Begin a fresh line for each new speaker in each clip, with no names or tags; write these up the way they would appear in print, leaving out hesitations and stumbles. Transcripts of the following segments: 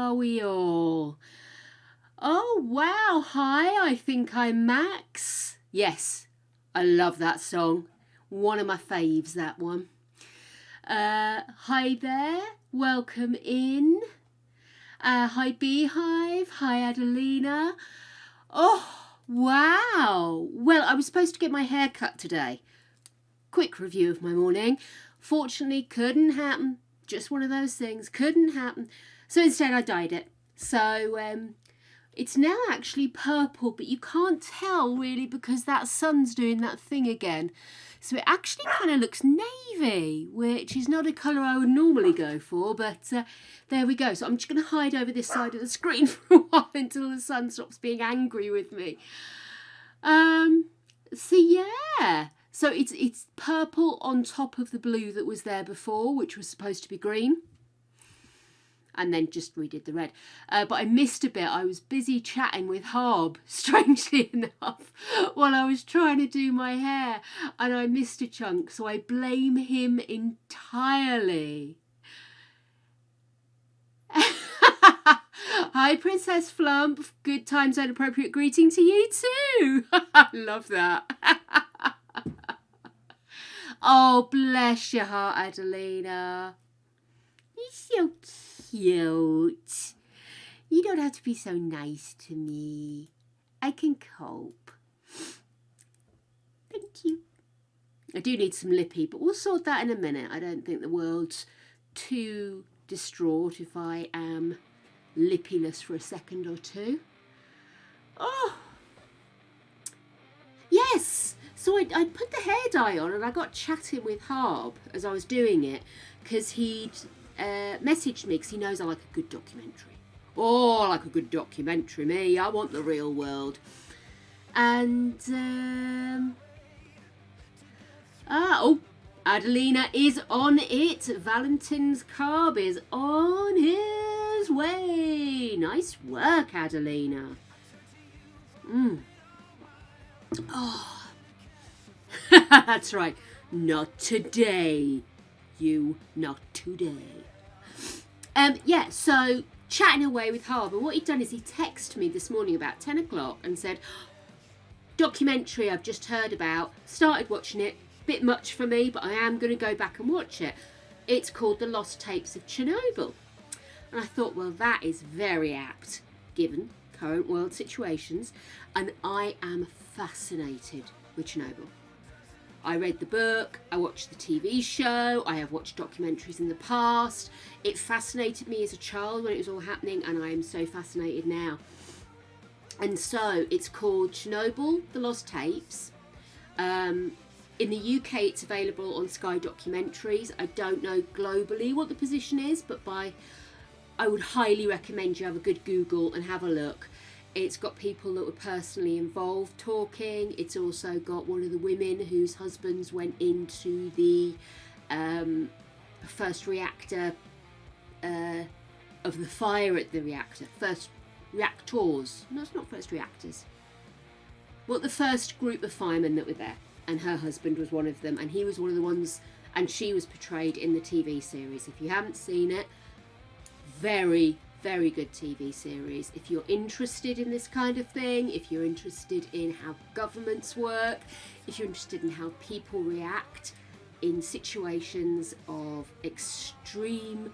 are we all? Oh, wow. Hi, I think I'm Max. Yes, I love that song. One of my faves, that one. Hi there. Welcome in. Hi, Beehive. Hi, Adelina. Oh, wow. Well, I was supposed to get my hair cut today. Quick review of my morning. Fortunately, couldn't happen. Just one of those things. Couldn't happen. So instead, I dyed it. So, it's now actually purple, but you can't tell really because that sun's doing that thing again. So it actually kind of looks navy, which is not a colour I would normally go for, but there we go. So I'm just going to hide over this side of the screen for a while until the sun stops being angry with me. So yeah. So it's purple on top of the blue that was there before, which was supposed to be green. And then just redid the red. But I missed a bit. I was busy chatting with Harb, strangely enough, while I was trying to do my hair. And I missed a chunk, so I blame him entirely. Hi, Princess Flump. Good times and appropriate greeting to you too. I love that. Oh, bless your heart, Adelina. You're so cute. You don't have to be so nice to me. I can cope. Thank you. I do need some lippy, but we'll sort that in a minute. I don't think the world's too distraught if I am lippyless for a second or two. Oh, yes. So I put the hair dye on and I got chatting with Harb as I was doing it because he'd messaged me because he knows I like a good documentary. Oh, I like a good documentary, me. I want the real world. And, Adelina is on it. Valentin's carb is on his way. Nice work, Adelina. Oh. That's right. Not today. You, not today. Yeah, so chatting away with Harbour. What he'd done is he texted me this morning about 10 o'clock and said, documentary I've just heard about, started watching it, bit much for me, but I am going to go back and watch it. It's called The Lost Tapes of Chernobyl. And I thought, well, that is very apt, given current world situations, and I am fascinated with Chernobyl. I read the book, I watched the TV show, I have watched documentaries in the past. It fascinated me as a child when it was all happening, and I am so fascinated now. And so it's called Chernobyl, The Lost Tapes. In the UK it's available on Sky Documentaries. I don't know globally what the position is, but I would highly recommend you have a good Google and have a look. It's got people that were personally involved talking. It's also got one of the women whose husbands went into the first reactor of the fire at the reactor. First reactors. No, it's not first reactors. Well, the first group of firemen that were there. And her husband was one of them. And he was one of the ones, and she was portrayed in the TV series. If you haven't seen it, very, very good TV series. If you're interested in this kind of thing, if you're interested in how governments work, if you're interested in how people react in situations of extreme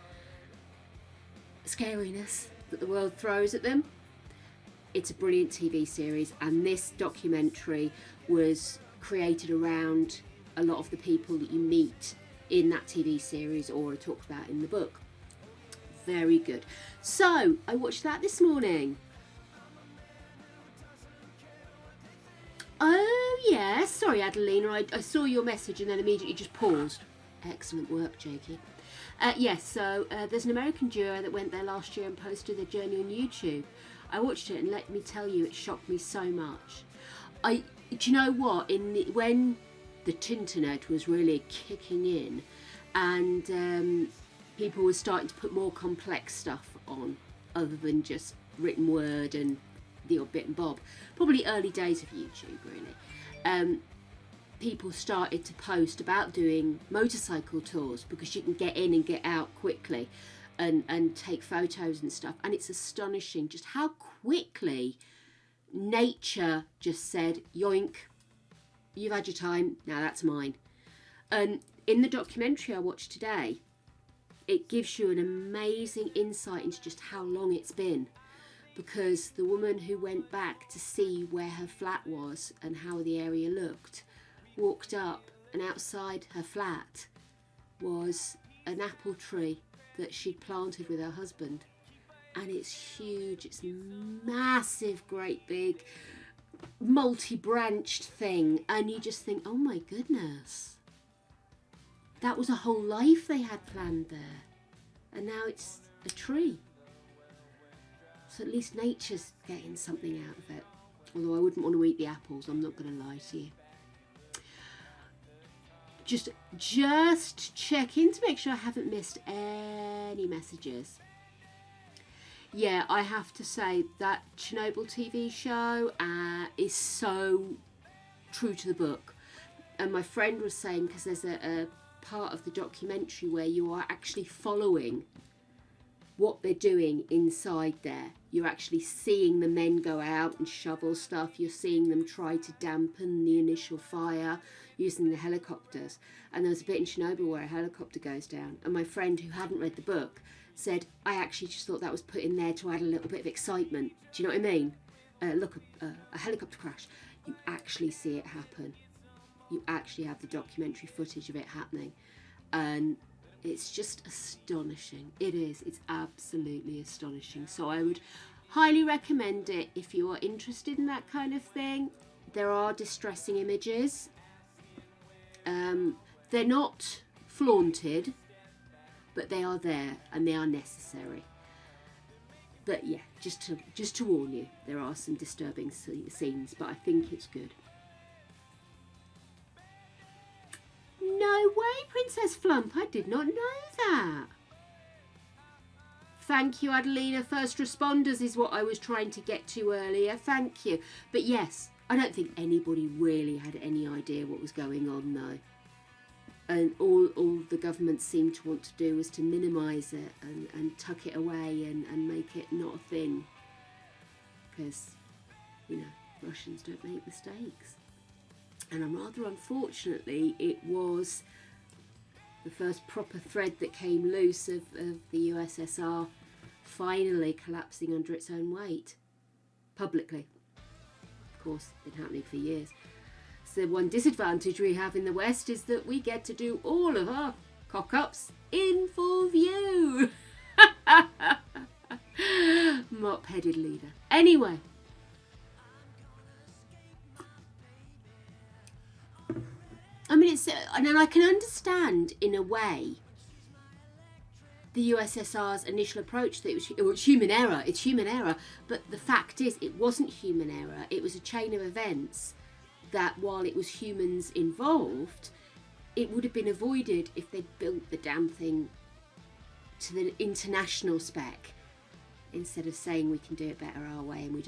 scariness that the world throws at them, it's a brilliant TV series. And this documentary was created around a lot of the people that you meet in that TV series or are talked about in the book. Very good. So I watched that this morning. Oh yes, sorry Adelina, I saw your message and then immediately just paused. Excellent work, Jakey. Yes, so there's an American duo that went there last year and posted their journey on YouTube. I watched it and let me tell you, it shocked me so much. Do you know what? When the Tinternet was really kicking in, and people were starting to put more complex stuff on, other than just written word and the odd bit and bob. Probably early days of YouTube, really. People started to post about doing motorcycle tours because you can get in and get out quickly. and take photos and stuff. And it's astonishing just how quickly nature just said, yoink, you've had your time, now that's mine. And in the documentary I watched today, it gives you an amazing insight into just how long it's been, because the woman who went back to see where her flat was and how the area looked walked up, and outside her flat was an apple tree that she'd planted with her husband. And it's huge, it's massive, great big, multi-branched thing. And you just think, oh my goodness, that was a whole life they had planned there. And now it's a tree. So at least nature's getting something out of it. Although I wouldn't want to eat the apples, I'm not going to lie to you. Just check in to make sure I haven't missed any messages. Yeah, I have to say that Chernobyl TV show is so true to the book. And my friend was saying, because there's a part of the documentary where you are actually following what they're doing inside there. You're actually seeing the men go out and shovel stuff. You're seeing them try to dampen the initial fire using the helicopters. And there was a bit in Chernobyl where a helicopter goes down. And my friend, who hadn't read the book, said, I actually just thought that was put in there to add a little bit of excitement. Do you know what I mean? Look, a helicopter crash. You actually see it happen. You actually have the documentary footage of it happening. And it's just astonishing. It is. It's absolutely astonishing. So I would highly recommend it if you are interested in that kind of thing. There are distressing images. They're not flaunted, but they are there and they are necessary. But yeah, just to warn you, there are some disturbing scenes, but I think it's good. No way, Princess Flump. I did not know that. Thank you, Adelina. First responders is what I was trying to get to earlier. Thank you. But yes, I don't think anybody really had any idea what was going on, though. And all the government seemed to want to do was to minimise it and tuck it away and make it not a thing. Because, you know, Russians don't make mistakes. And rather unfortunately, it was the first proper thread that came loose of the USSR finally collapsing under its own weight, publicly. Of course, it's been happening for years. So the one disadvantage we have in the West is that we get to do all of our cock-ups in full view. Mop-headed leader. Anyway. I mean, and I can understand, in a way, the USSR's initial approach that it was human error. It's human error. But the fact is, it wasn't human error. It was a chain of events that, while it was humans involved, it would have been avoided if they'd built the damn thing to the international spec, instead of saying we can do it better our way and we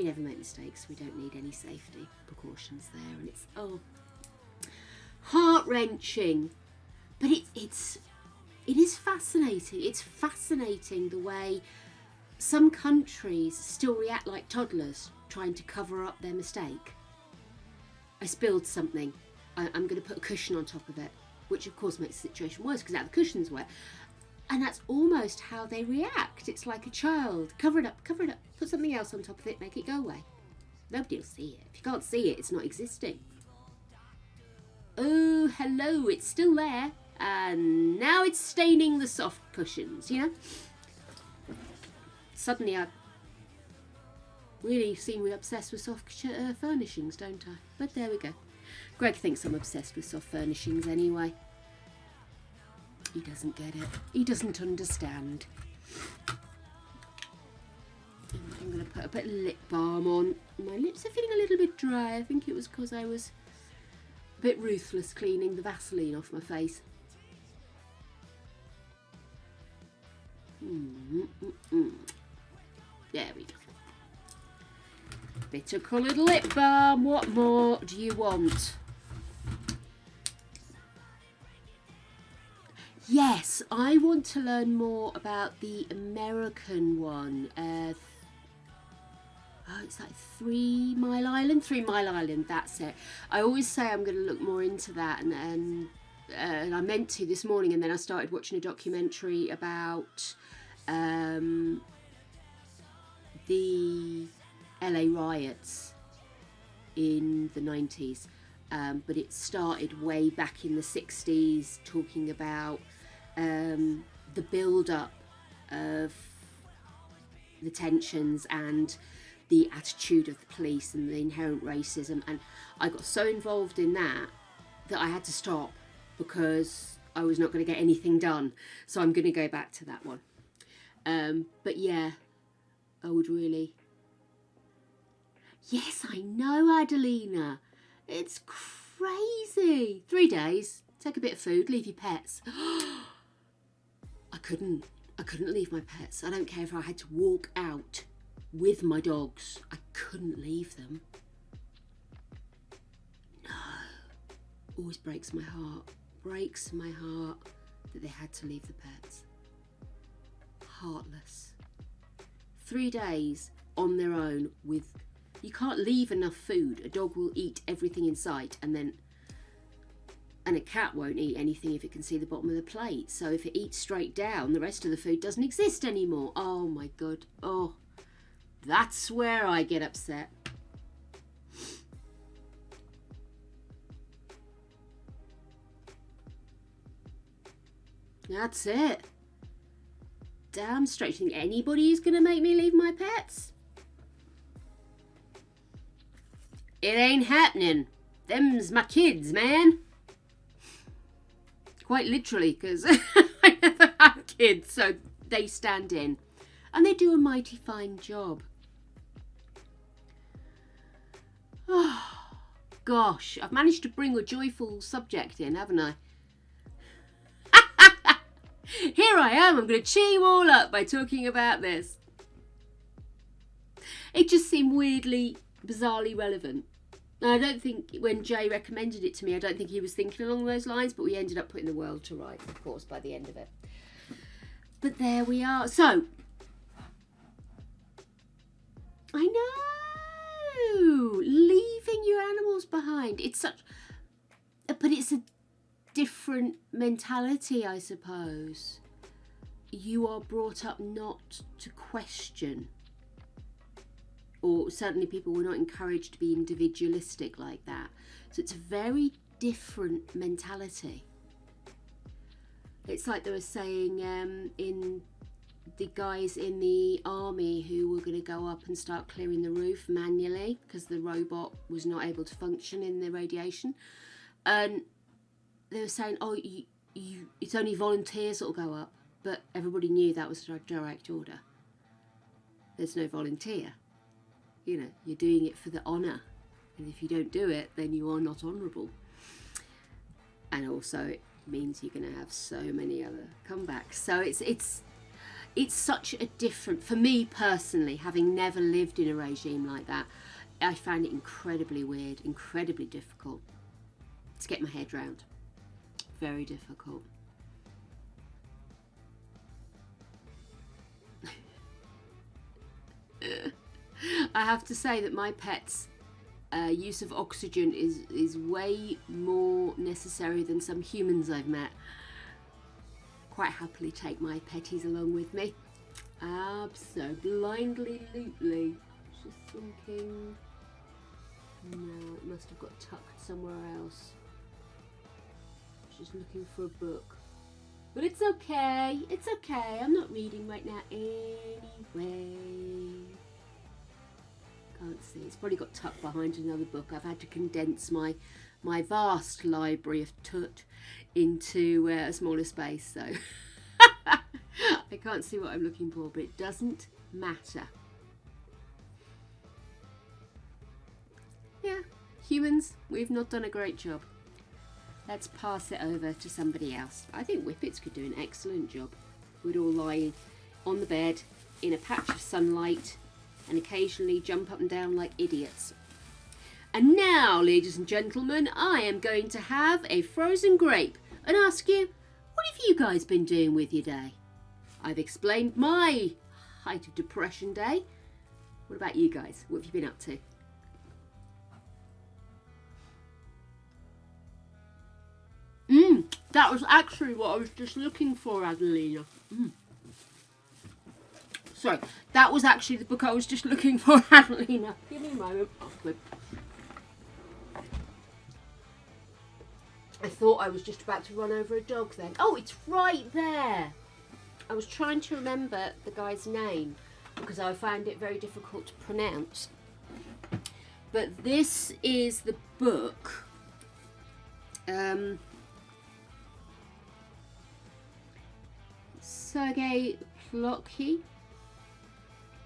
never make mistakes, we don't need any safety precautions there. And it's, heart-wrenching. But it is fascinating. It's fascinating the way some countries still react like toddlers trying to cover up their mistake. I spilled something. I'm going to put a cushion on top of it, which of course makes the situation worse because now the cushion's wet. And that's almost how they react. It's like a child. Cover it up, put something else on top of it, make it go away. Nobody will see it. If you can't see it, it's not existing. Oh, hello, it's still there. And now it's staining the soft cushions, you know? Suddenly I really seem to be obsessed with soft furnishings, don't I? But there we go. Greg thinks I'm obsessed with soft furnishings anyway. He doesn't get it. He doesn't understand. I'm going to put a bit of lip balm on. My lips are feeling a little bit dry. I think it was because I was a bit ruthless cleaning the Vaseline off my face. There we go. Bitter coloured lip balm. What more do you want? Yes, I want to learn more about the American one. It's like 3 Mile Island. 3 Mile Island, that's it. I always say I'm going to look more into that, and I meant to this morning, and then I started watching a documentary about the LA riots in the 90s. But it started way back in the 60s, talking about the build-up of the tensions and the attitude of the police and the inherent racism. And I got so involved in that I had to stop because I was not going to get anything done. So I'm going to go back to that one. But yeah, I would really... Yes, I know, Adelina. It's crazy. 3 days, take a bit of food, leave your pets. I couldn't leave my pets. I don't care if I had to walk out with my dogs. I couldn't leave them. No. Always breaks my heart. Breaks my heart that they had to leave the pets. Heartless. 3 days on their own with... You can't leave enough food. A dog will eat everything in sight, and a cat won't eat anything if it can see the bottom of the plate. So if it eats straight down, the rest of the food doesn't exist anymore. Oh my God. Oh, that's where I get upset. That's it. Damn straight. You think anybody is going to make me leave my pets? It ain't happening. Them's my kids, man. Quite literally, because I never had kids, so they stand in. And they do a mighty fine job. Oh, gosh. I've managed to bring a joyful subject in, haven't I? Here I am. I'm going to cheer you all up by talking about this. It just seemed weirdly, bizarrely relevant. I don't think, when Jay recommended it to me, I don't think he was thinking along those lines, but we ended up putting the world to right, of course, by the end of it. But there we are. So, I know, leaving your animals behind. It's such, but it's a different mentality, I suppose. You are brought up not to question. Or certainly people were not encouraged to be individualistic like that. So it's a very different mentality. It's like they were saying in the guys in the army who were going to go up and start clearing the roof manually because the robot was not able to function in the radiation. And they were saying, oh, it's only volunteers that will go up. But everybody knew that was a direct order. There's no volunteer. You know, you're doing it for the honour. And if you don't do it, then you are not honourable. And also it means you're going to have so many other comebacks. So it's such a different, for me personally, having never lived in a regime like that, I found it incredibly weird, incredibly difficult to get my head round. Very difficult. I have to say that my pets' use of oxygen is way more necessary than some humans I've met. Quite happily take my petties along with me. Absolutely. Just thinking, no, it must have got tucked somewhere else. Just looking for a book. But it's okay, I'm not reading right now anyway. Can't see, it's probably got tucked behind another book. I've had to condense my vast library of tut into a smaller space, so I can't see what I'm looking for, but it doesn't matter. Yeah, humans, we've not done a great job. Let's pass it over to somebody else. I think Whippets could do an excellent job. We'd all lie on the bed in a patch of sunlight and occasionally jump up and down like idiots. And now, ladies and gentlemen, I am going to have a frozen grape and ask you, what what have you guys been doing with your day? I've explained my height of depression day. What about you guys? What have you been up to? That was actually what I was just looking for, Adelina. Sorry, that was actually the book I was just looking for, Adelina. Give me a moment. Oh, good. I thought I was just about to run over a dog then. Oh, it's right there. I was trying to remember the guy's name because I found it very difficult to pronounce. But this is the book. Sergei Plokhy,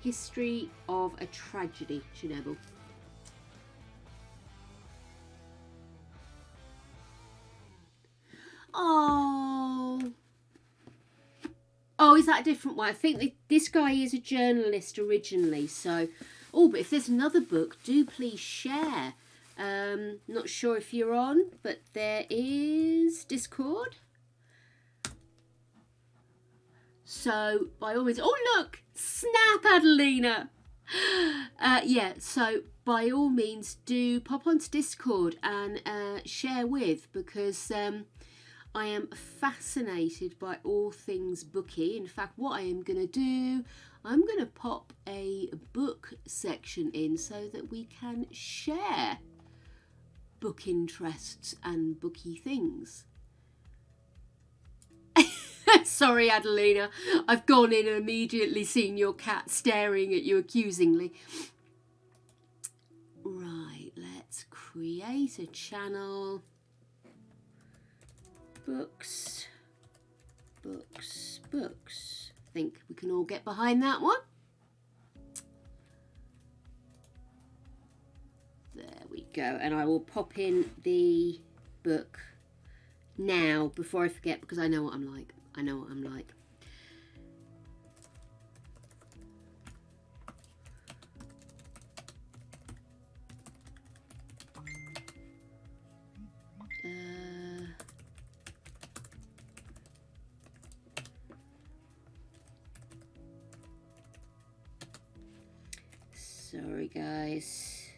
History of a Tragedy, Chernobyl. Oh, is that a different one? I think this guy is a journalist originally, so... Oh, but if there's another book, do please share. Not sure if you're on, but there is Discord. So, by all means... Oh, look! Snap, Adelina! Yeah, so by all means, do pop onto Discord and share with, because I am fascinated by all things booky. In fact, what I am going to do, I'm going to pop a book section in so that we can share book interests and booky things. Sorry, Adelina, I've gone in and immediately seen your cat staring at you accusingly. Right, let's create a channel. Books. I think we can all get behind that one. There we go. And I will pop in the book now before I forget, because I know what I'm like. I know what I'm like. Sorry, guys.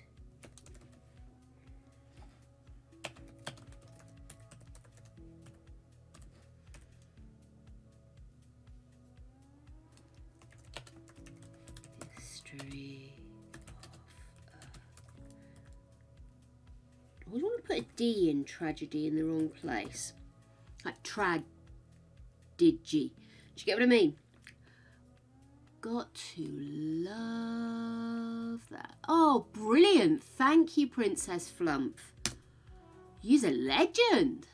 History of... I always want to put a D in tragedy in the wrong place. Like tragedy. Do you get what I mean? Got to love that. Oh, brilliant. Thank you, Princess Flump. You're a legend.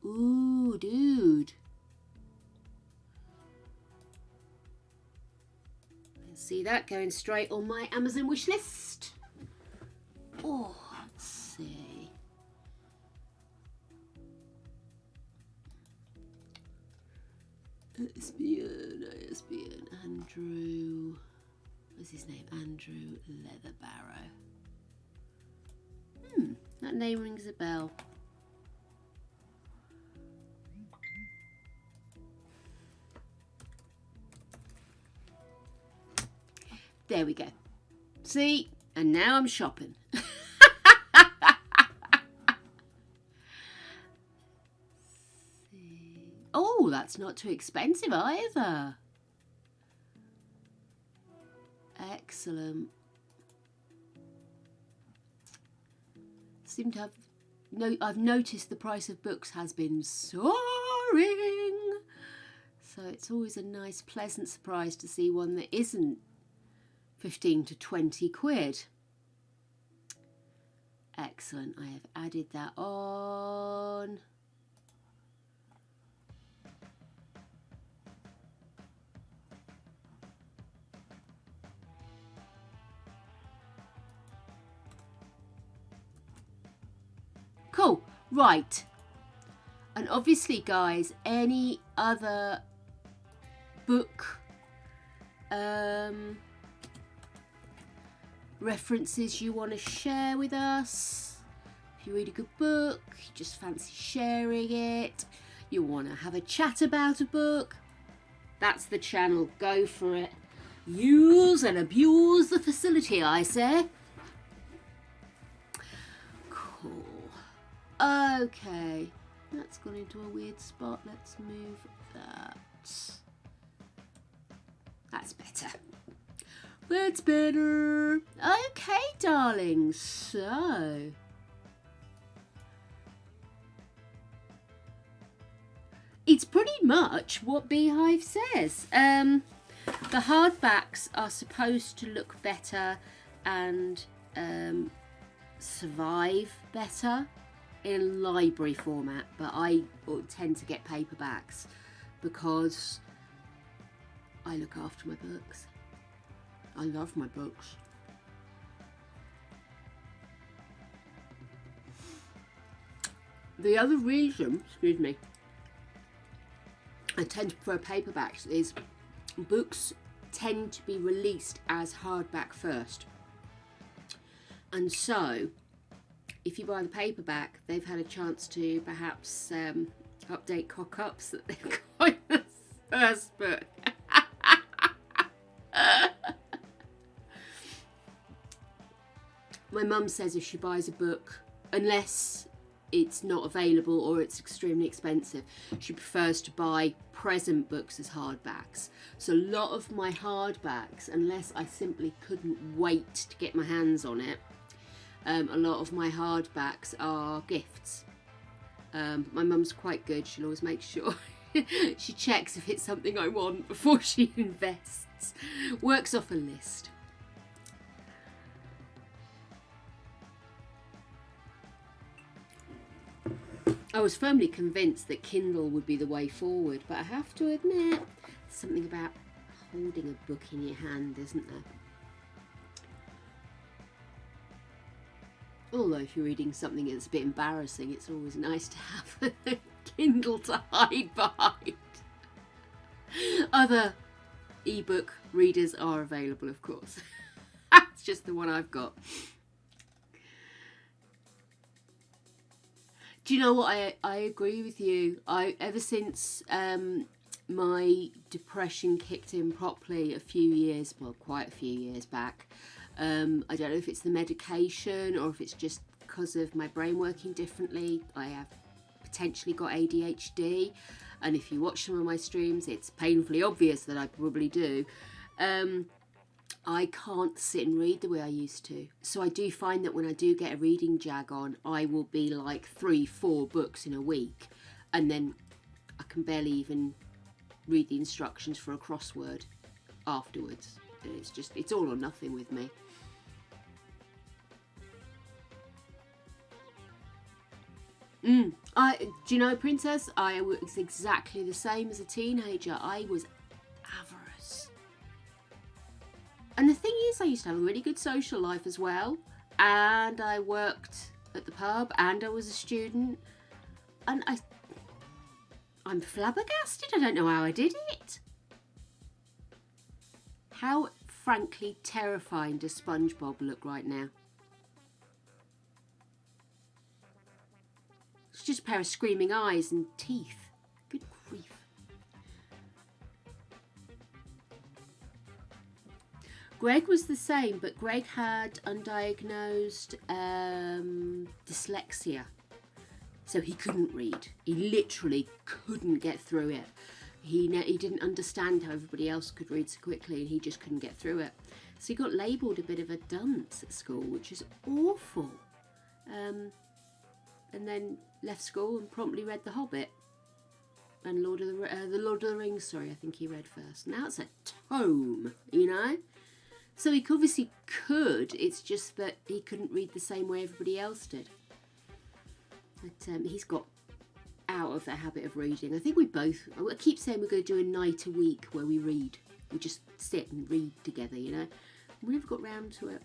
Ooh, dude. See that going straight on my Amazon wish list. Oh, let's see. ISBN, Andrew. What's his name? Andrew Leatherbarrow. That name rings a bell. There we go. See? And now I'm shopping. Oh, that's not too expensive either. Excellent. Seem to have I've noticed the price of books has been soaring. So it's always a nice, pleasant surprise to see one that isn't 15 to 20 quid. Excellent. I have added that on. Cool. Right. And obviously, guys, any other book references you want to share with us, if you read a good book, you just fancy sharing it, you want to have a chat about a book, that's the channel. Go for it. Use and abuse the facility, I say. Cool. Okay. That's gone into a weird spot. Let's move that. That's better. That's better. Okay, darlings. So, it's pretty much what Beehive says. The hardbacks are supposed to look better and survive better in library format, but I tend to get paperbacks because I look after my books. I love my books. The other reason, excuse me, I tend to prefer paperbacks is books tend to be released as hardback first. And so, if you buy the paperback, they've had a chance to perhaps update cock-ups that they've got in the first book. My mum says if she buys a book, unless it's not available or it's extremely expensive, she prefers to buy present books as hardbacks. So a lot of my hardbacks, unless I simply couldn't wait to get my hands on it, a lot of my hardbacks are gifts. My mum's quite good. She'll always make sure she checks if it's something I want before she invests. Works off a list. I was firmly convinced that Kindle would be the way forward, but I have to admit, there's something about holding a book in your hand, isn't there? Although if you're reading something that's a bit embarrassing, it's always nice to have a Kindle to hide behind. Other ebook readers are available, of course. It's just the one I've got. Do you know what? I agree with you. Ever since my depression kicked in properly quite a few years back, I don't know if it's the medication or if it's just because of my brain working differently. I have potentially got ADHD, and if you watch some of my streams, it's painfully obvious that I probably do. I can't sit and read the way I used to. So I do find that when I do get a reading jag on, I will be like 3-4 books in a week, and then I can barely even read the instructions for a crossword afterwards. It's all or nothing with me. Do you know, Princess? I was exactly the same as a teenager. I was avarice. And the thing is, I used to have a really good social life as well. And I worked at the pub and I was a student. And I'm flabbergasted. I don't know how I did it. How frankly terrifying does SpongeBob look right now? It's just a pair of screaming eyes and teeth. Good grief. Greg was the same, but Greg had undiagnosed dyslexia. So he couldn't read. He literally couldn't get through it. He didn't understand how everybody else could read so quickly, and he just couldn't get through it. So he got labelled a bit of a dunce at school, which is awful. And then left school and promptly read The Hobbit and the Lord of the Rings. Sorry, I think he read first. Now it's a tome, you know. So he obviously could. It's just that he couldn't read the same way everybody else did. But he's got out of the habit of reading. I think I keep saying we're going to do a night a week where we read. We just sit and read together, you know. We never got round to it.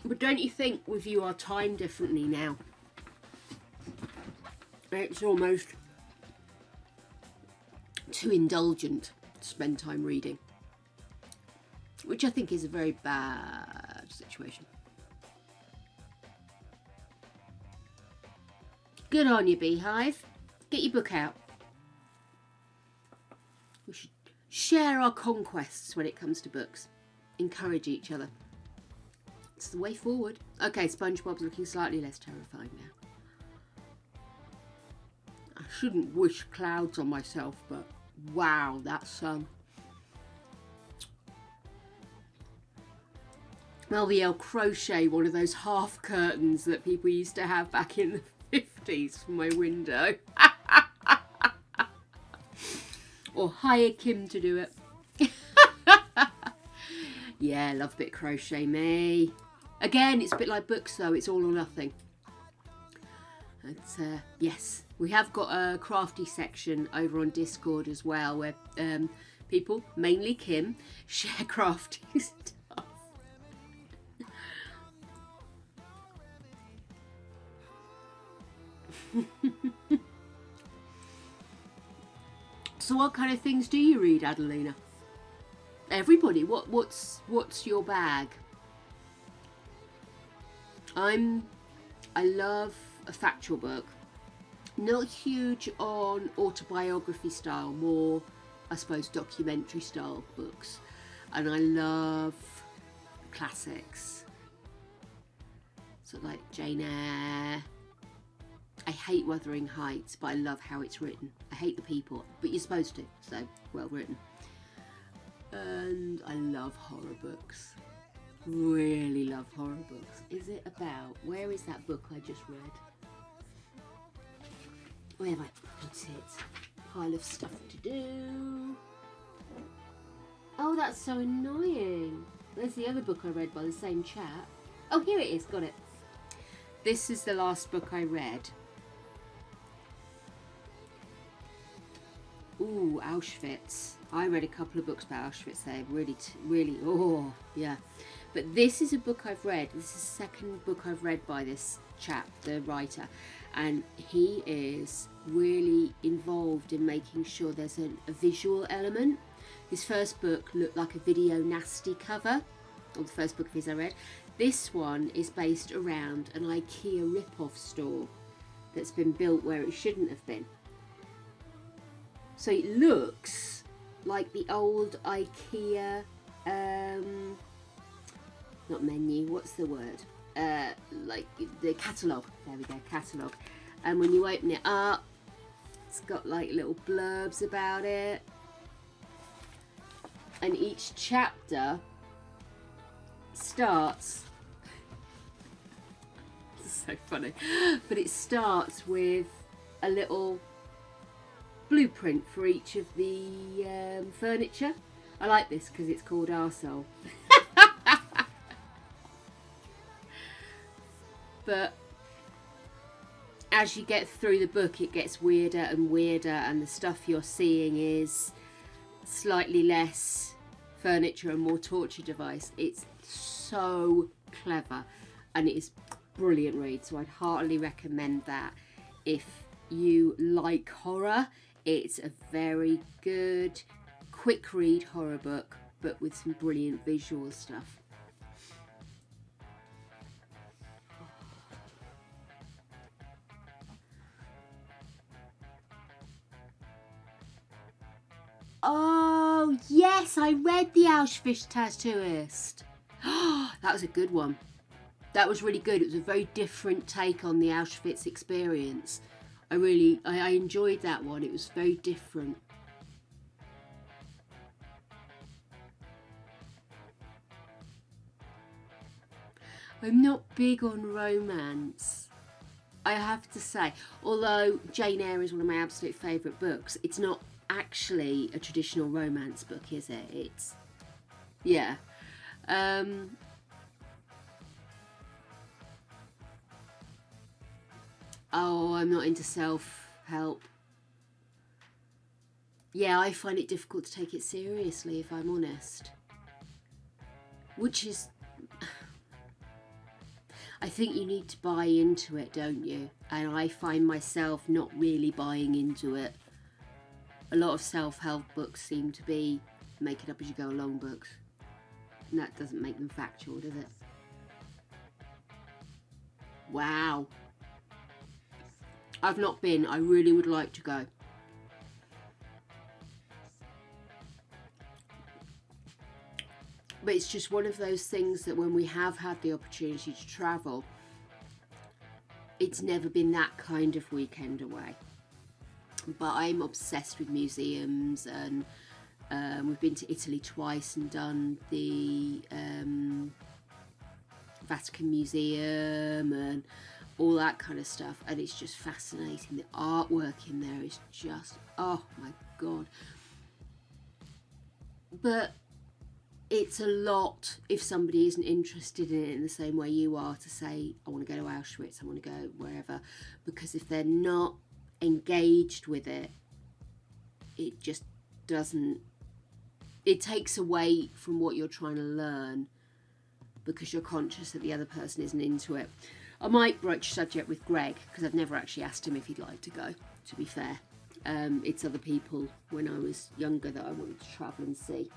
But don't you think we view our time differently now? It's almost too indulgent to spend time reading. which I think is a very bad situation. Good on you, Beehive. Get your book out. We should share our conquests when it comes to books. Encourage each other. It's the way forward. Okay, SpongeBob's looking slightly less terrifying now. I shouldn't wish clouds on myself, but wow, that sun. Maybe I'll crochet one of those half curtains that people used to have back in the 50s from my window. Or hire Kim to do it. Yeah, love a bit of crochet, me. Again, it's a bit like books though, it's all or nothing. And, yes, we have got a crafty section over on Discord as well, where people, mainly Kim, share crafty stuff. So what kind of things do you read, Adelina? Everybody, what's your bag? I love a factual book. Not huge on autobiography style, more I suppose documentary style books. And I love classics. So like Jane Eyre. I hate Wuthering Heights, but I love how it's written. I hate the people, but you're supposed to, so well written. And I love horror books. Really love horror books. Is it about, where is that book I just read? Where have I put it? Pile of stuff to do. Oh, that's so annoying. There's the other book I read by the same chap. Oh, here it is, got it. This is the last book I read. Ooh, Auschwitz. I read a couple of books about Auschwitz. They're really, oh, yeah. But this is a book I've read. This is the second book I've read by this chap, the writer. And he is really involved in making sure there's a visual element. His first book looked like a video nasty cover, or the first book of his I read. This one is based around an IKEA rip-off store that's been built where it shouldn't have been. So it looks like the old IKEA, not menu, what's the word? Like the catalogue. There we go, catalogue. And when you open it up, it's got like little blurbs about it. And each chapter starts, this is so funny, but it starts with a little blueprint for each of the furniture. I like this because it's called Arsehole. But as you get through the book, it gets weirder and weirder, and the stuff you're seeing is slightly less furniture and more torture device. It's so clever and it is a brilliant read, so I'd heartily recommend that. If you like horror, it's a very good quick read horror book, but with some brilliant visual stuff. Oh, yes, I read The Auschwitz Tattooist. That was a good one. That was really good. It was a very different take on the Auschwitz experience. I enjoyed that one. It was very different. I'm not big on romance, I have to say. Although Jane Eyre is one of my absolute favourite books, it's not actually a traditional romance book, is it? It's, yeah. Oh, I'm not into self-help. Yeah, I find it difficult to take it seriously, if I'm honest. Which is, I think you need to buy into it, don't you? And I find myself not really buying into it. A lot of self-help books seem to be make it up as you go along books. And that doesn't make them factual, does it? Wow. I've not been. I really would like to go. But it's just one of those things that when we have had the opportunity to travel, it's never been that kind of weekend away. But I'm obsessed with museums, and we've been to Italy twice and done the Vatican Museum and all that kind of stuff, and it's just fascinating. The artwork in there is just, oh my god. But it's a lot if somebody isn't interested in it in the same way you are, to say, I want to go to Auschwitz, I want to go wherever, because if they're not engaged with it, it just doesn't, it takes away from what you're trying to learn, because you're conscious that the other person isn't into it. I might broach subject with Greg, because I've never actually asked him if he'd like to go, to be fair. It's other people when I was younger that I wanted to travel and see.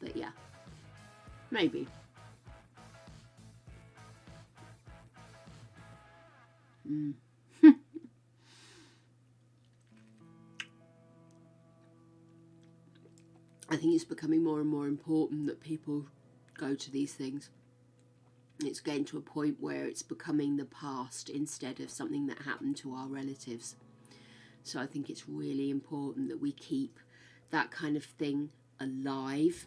But yeah, maybe. I think it's becoming more and more important that people go to these things. It's getting to a point where it's becoming the past instead of something that happened to our relatives. So I think it's really important that we keep that kind of thing alive.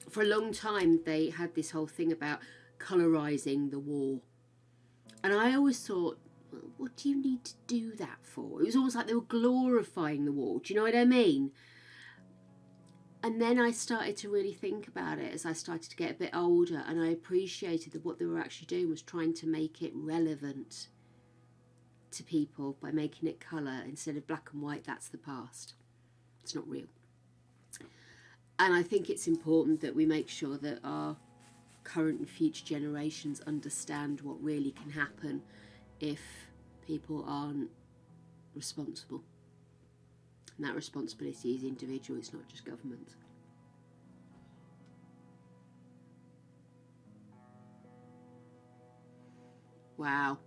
For a long time they had this whole thing about colorizing the war, and I always thought, well, what do you need to do that for? It was almost like they were glorifying the war. Do you know what I mean? And then I started to really think about it as I started to get a bit older, and I appreciated that what they were actually doing was trying to make it relevant to people by making it colour instead of black and white. That's the past. It's not real. And I think it's important that we make sure that our current and future generations understand what really can happen if people aren't responsible. And that responsibility is individual, it's not just government. Wow.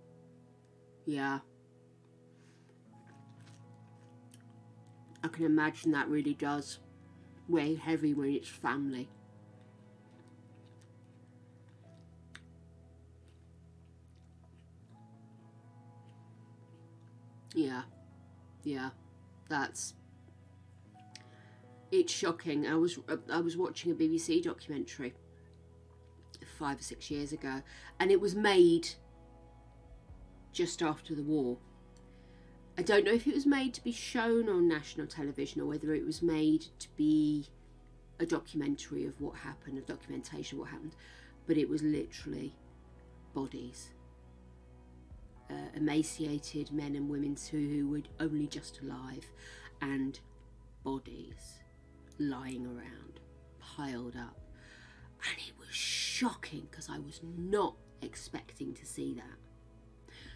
Yeah. I can imagine that really does weigh heavy when it's family. Yeah, it's shocking. I was watching a BBC documentary 5 or 6 years ago, and it was made just after the war. I don't know if it was made to be shown on national television or whether it was made to be a documentary of what happened, a documentation of what happened, but it was literally bodies. Emaciated men and women who were only just alive, and bodies lying around, piled up. And it was shocking because I was not expecting to see that.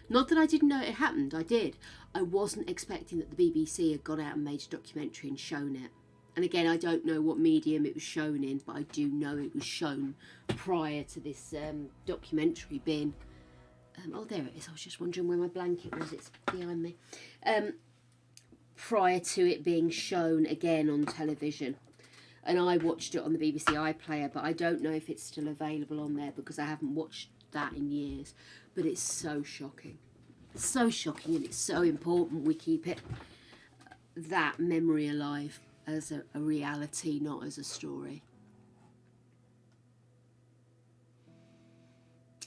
Not that I didn't know it happened, I did. I wasn't expecting that the BBC had gone out and made a documentary and shown it. And again, I don't know what medium it was shown in, but I do know it was shown prior to this documentary being... oh, there it is. I was just wondering where my blanket was. It's behind me. Prior to it being shown again on television. And I watched it on the BBC iPlayer, but I don't know if it's still available on there because I haven't watched that in years. But it's so shocking. So shocking, and it's so important we keep it, that memory alive as a reality, not as a story.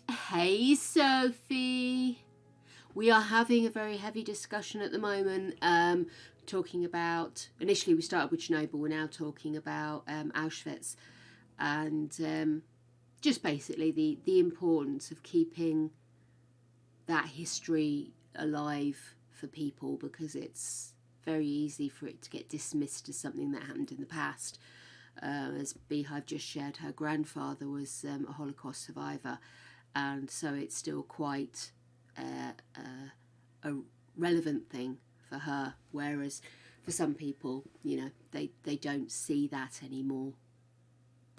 Hey Sophie, we are having a very heavy discussion at the moment, talking about, initially we started with Chernobyl, we're now talking about Auschwitz, and just basically the importance of keeping that history alive for people, because it's very easy for it to get dismissed as something that happened in the past. As Beehive just shared, her grandfather was a Holocaust survivor, and so it's still quite a relevant thing for her, whereas for some people, you know, they don't see that anymore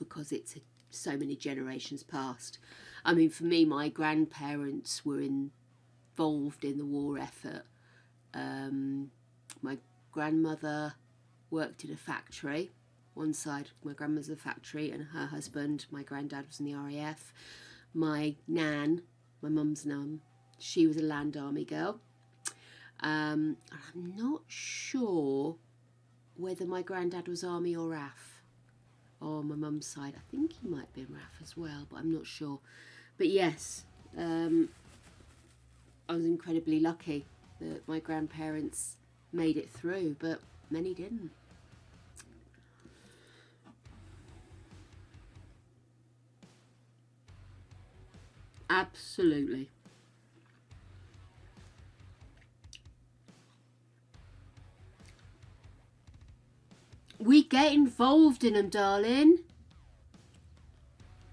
because it's so many generations past. I mean, for me, my grandparents were involved in the war effort. My grandmother worked in a factory. One side, my grandmother's a factory, and her husband, my granddad, was in the RAF. My nan, my mum's nan, she was a Land Army girl. I'm not sure whether my granddad was Army or RAF on my mum's side. I think he might be in RAF as well, but I'm not sure. But yes, I was incredibly lucky that my grandparents made it through, but many didn't. Absolutely. We get involved in them, darling.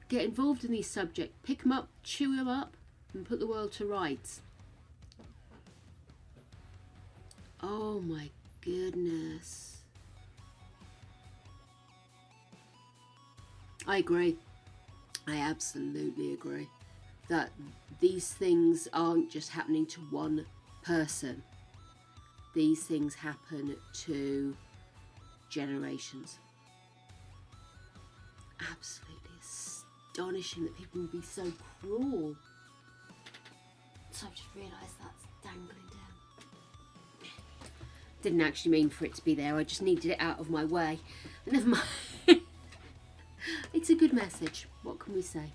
Get involved in these subjects. Pick them up, chew them up, and put the world to rights. Oh my goodness. I agree. I absolutely agree that these things aren't just happening to one person. These things happen to generations. Absolutely astonishing that people would be so cruel. So I've just realised that's dangling down. Didn't actually mean for it to be there, I just needed it out of my way. Never mind. It's a good message. What can we say?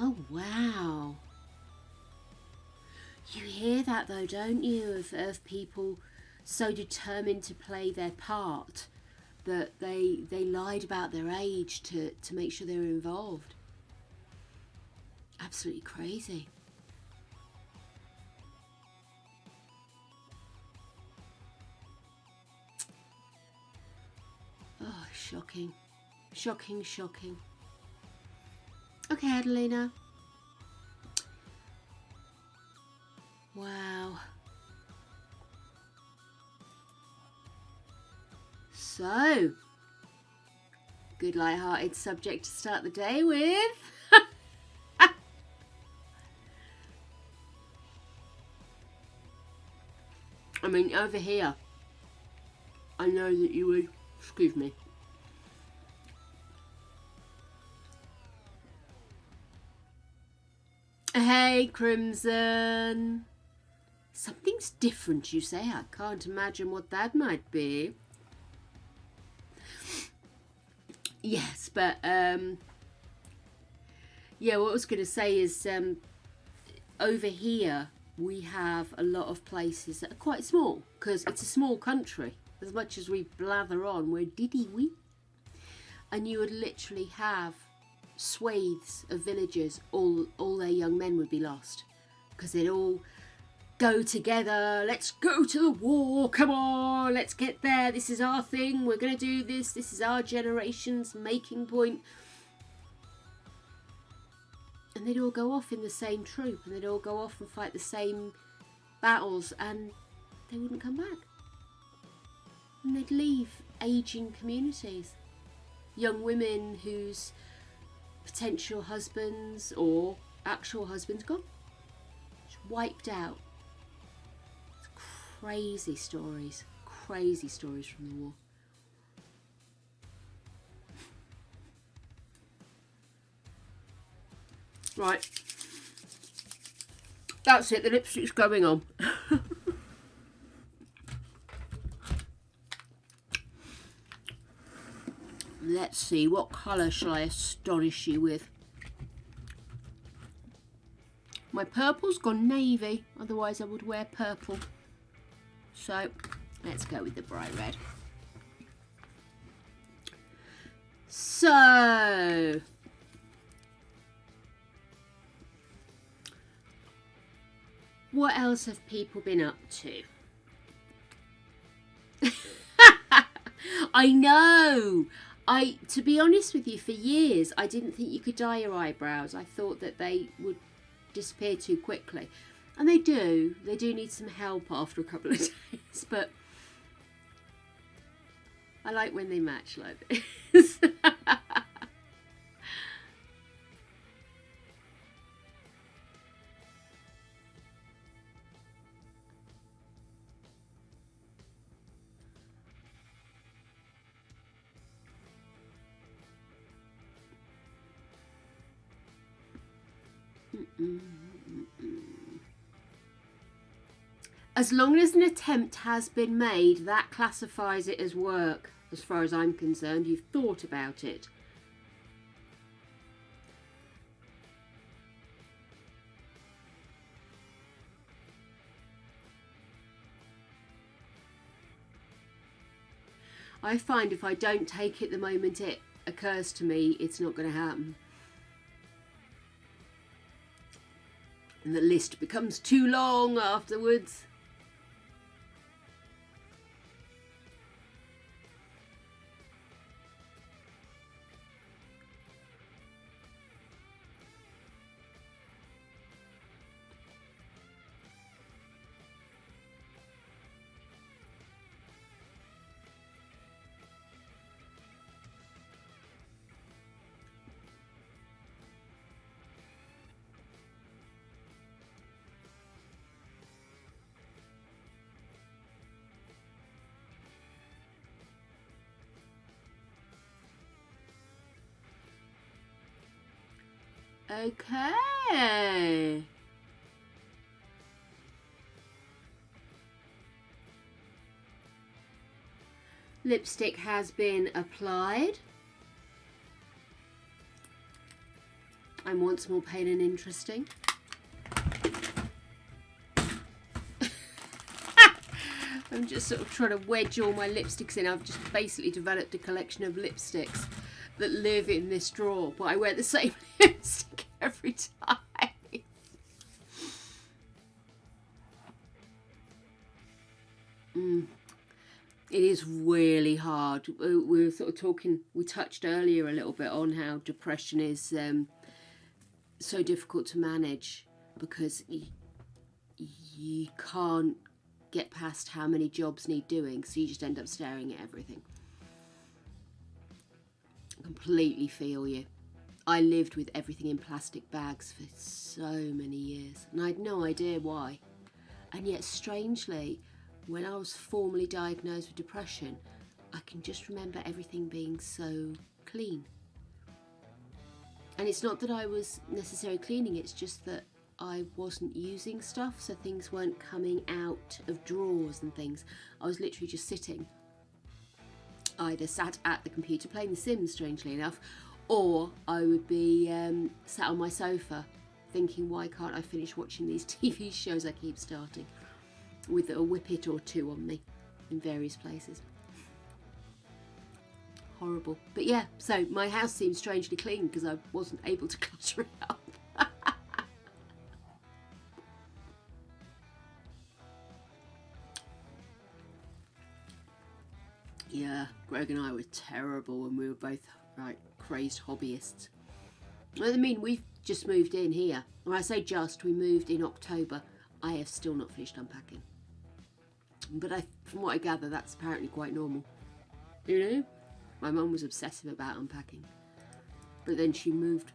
Oh wow. You hear that though, don't you, of people so determined to play their part that they lied about their age to make sure they were involved. Absolutely crazy. Oh, shocking. Shocking, shocking. Okay, Adelina. Wow. So, good light-hearted subject to start the day with. I mean, over here, I know that you would, excuse me. Hey, Crimson. Something's different, you say? I can't imagine what that might be. Yes, but yeah, what I was going to say is over here we have a lot of places that are quite small because it's a small country. As much as we blather on, we're diddy-wee. And you would literally have swathes of villages, all their young men would be lost because they'd all go together. Let's go to the war, come on, let's get there, this is our thing, we're going to do this is our generation's making point. And they'd all go off in the same troop and they'd all go off and fight the same battles and they wouldn't come back. And they'd leave ageing communities, young women whose potential husbands or actual husbands gone, just wiped out. Crazy stories from the war. Right, that's it, the lipstick's going on. Let's see, what colour shall I astonish you with? My purple's gone navy, otherwise I would wear purple. So, let's go with the bright red. So, what else have people been up to? I know! To be honest with you, for years, I didn't think you could dye your eyebrows. I thought that they would disappear too quickly. And they do need some help after a couple of days, but I like when they match like this. As long as an attempt has been made, that classifies it as work, as far as I'm concerned. You've thought about it. I find if I don't take it the moment it occurs to me, it's not going to happen. And the list becomes too long afterwards. Okay. Lipstick has been applied. I'm once more pale and interesting. I'm just sort of trying to wedge all my lipsticks in. I've just basically developed a collection of lipsticks that live in this drawer, but I wear the same lipstick every time. It is really hard. We were sort of talking, we touched earlier a little bit on how depression is so difficult to manage because you can't get past how many jobs need doing, so you just end up staring at everything. Completely feel you. I lived with everything in plastic bags for so many years and I had no idea why. And yet strangely, when I was formally diagnosed with depression, I can just remember everything being so clean. And it's not that I was necessarily cleaning, it's just that I wasn't using stuff, so things weren't coming out of drawers and things. I was literally just sitting. I either sat at the computer playing The Sims, strangely enough, or I would be sat on my sofa thinking, why can't I finish watching these TV shows I keep starting? With a whippet or two on me in various places. Horrible. But yeah, so my house seems strangely clean because I wasn't able to clutter it up. Yeah, Greg and I were terrible when we were both like crazed hobbyists. I mean, we've just moved in here. When I say just, we moved in October. I have still not finished unpacking. But from what I gather, that's apparently quite normal. You know? My mum was obsessive about unpacking. But then she moved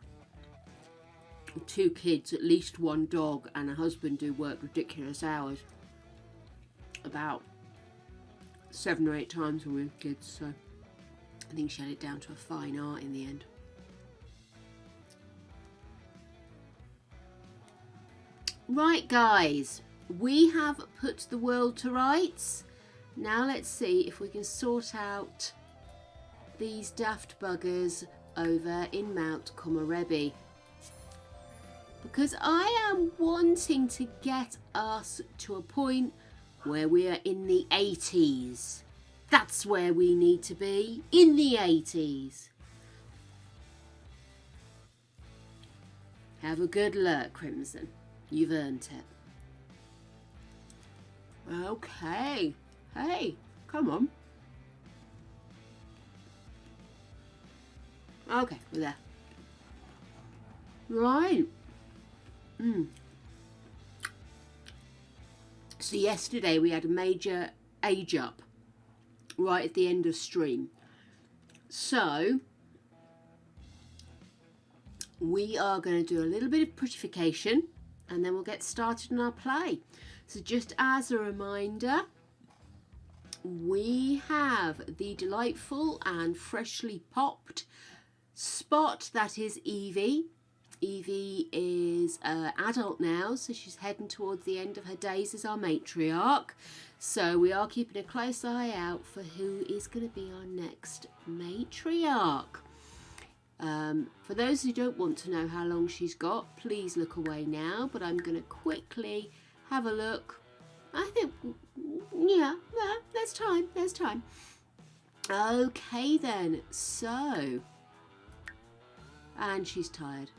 2 kids, at least 1 dog, and a husband who worked ridiculous hours. About 7 or 8 times when we were kids, so I think she had it down to a fine art in the end. Right, guys. We have put the world to rights. Now let's see if we can sort out these daft buggers over in Mount Komorebi. Because I am wanting to get us to a point where we are in the 80s. That's where we need to be, in the 80s. Have a good look, Crimson. You've earned it. Okay. Hey, come on. Okay, we're there. Right. So yesterday we had a major age up right at the end of stream. So we are going to do a little bit of prettification and then we'll get started on our play. So just as a reminder, we have the delightful and freshly popped Spot, that is Evie. Evie is adult now, so she's heading towards the end of her days as our matriarch. So we are keeping a close eye out for who is going to be our next matriarch. For those who don't want to know how long she's got, please look away now, but I'm going to quickly have a look. I think, yeah, there's time. Okay then, so, and she's tired.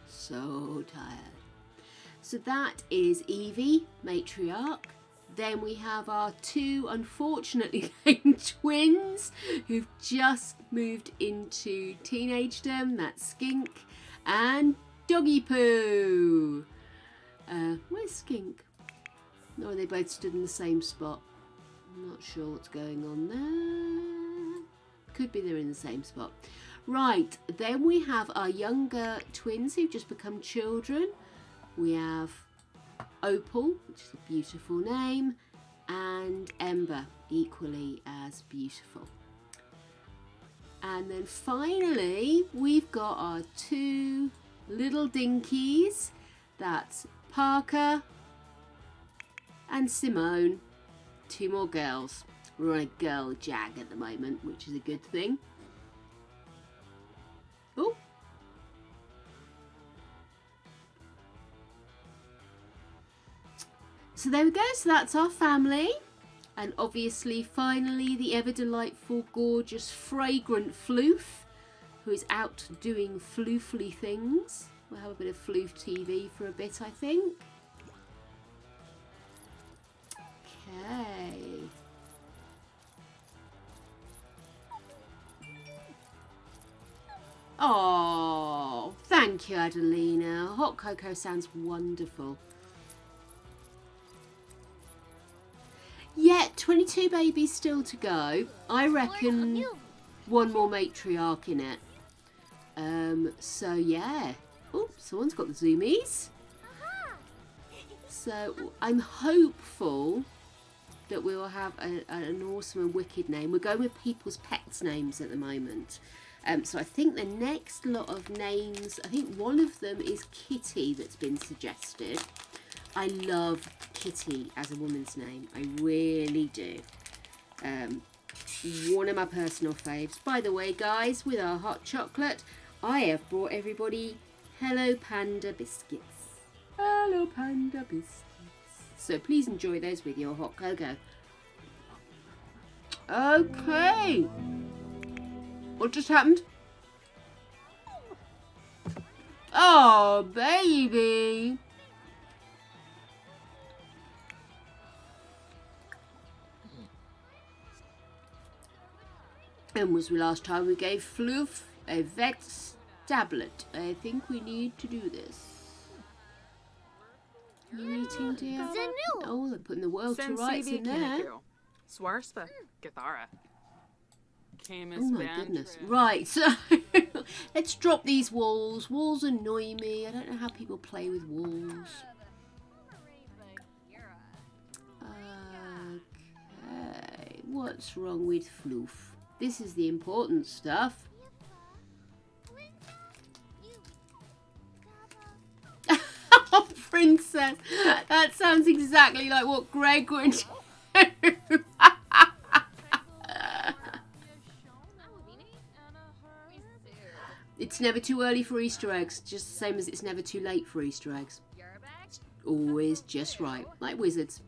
So tired. So that is Evie, matriarch. Then we have our two unfortunately named twins who've just moved into teenagedom. That's Skink and Doggy Poo. Where's Skink? No, they both stood in the same spot. I'm not sure what's going on there. Could be they're in the same spot. Right, then we have our younger twins who've just become children. We have Opal, which is a beautiful name, and Ember, equally as beautiful. And then finally, we've got our two little dinkies. That's Parker and Simone. Two more girls. We're on a girl jag at the moment, which is a good thing. Oh. So there we go, so that's our family. And obviously, finally, the ever delightful, gorgeous, fragrant Floof, who is out doing floofly things. We'll have a bit of Floof TV for a bit, I think. Okay. Oh, thank you, Adelina. Hot cocoa sounds wonderful. Yeah, 22 babies still to go. I reckon one more matriarch in it. So yeah. Oh, someone's got the zoomies. So I'm hopeful that we will have an awesome and wicked name. We're going with people's pets' names at the moment. So I think the next lot of names, I think one of them is Kitty that's been suggested. I love Kitty as a woman's name. I really do. One of my personal faves. By the way, guys, with our hot chocolate, I have brought everybody Hello Panda biscuits. Hello Panda biscuits. So please enjoy those with your hot cocoa. Okay. What just happened? Oh, baby. When was the last time we gave Floof a vet's tablet? I think we need to do this. You eating, dear? Oh, they're putting the world to rights in there.
Swarspa, Gathara.
Oh my goodness. Right, so let's drop these walls. Walls annoy me. I don't know how people play with walls. Okay, what's wrong with Floof? This is the important stuff. Oh, princess. That sounds exactly like what Greg would do. It's never too early for Easter eggs, just the same as it's never too late for Easter eggs. It's always just right, like wizards.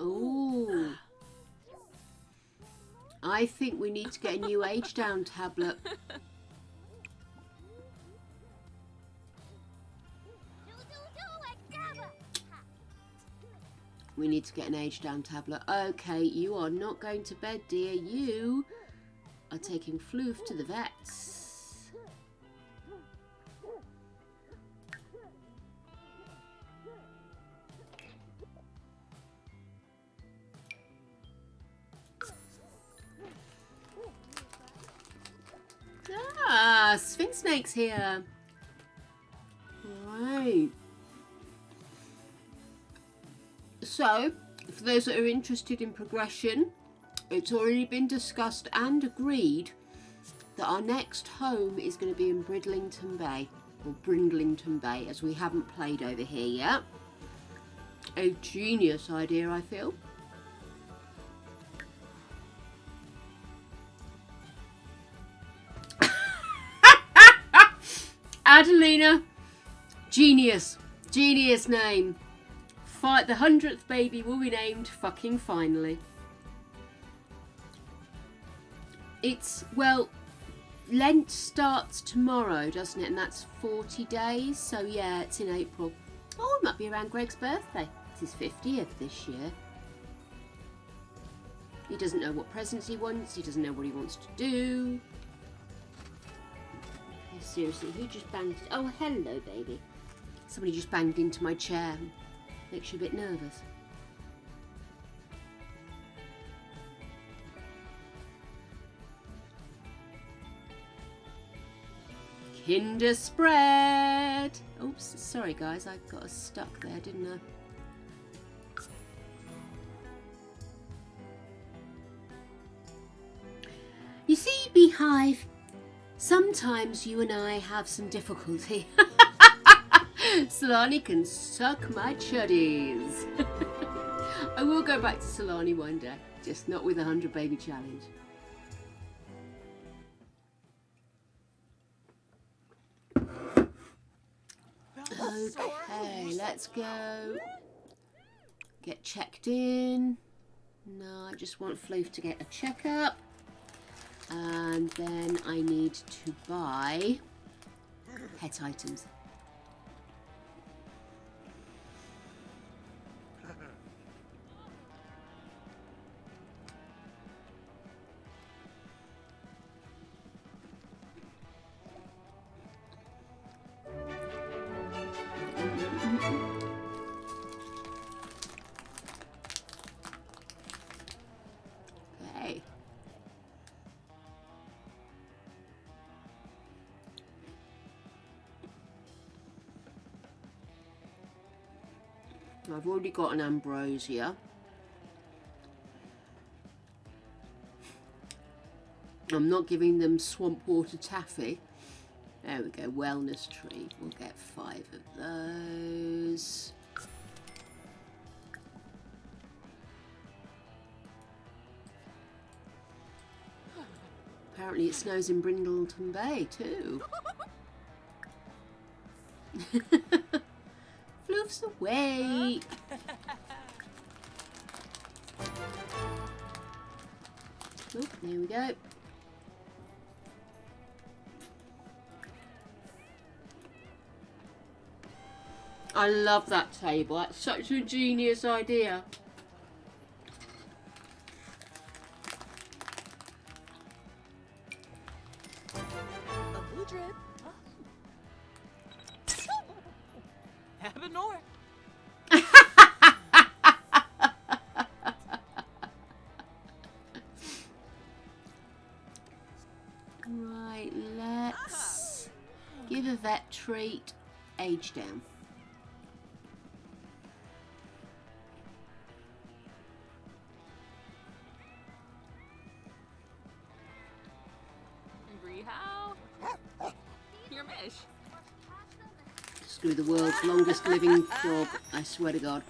Oh, I think we need to get a new age down tablet. We need to get an age down tablet. Okay, you are not going to bed, dear. You are taking Floof to the vets. Ah, Sphinx Snake's here. Right. So, for those that are interested in progression, it's already been discussed and agreed that our next home is going to be in Bridlington Bay, or Brindlington Bay, as we haven't played over here yet. A genius idea, I feel. Adelina, genius name. The 100th baby will be named fucking finally. It's, well, Lent starts tomorrow, doesn't it? And that's 40 days, so yeah, it's in April. Oh, it might be around Greg's birthday. It's his 50th this year. He doesn't know what presents he wants, he doesn't know what he wants to do. Seriously, who just banged? Oh, hello, baby. Somebody just banged into my chair. Makes you a bit nervous. Kinder spread. Oops, sorry guys, I got us stuck there, didn't I? You see, Beehive, sometimes you and I have some difficulty. Solani can suck my chuddies. I will go back to Solani one day, just not with a 100 baby challenge. Okay, let's go. Get checked in. No, I just want Floof to get a checkup. And then I need to buy pet items. Okay. I've already got an ambrosia. I'm not giving them swamp water taffy. There we go, wellness tree. We'll get 5 of those. Apparently it snows in Brindleton Bay too. Floof's awake. Oh, there we go. I love that table. That's such a genius idea.
A blue drip. Have a nor.
Right, let's give a vet treat. Age down.
Your mish.
Screw the world's longest living dog, I swear to God.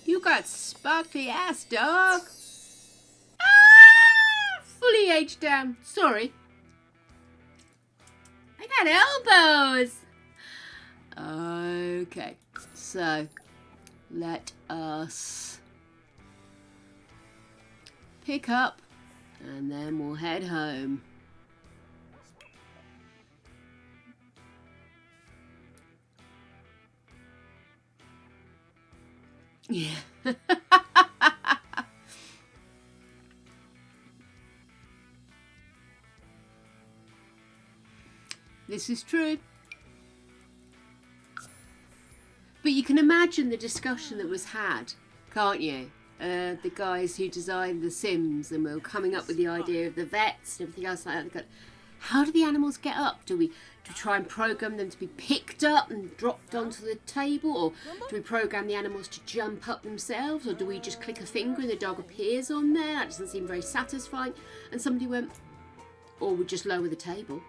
You got sparkly ass, dog. Fully aged down. Sorry. I got elbows. Okay, so let us pick up and then we'll head home. Yeah. This is true. But you can imagine the discussion that was had, can't you? The guys who designed The Sims and were coming up with the idea of the vets and everything else like that. How do the animals get up? Do we try and program them to be picked up and dropped onto the table? Or do we program the animals to jump up themselves? Or do we just click a finger and the dog appears on there? That doesn't seem very satisfying. And somebody went, or we just lower the table.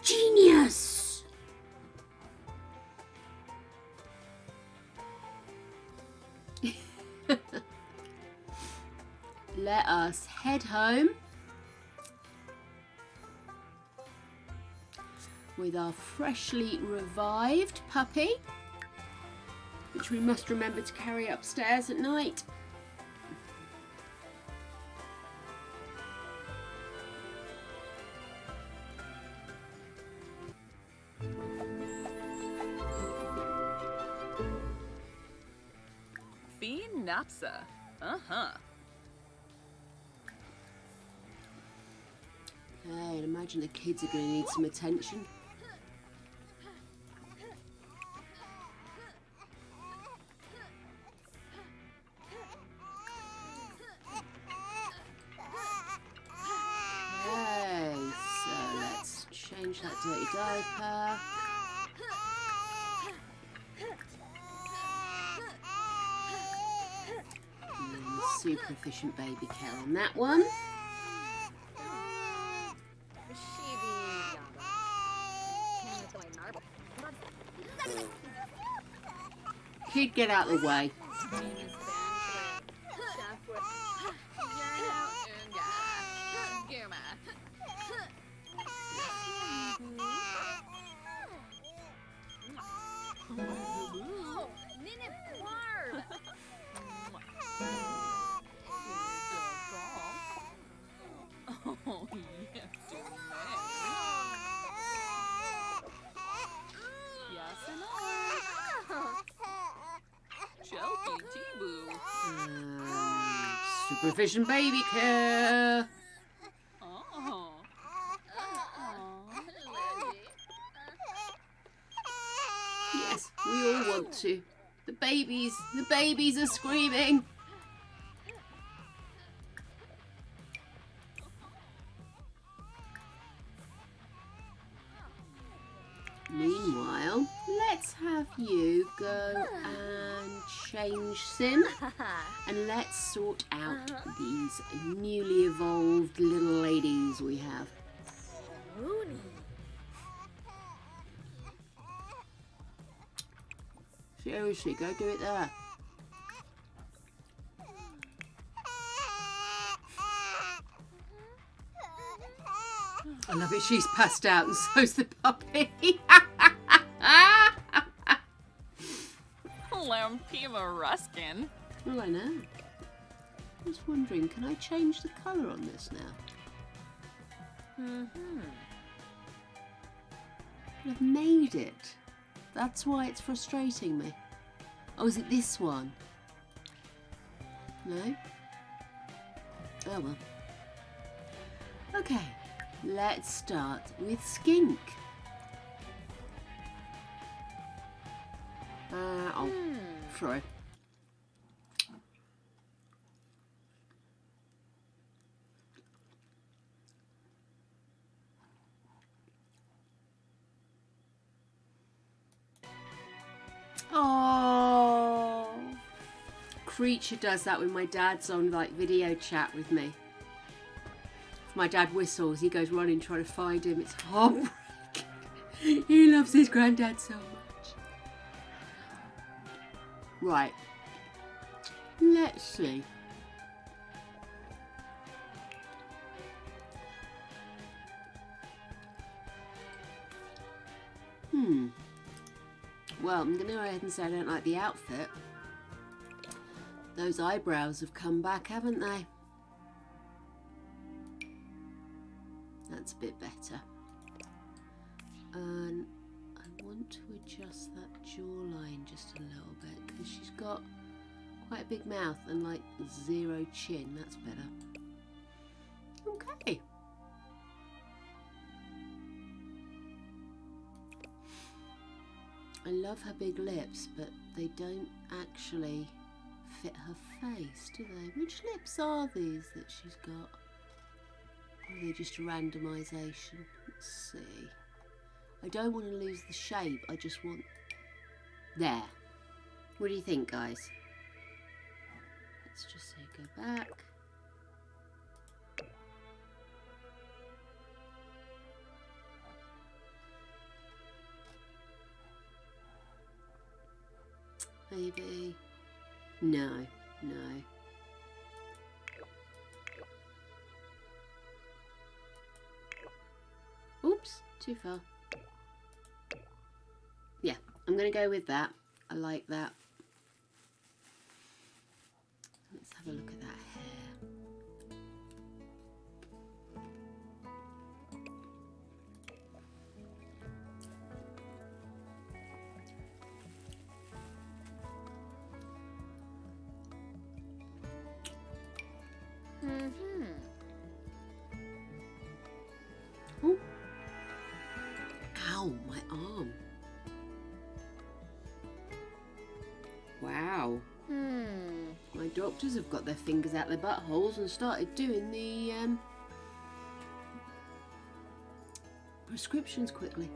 Genius! Let us head home with our freshly revived puppy, which we must remember to carry upstairs at night.
Napsa. Uh-huh.
Hey, I'd imagine the kids are going to need some attention. Okay, so let's change that dirty diaper. Super efficient baby care on that one. Kid, get out of the way.
Oh, yes, yes, and Chelky T-Boo.
Super efficient baby care.
Oh.
Yes, we all want to. The babies are screaming. Meanwhile, let's have you go and change Sim, and let's sort out these newly evolved little ladies we have. Seriously, go do it there. I love it, she's passed out and so's the puppy.
Lampima Ruskin.
Well, I know. I was wondering, can I change the colour on this now? I've made it. That's why it's frustrating me. Oh, is it this one? No? Oh well. Okay, let's start with Skink. Sorry. Oh, Creature does that when my dad's on like video chat with me. If my dad whistles, he goes running trying to find him. It's heartbreaking. He loves his granddad so much. Right. Let's see. Well, I'm going to go ahead and say I don't like the outfit. Those eyebrows have come back, haven't they? That's a bit better. And I want to adjust that jawline just a little bit because she's got quite a big mouth and like zero chin. That's better. Okay. I love her big lips, but they don't actually fit her face, do they? Which lips are these that she's got? Or are they just a randomisation? Let's see. I don't want to lose the shape, I just want... There. What do you think, guys? Let's just say go back. Maybe. No, no. Oops, too far. Yeah, I'm going to go with that. I like that. Let's have a look at that hair. Oh. Ow, my arm. Wow. My doctors have got their fingers out their buttholes and started doing the prescriptions quickly.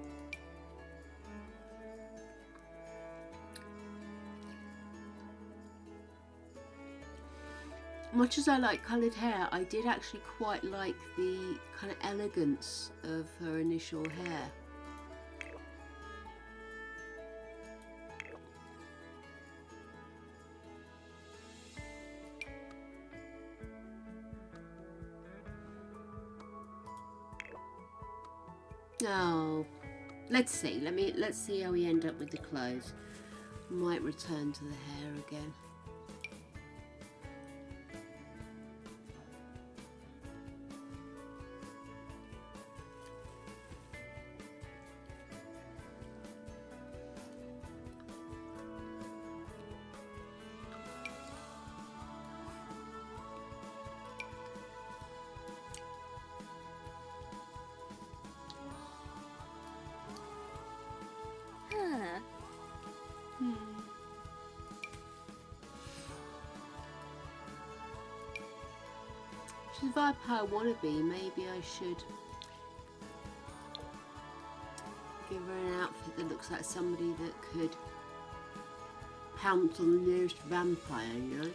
Much as I like coloured hair, I did actually quite like the kind of elegance of her initial hair. Oh, let's see. Let's see how we end up with the clothes. Might return to the hair again. She's the vibe I want to be. Maybe I should give her an outfit that looks like somebody that could pounce on the nearest vampire, you know?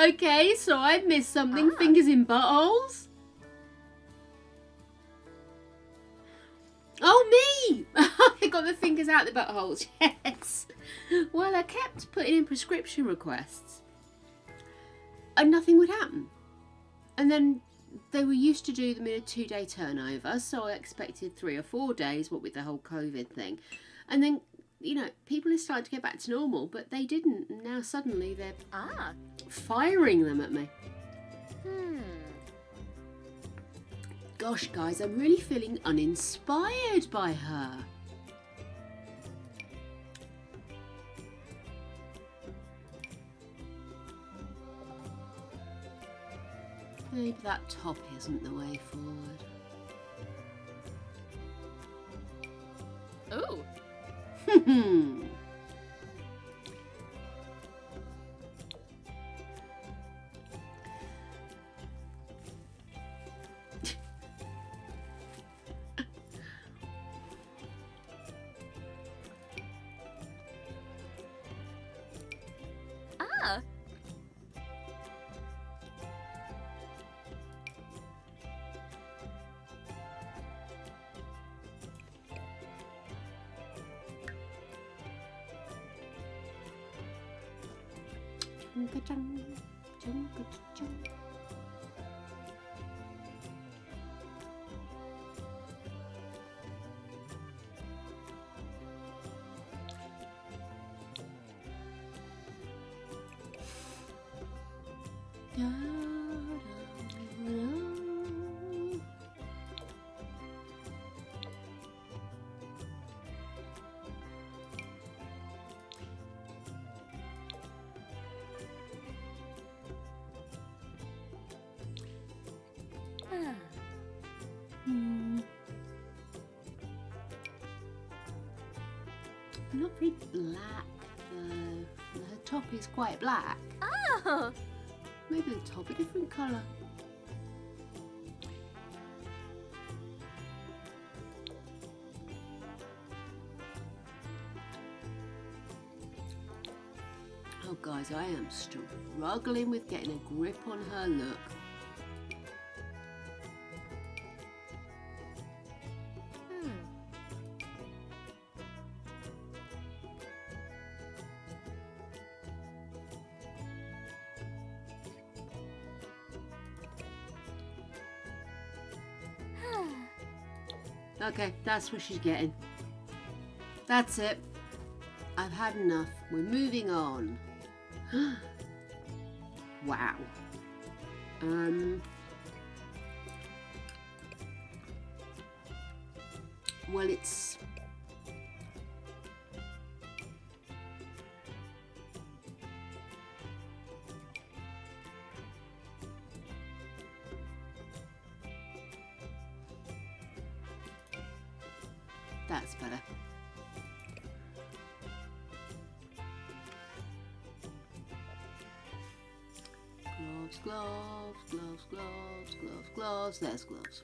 Okay, so I've missed something. Fingers in buttholes. Oh, me! I got the fingers out the buttholes. Yes. Well, I kept putting in prescription requests, and nothing would happen. And then they were used to do them in a 2-day turnover, so I expected 3 or 4 days. What with the whole COVID thing, and then, you know, people are starting to get back to normal, but they didn't. And now suddenly they're firing them at me. Gosh, guys, I'm really feeling uninspired by her. Maybe that top isn't the way forward.
Ooh.
Chung-ka-chung, chung-ka-chung. Not very black though. Her top is quite black.
Oh,
Maybe the top a different colour. Oh guys, I am struggling with getting a grip on her look. Okay, that's what she's getting. That's it. I've had enough. We're moving on. Wow. Well, it's... That's better. Gloves, gloves, gloves, gloves, gloves, gloves. There's gloves.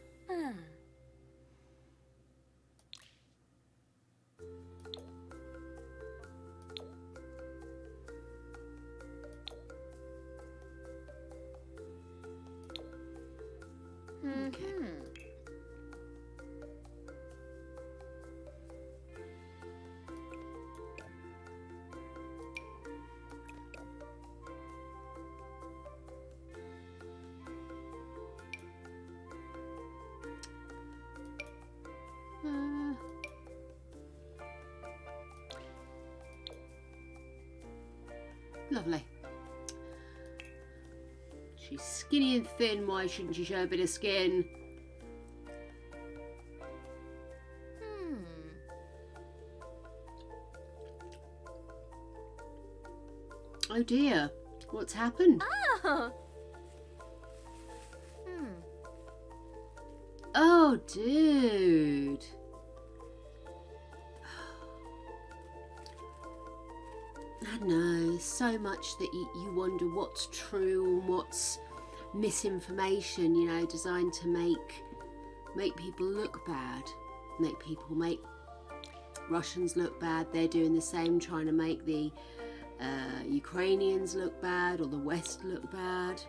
Okay. Lovely. She's skinny and thin. Why shouldn't she show a bit of skin? Oh dear. What's happened?
Oh.
Oh, dude. I know, so much that you wonder what's true and what's misinformation, you know, designed to make people look bad, make Russians look bad. They're doing the same, trying to make the Ukrainians look bad or the West look bad.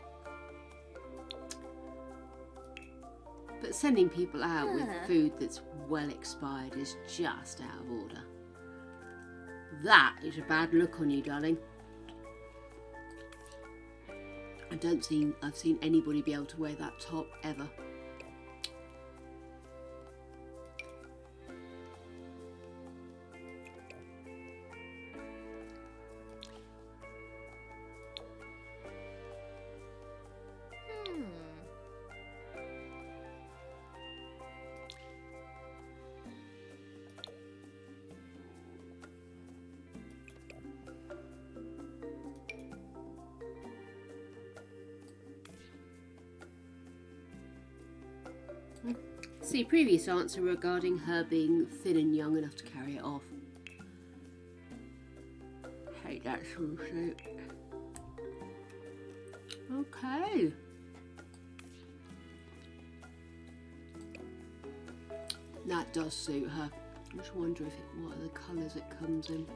But sending people out with food that's well expired is just out of order. That is a bad look on you, darling. I've seen anybody be able to wear that top ever. See, previous answer regarding her being thin and young enough to carry it off. Hate that sort of shit. Okay. That does suit her. I just wonder what are the colours it comes in.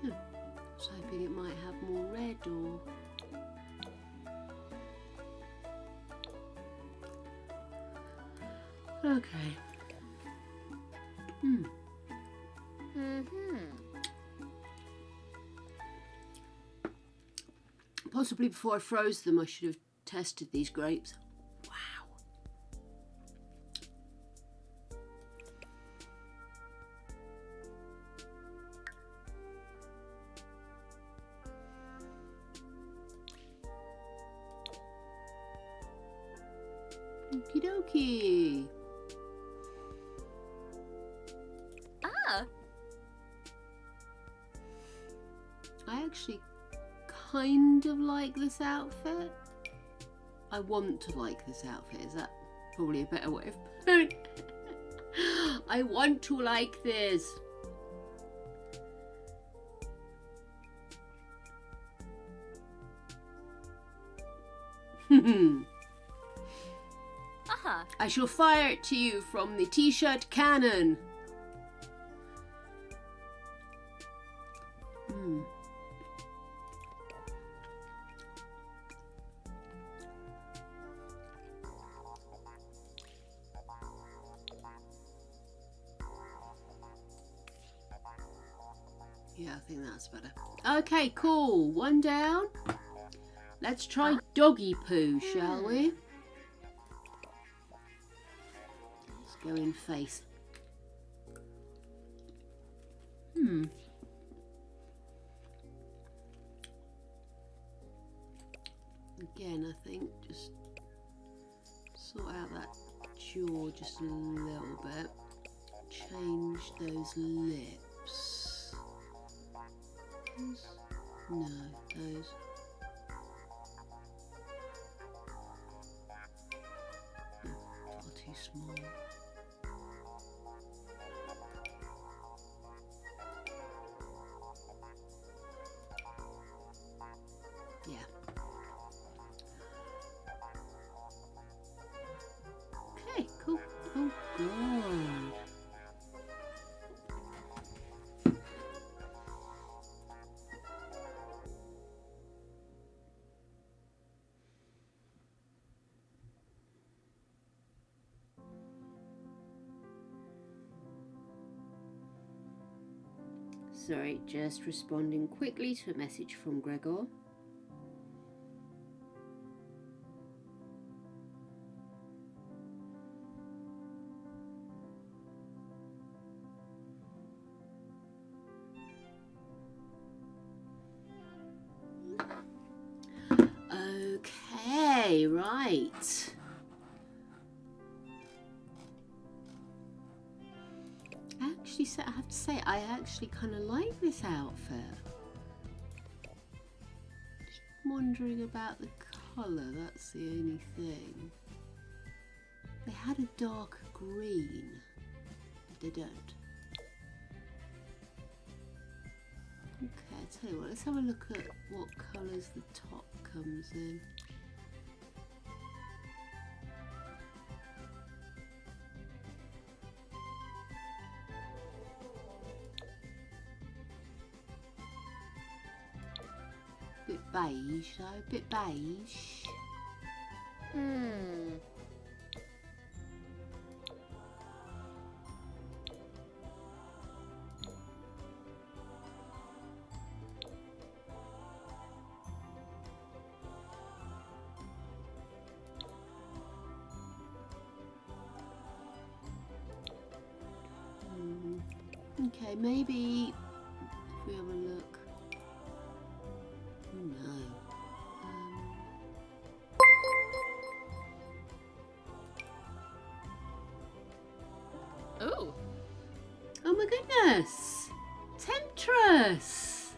I was hoping it might have more red or... Okay. Possibly before I froze them, I should have tested these grapes. Wow. Okie dokie.
Ah.
I actually kind of like this outfit. I want to like this outfit. Is that probably a better way of putting it? I want to like this.
Aha.
I shall fire it to you from the t-shirt cannon. Yeah, I think that's better. Okay, cool. One down. Let's try doggy poo, shall we? Let's go in face. Again, I think just sort out that jaw just a little bit. Change those lips. No, those. Far too small. Yeah. Okay, cool. Oh, God. Sorry, just responding quickly to a message from Gregor. Okay, right. I have to say, I actually kind of like this outfit. Just wondering about the colour, that's the only thing. They had a dark green, but they don't. Okay, I'll tell you what, let's have a look at what colours the top comes in. Bit beige though, bit beige. Okay, maybe if we have a look. Oh no.
Ooh.
Oh my goodness! Temptress!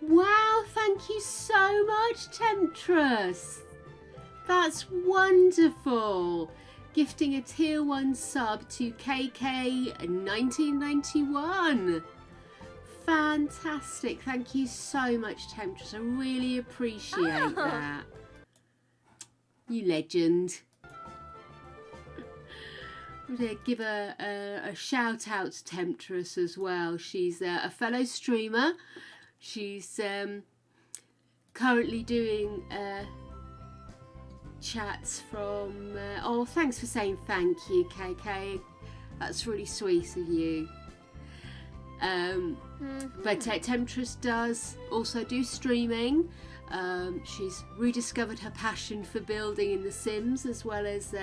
Wow, thank you so much, Temptress! That's wonderful! Gifting a tier 1 sub to KK1991. Fantastic. Thank you so much, Temptress. I really appreciate that. You legend. I'm going to give a shout out to Temptress as well. She's a fellow streamer. She's currently doing chats from... oh, thanks for saying thank you, KK. That's really sweet of you. But Temptress does also do streaming. She's rediscovered her passion for building in The Sims, as well as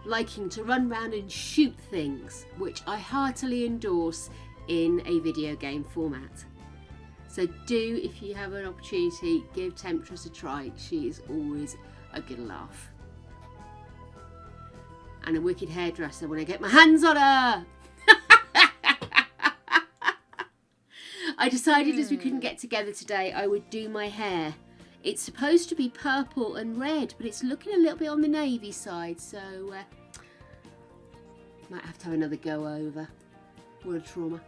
liking to run around and shoot things, which I heartily endorse in a video game format. So do, if you have an opportunity, give Temptress a try. She is always a good laugh. And a wicked hairdresser when I get my hands on her! I decided as we couldn't get together today, I would do my hair. It's supposed to be purple and red, but it's looking a little bit on the navy side, so might have to have another go over. What a trauma.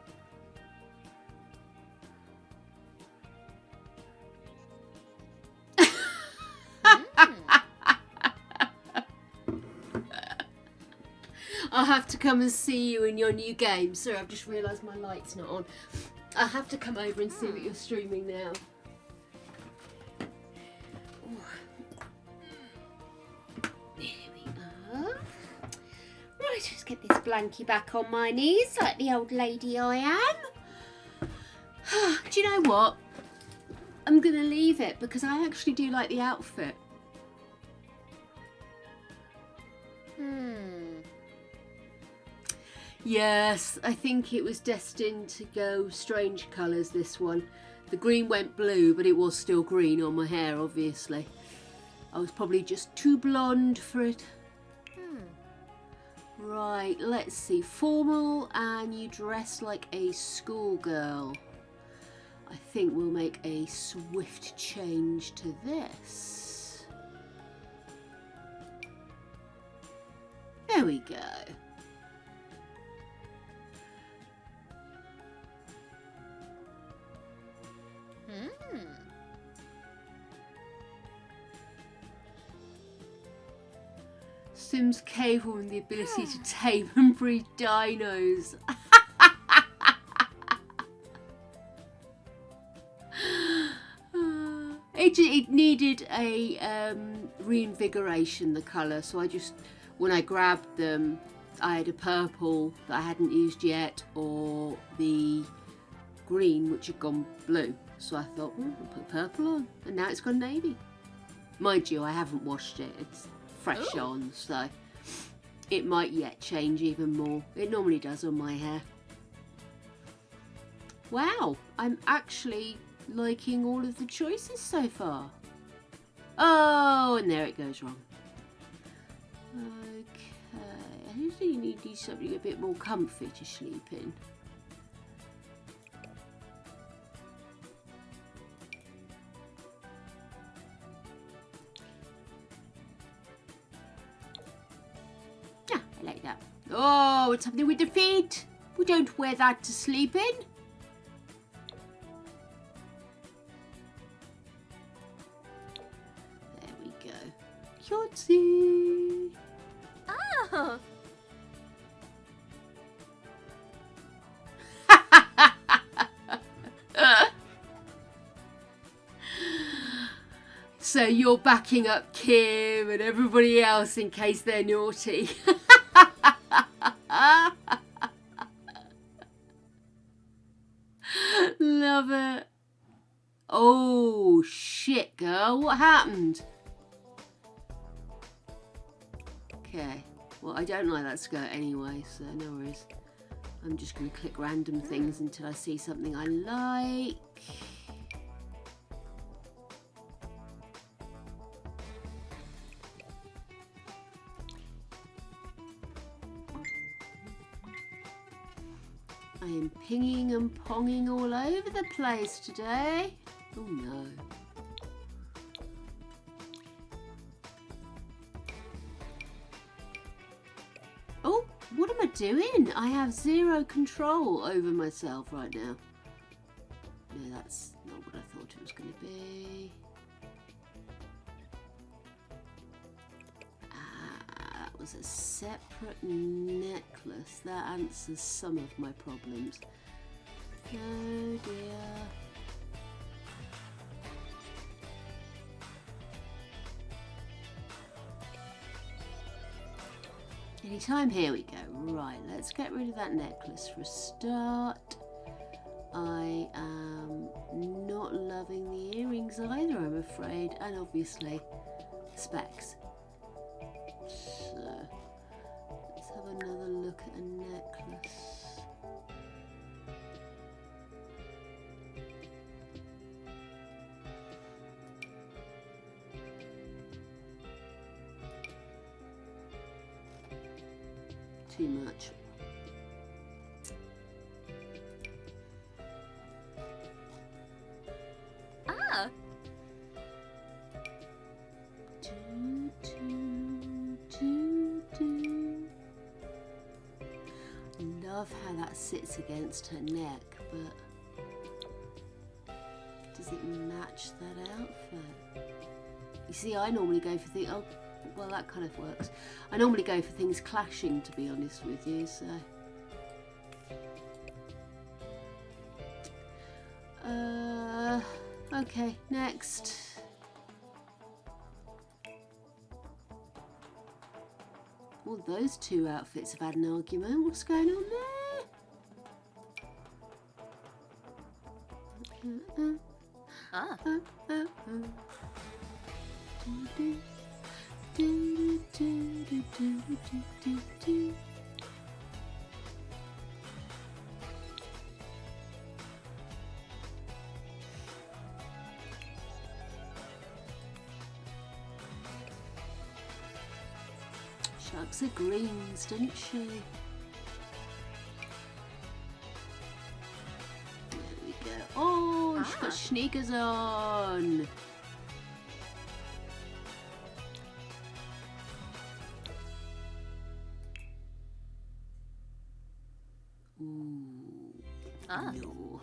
I'll have to come and see you in your new game. Sorry, I've just realised my light's not on. I'll have to come over and see what you're streaming now. There we are. Right, let's get this blankie back on my knees like the old lady I am. Do you know what? I'm going to leave it because I actually do like the outfit. Yes, I think it was destined to go strange colours, this one. The green went blue, but it was still green on my hair, obviously. I was probably just too blonde for it. Right, let's see. Formal, and you dress like a schoolgirl. I think we'll make a swift change to this. There we go. Sims capable with the ability to tame and breed dinos. It needed a reinvigoration, the colour, so I just, when I grabbed them, I had a purple that I hadn't used yet, or the green which had gone blue. So I thought, I'll put purple on, and now it's gone navy. Mind you, I haven't washed it, it's fresh on, so it might yet change even more. It normally does on my hair. Wow, I'm actually liking all of the choices so far. Oh, and there it goes wrong. Okay, I think you need something a bit more comfy to sleep in. I like that. Oh, what's happening with the feet? We don't wear that to sleep in. There we go. Cutesy.
Oh.
So you're backing up Kim and everybody else in case they're naughty. Love it. Oh shit, girl, what happened? Okay, well, I don't like that skirt anyway, so no worries. I'm just going to click random things until I see something I like. I am pinging and ponging all over the place today. Oh no. Oh, what am I doing? I have zero control over myself right now. No, that's not what I thought it was going to be. That was a separate necklace. That answers some of my problems. Oh dear. Anytime. Here we go. Right, let's get rid of that necklace for a start. I am not loving the earrings either, I'm afraid, and obviously specs. So let's have another look at a necklace. Too much.
Ah.
Love how that sits against her neck, but does it match that outfit? You see, I normally go for things. Oh, well, that kind of works. I normally go for things clashing, to be honest with you. So, okay, next. Well, those two outfits have had an argument. What's going on there?
Ah.
Shucks her greens, didn't she? There we go. Oh, she's got sneakers on. Ooh.
Ah.
No.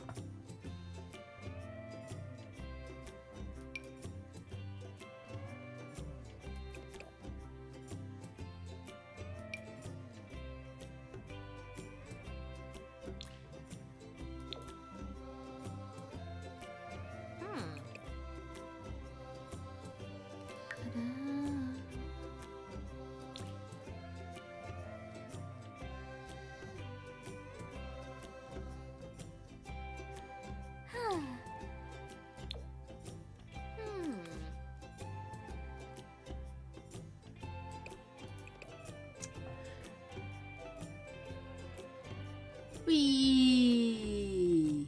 Whee!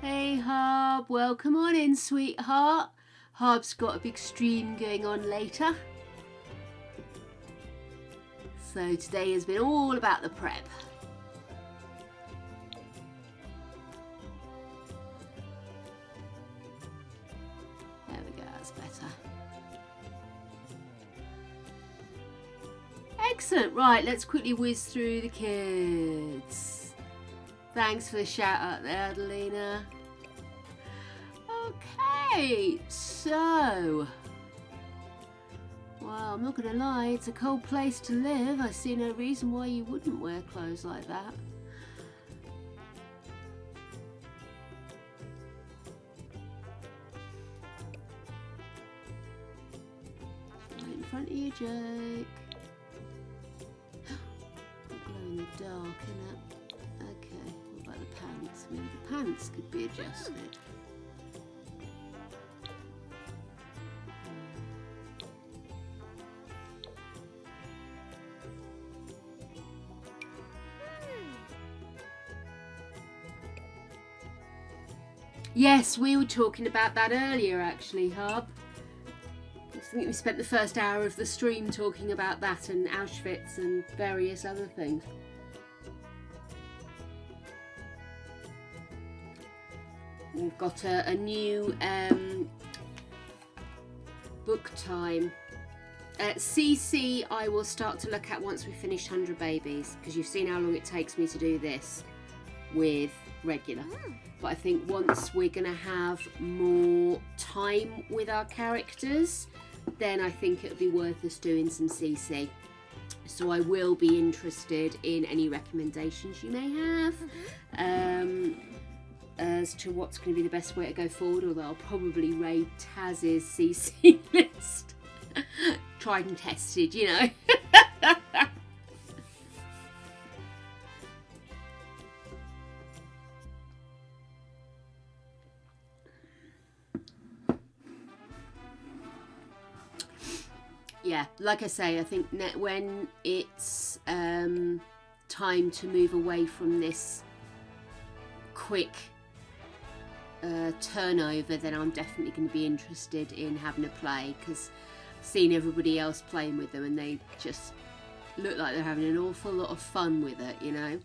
Hey Harb, welcome on in, sweetheart. Harb's got a big stream going on later. So today has been all about the prep. There we go, that's better. Excellent, right, let's quickly whiz through the kids. Thanks for the shout out there, Adelina. Okay, so, well, I'm not going to lie, it's a cold place to live. I see no reason why you wouldn't wear clothes like that. Right in front of you, Jake. Glow in the dark, innit? Okay, what about the pants? Maybe the pants could be adjusted. Yes, we were talking about that earlier, actually, Harb. I think we spent the first hour of the stream talking about that and Auschwitz and various other things. We've got a new book time. CC I will start to look at once we finish 100 Babies, because you've seen how long it takes me to do this with regular. But I think once we're going to have more time with our characters, then I think it'll be worth us doing some CC. So I will be interested in any recommendations you may have. as to what's going to be the best way to go forward, although I'll probably raid Taz's CC list. Tried and tested, you know. Yeah, like I say, I think when it's time to move away from this quick turnover, then I'm definitely going to be interested in having a play, because I've seen everybody else playing with them and they just look like they're having an awful lot of fun with it, you know.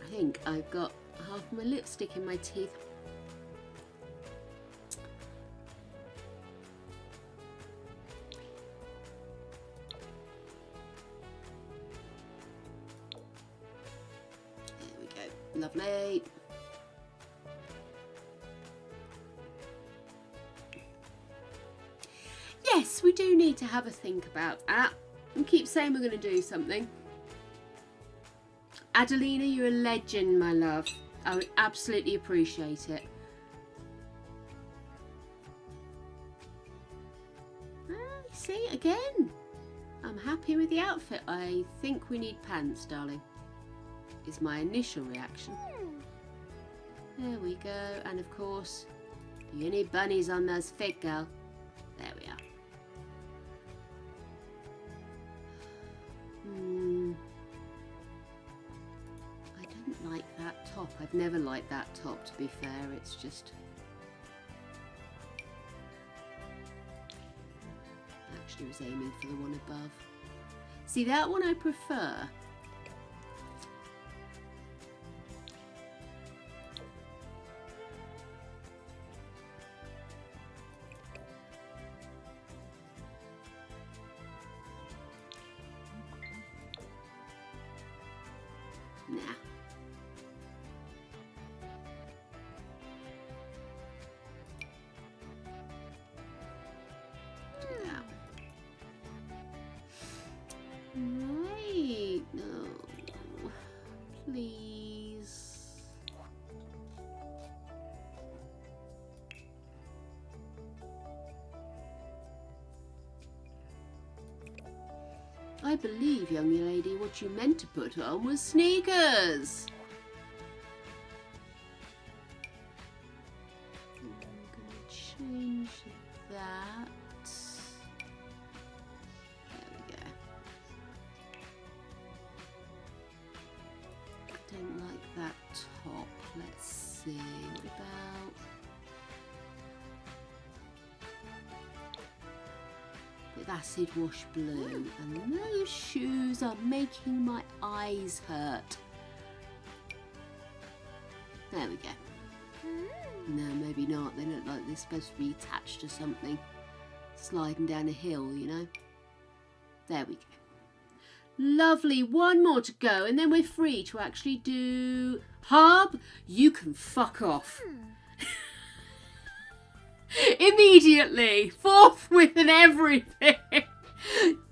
I think I've got half my lipstick in my teeth. Lovely. Yes, we do need to have a think about that. We keep saying we're going to do something. Adelina, you're a legend, my love. I would absolutely appreciate it. See, again, I'm happy with the outfit. I think we need pants, darling. Is my initial reaction. There we go. And of course, do you need bunnies on those feet, girl? There we are. I don't like that top. I've never liked that top, to be fair. It's just... Actually was aiming for the one above. See, that one I prefer. Nah. Do that. Right. No. Please. I believe, young lady, what you meant to put on was sneakers. I'm going to change that. There we go. Don't like that top. Let's see. What about... with acid wash blue, and those shoes are making my eyes hurt. There we go. No, maybe not. They look like they're supposed to be attached to something. Sliding down a hill, you know. There we go. Lovely. One more to go, and then we're free to actually do... Harb, you can fuck off. Immediately, forthwith and everything.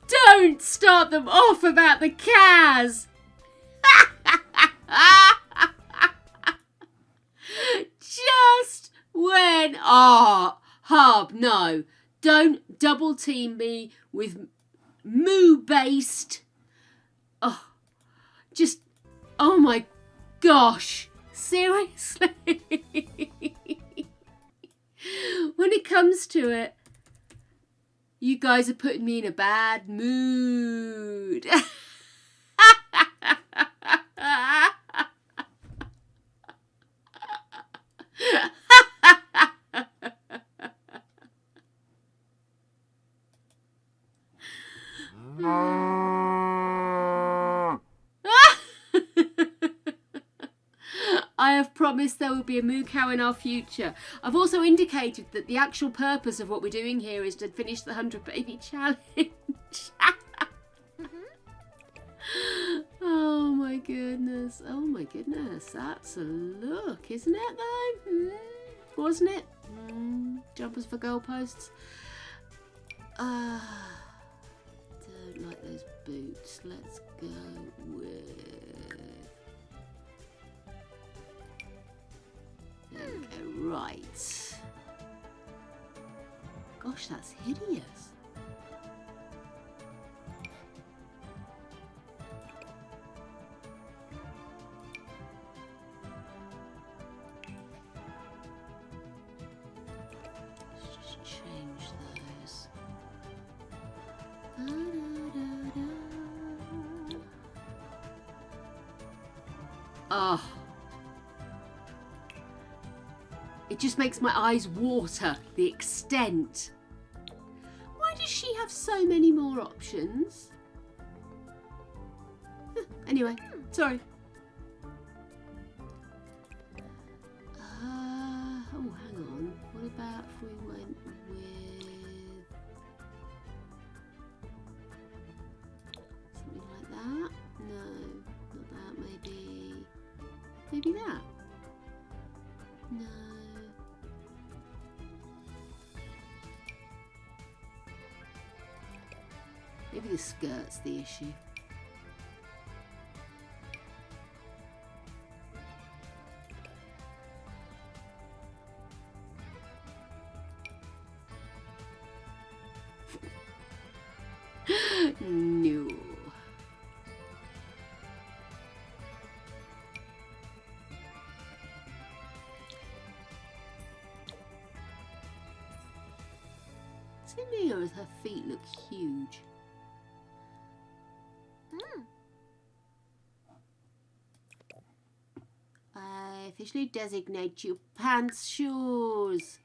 Don't start them off about the Kaz. Just when... Oh, Harb, no. Don't double team me with moo-based... Oh, just... Oh my gosh. Seriously? When it comes to it, you guys are putting me in a bad mood. I have promised there will be a moo cow in our future. I've also indicated that the actual purpose of what we're doing here is to finish the 100 baby challenge. Oh my goodness. Oh my goodness. That's a look, isn't it though? Wasn't it? Jumpers for goalposts. Don't like those boots. Let's go with... Right. Gosh, that's hideous. Let's just change those. Oh. It just makes my eyes water, the extent. Why does she have so many more options? Anyway, sorry. Oh, hang on. What about if we went with something like that? No, not that. Maybe that. No. Maybe the skirt's the issue. No. Is it me or does her feet look huge? I officially designate you pants shoes.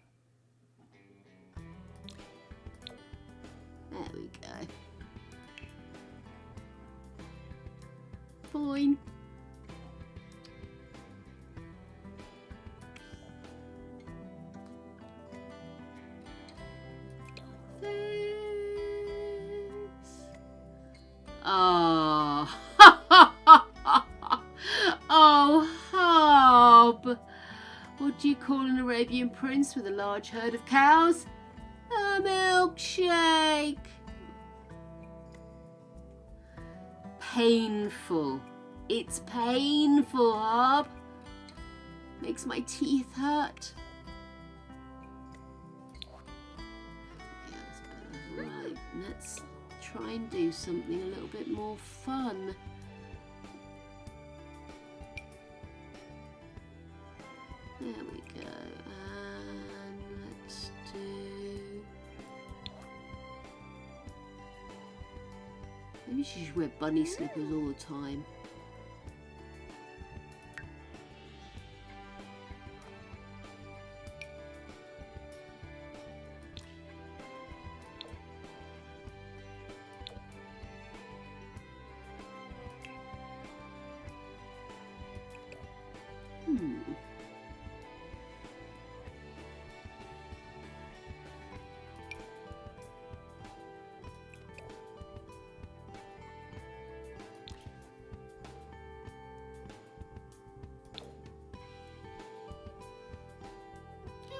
There we go. Fine. Thanks. Oh. Oh, Hub. What do you call an Arabian prince with a large herd of cows? A milkshake. Painful. It's painful, Hub. Makes my teeth hurt. Yeah, that's better. Right, let's try and do something a little bit more fun. There we go. And let's do... Maybe she should wear bunny slippers all the time.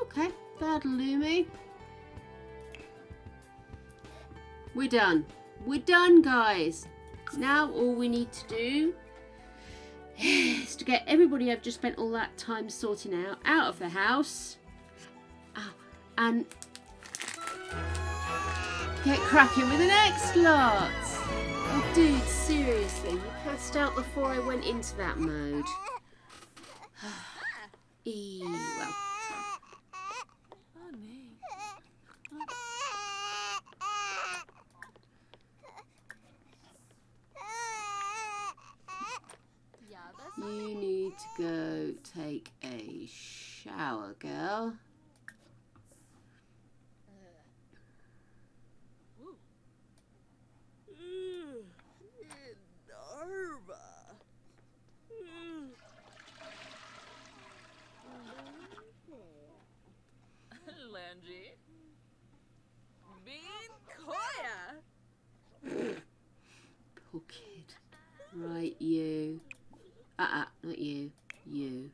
Okay, that'll do me. We're done. We're done, guys. Now all we need to do is to get everybody I've just spent all that time sorting out of the house. Oh, and get cracking with the next lot. Oh, dude, seriously, you passed out before I went into that mode. Well. You need to go take a shower, girl.
Lanji. Bean Koya.
Poor kid. Right, you. Not you. You.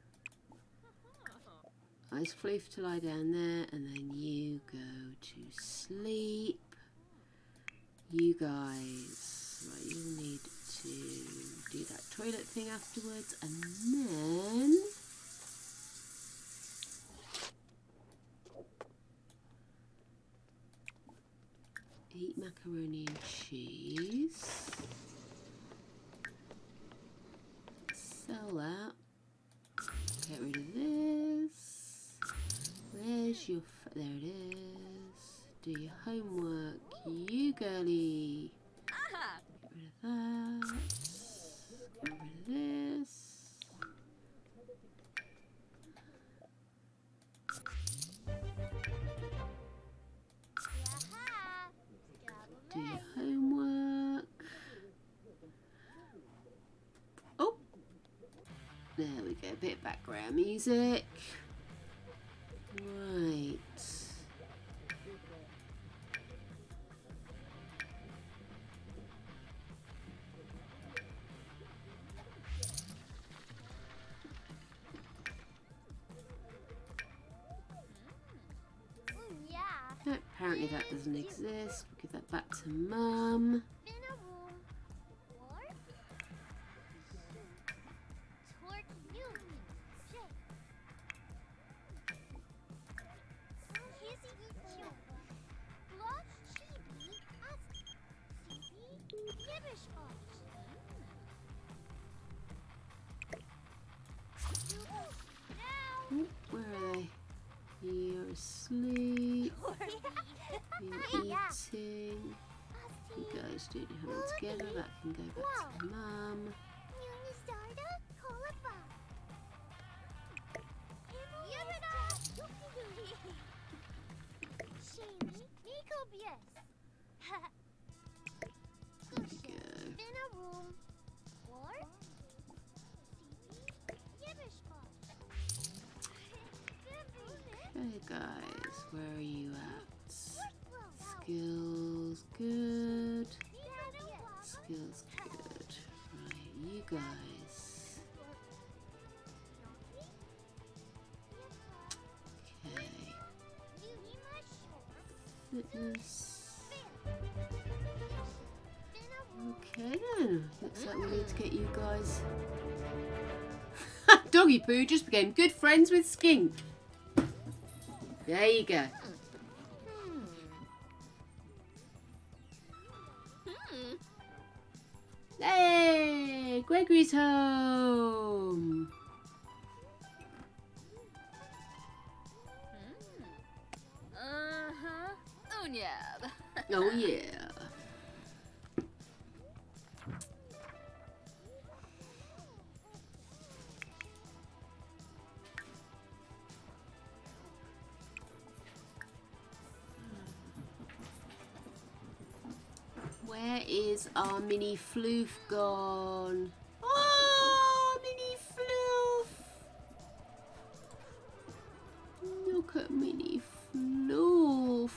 Nice floof to lie down there, and then you go to sleep. You guys, right, you'll need to do that toilet thing afterwards, and then macaroni and cheese. Sell that. Get rid of this. Where's your... there it is. Do your homework, you girly.
Aha!
Get rid of that. Get rid of this. Do your homework. Oh! There we go, a bit of background music. Right. Apparently that doesn't exist. We'll give that back to Mum. Oh, where are they? You're asleep. You're eating. You guys do your homework together. That can go back to Mum. Okay guys, where are you at? Skills good. Skills good. Right, you guys. Okay. Fitness. Okay then. Looks like we need to get you guys. Doggy Poo just became good friends with Skink. There you go. Hey, Gregory's home.
Uh-huh. Unyab.
Oh yeah. Where is our mini floof gone? Oh, mini floof! Look at mini floof.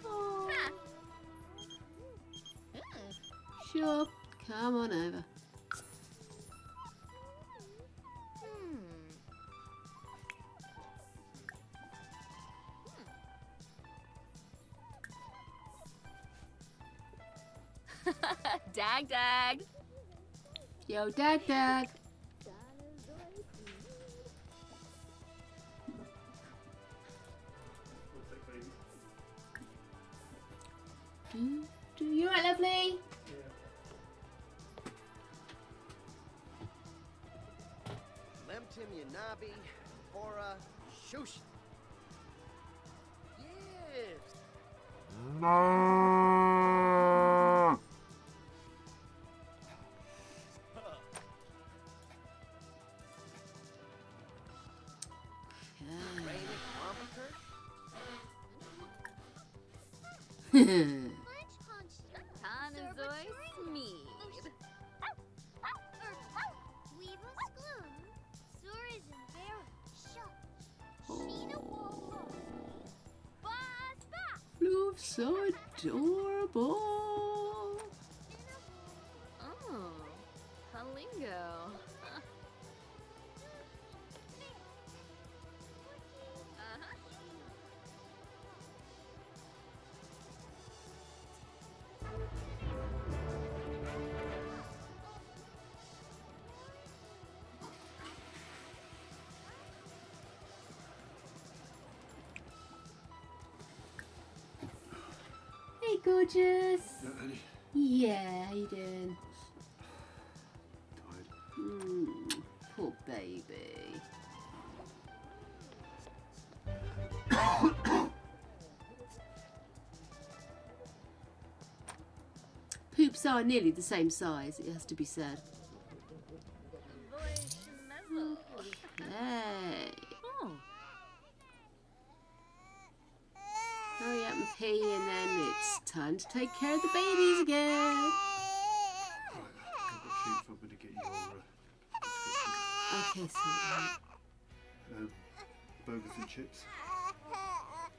Oh. Sure, come on over.
Dag dag.
Yo, Dag Dag. Do you right, lovely?
Lemtim Yanabi Bora Shush. Yes.
Tanazoi Smeed.
Floof's so adorable.
Oh, Palingo.
gorgeous?
Eddie?
Yeah, how you doing?
Tired.
Poor baby. Poops are nearly the same size, it has to be said. Hey.
Oh.
Hurry up and pee, and then it's time to take care of the babies again.
Right, I've got sheets. I'm going to get you your
Okay, sweetheart.
burgers and chips.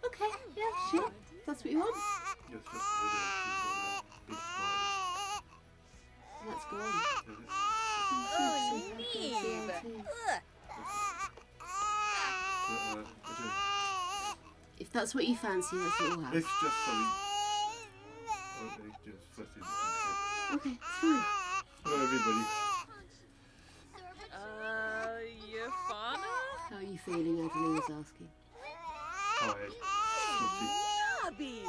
Okay, yeah, sure. That's what you want.
Yes, that's what I do. Big smile.
Let's go on.
Oh, Neve.
I don't.
If that's what you fancy, that's what we'll have.
It's just something. It's just first thing that
Okay, it's fine.
hello, everybody.
Your fauna?
How are you feeling? Adeline was asking.
Tired. Salty.
Nobby.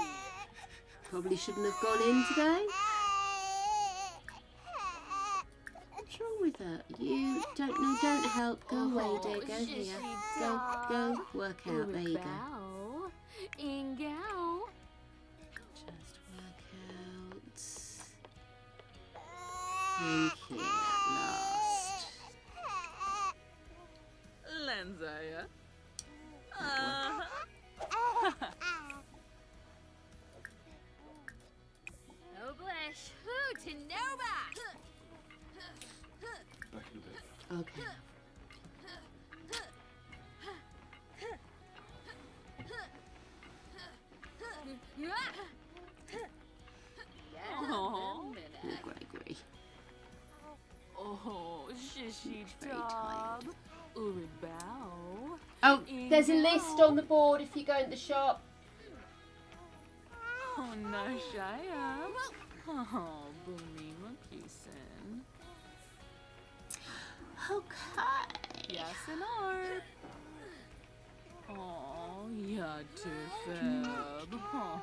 Probably shouldn't have gone in today. What's wrong with her? You don't help. Go away, dear. Go here. Go work out. There you go.
Ingao.
Just work out. Thank you. At last.
Lenzaya. Oblish. Who to Nova?
Back in a bit.
Okay.
Oh,
Poor Gregory.
oh, shishi
Very tired.
Uribao.
Oh, there's a list on the board if you go in the shop.
Oh, no, Shia. Oh, Boomima Kisen.
Okay.
Yes, and art. Oh, yeah, Tiffeb. Oh.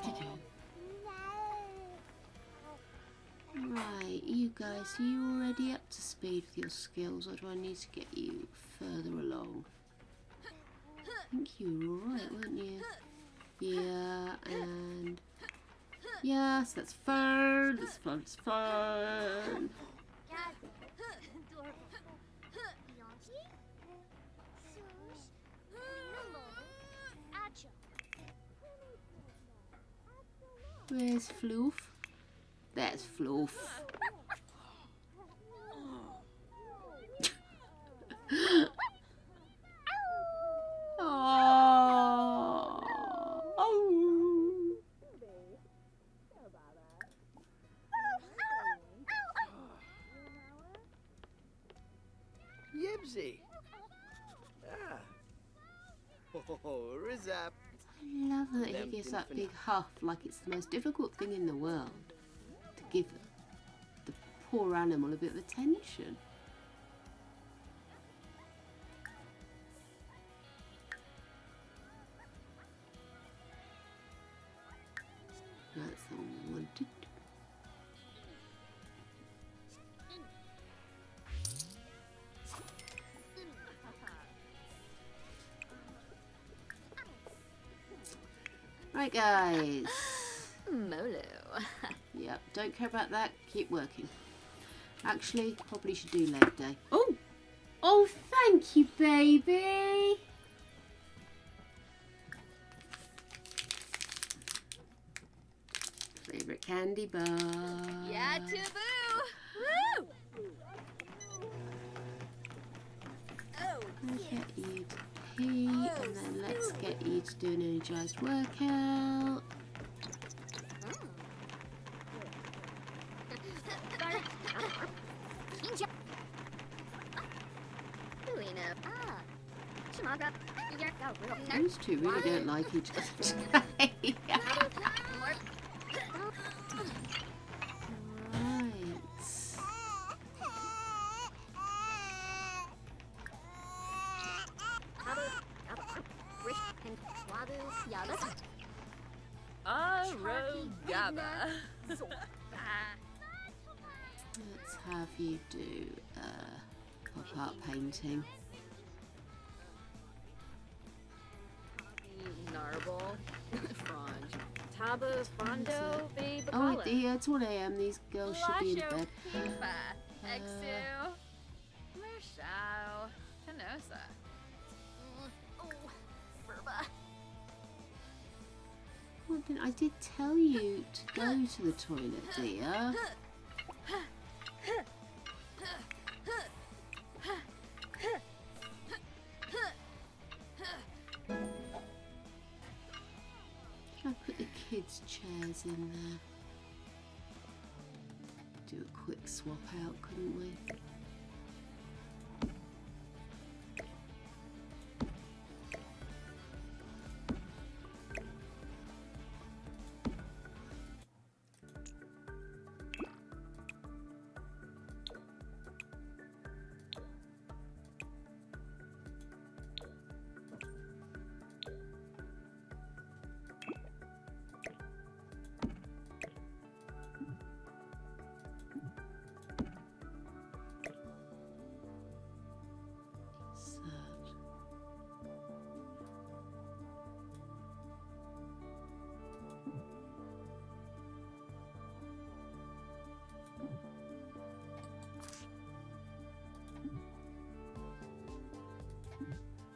Right, you guys, are you already up to speed with your skills, or do I need to get you further along? I think you were alright, weren't you? Yeah, and... Yes, that's fun, it's fun, it's fun. Where's Floof? There's Floof. Oh. Oh.
Yibsy. Ah. Oh, Rizap.
I love that he gives that big huff like it's the most difficult thing in the world to give the poor animal a bit of attention. That's unwanted. Right, guys.
Molo.
Yep, don't care about that. Keep working. Actually, probably should do leg day. Oh! Oh, thank you, baby! Favorite candy bar.
Yeah, taboo. Woo! Oh,
Let's get you to pee, and then let's get you to do an energized workout. Those two really don't like each other today. Right.
やだ
Arogaba.
Let's have you do pop art painting.
Narble. Franj. Taba Fondo. Babe.
Oh, it's 1 a.m. These girls should be in bed.
Pifa. Exu. Mershao. Canosa. Oh, Burba.
Well, then I did tell you to go to the toilet, dear. Can I put the kids' chairs in there? Do a quick swap out, couldn't we?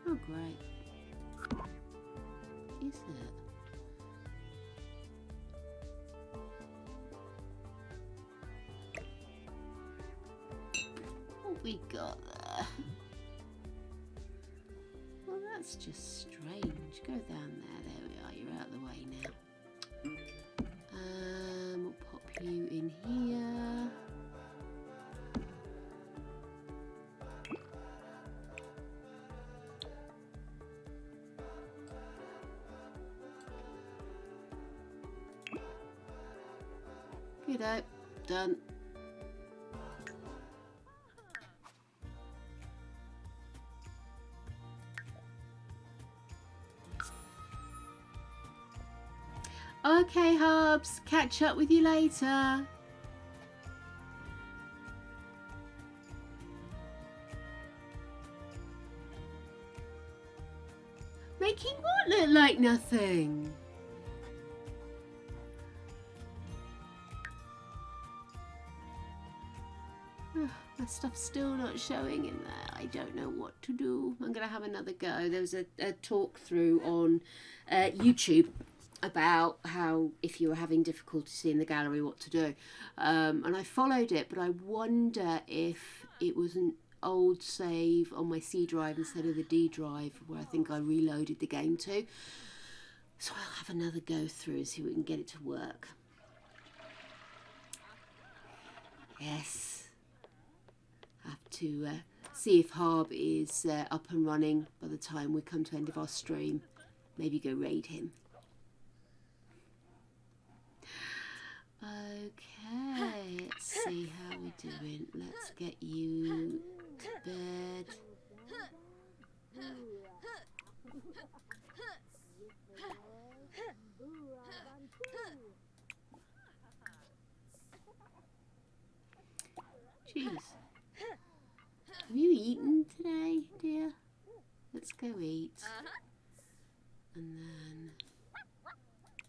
Oh, great. Is it? What we got there? Well, that's just strange. Go down there. There we are. You're out of the way now. We'll pop you in here. Good, done. Okay, Hubs, catch up with you later. Making what look like nothing? My stuff's still not showing in there. I don't know what to do. I'm going to have another go. There was a talk through on YouTube about how if you were having difficulty seeing the gallery, what to do. And I followed it, but I wonder if it was an old save on my C drive instead of the D drive where I think I reloaded the game to. So I'll have another go through and see if we can get it to work. Yes. Have to see if Harb is up and running by the time we come to end of our stream. Maybe go raid him. Okay, let's see how we're doing. Let's get you to bed. Jeez. Have you eaten today, dear? Let's go eat. And then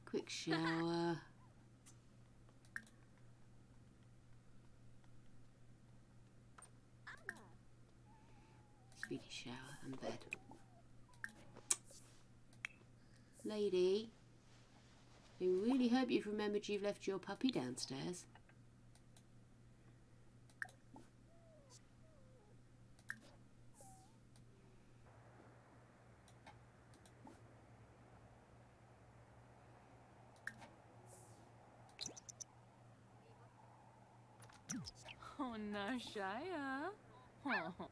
quick shower. Speedy shower and bed. Lady, I really hope you've remembered you've left your puppy downstairs.
Oh, Nashaya. Oh.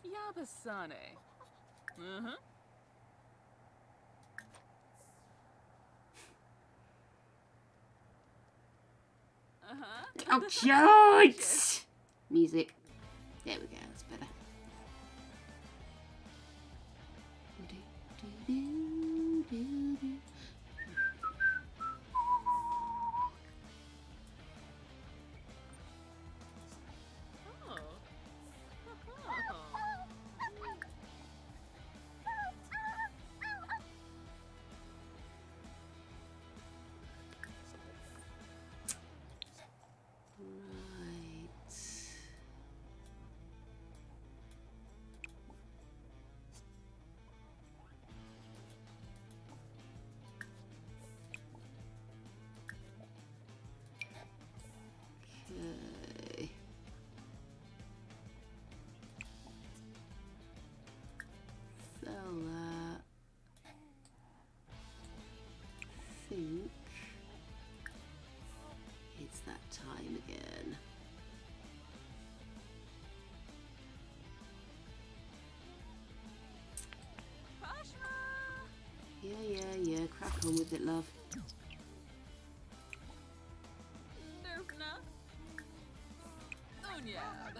Yabasane. Uh-huh.
Oh, cute! Music. There we go, that's better.
Oh.
Okay. Sell that. Think it's that time again. Yeah, crack on with it, love.
Nerfna. Unyab.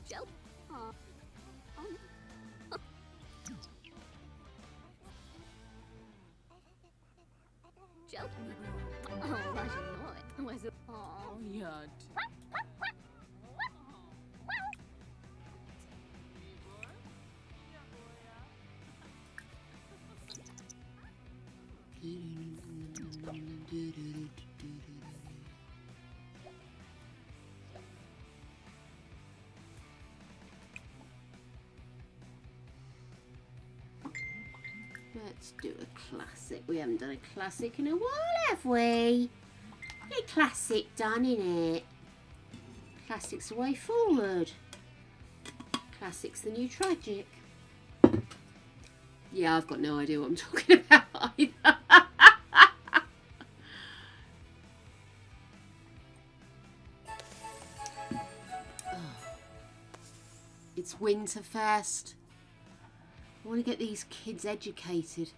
Joe. Oh. Joe. Oh, that's annoying. Was it? Oh.
Yad.
Let's do a classic. We haven't done a classic in a while, have we? A classic done, innit? Classic's the way forward. Classic's the new tragic. Yeah, I've got no idea what I'm talking about either. It's Winterfest. I want to get these kids educated.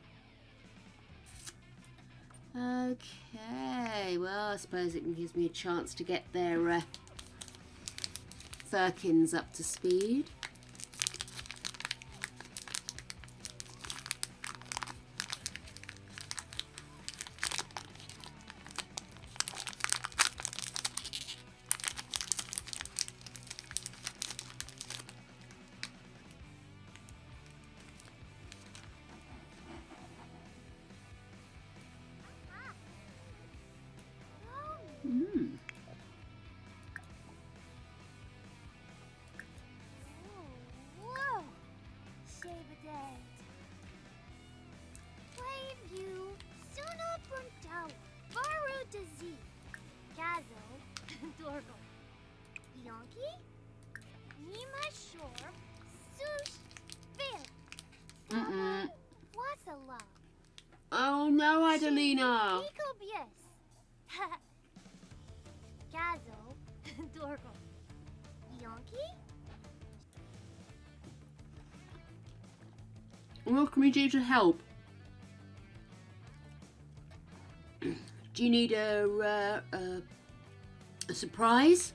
Okay, well, I suppose it gives me a chance to get their firkins up to speed.
Whoa! Save a day. Wave you, Suno Bruntau, Baru Dazi, Gazo, Dorgo, Yonki, Nima Shore, Sush, Bill. What's a love?
Oh no, Adelina!
Nico Bies. Gazo, Dorgo, Yonki?
What can we do to help? Do you need a surprise?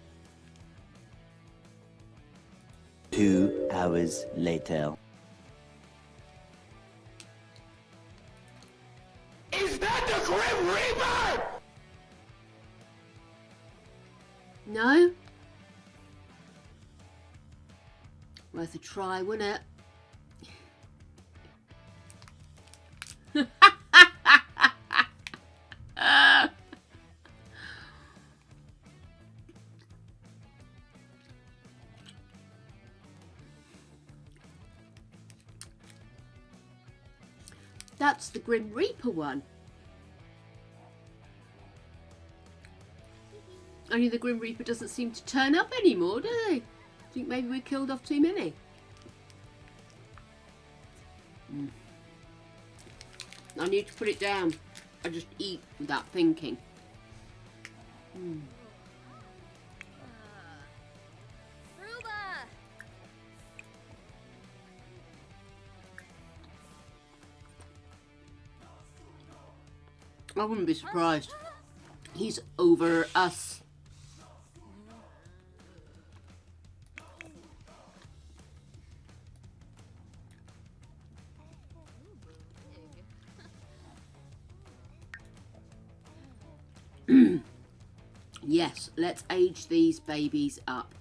2 hours later.
Is that the Grim Reaper?
No? Worth a try, wouldn't it? That's the Grim Reaper one. Only the Grim Reaper doesn't seem to turn up anymore, do they? Think maybe we killed off too many? I need to put it down. I just eat without thinking.
Ruba!
I wouldn't be surprised. He's over us. Yes, let's age these babies up.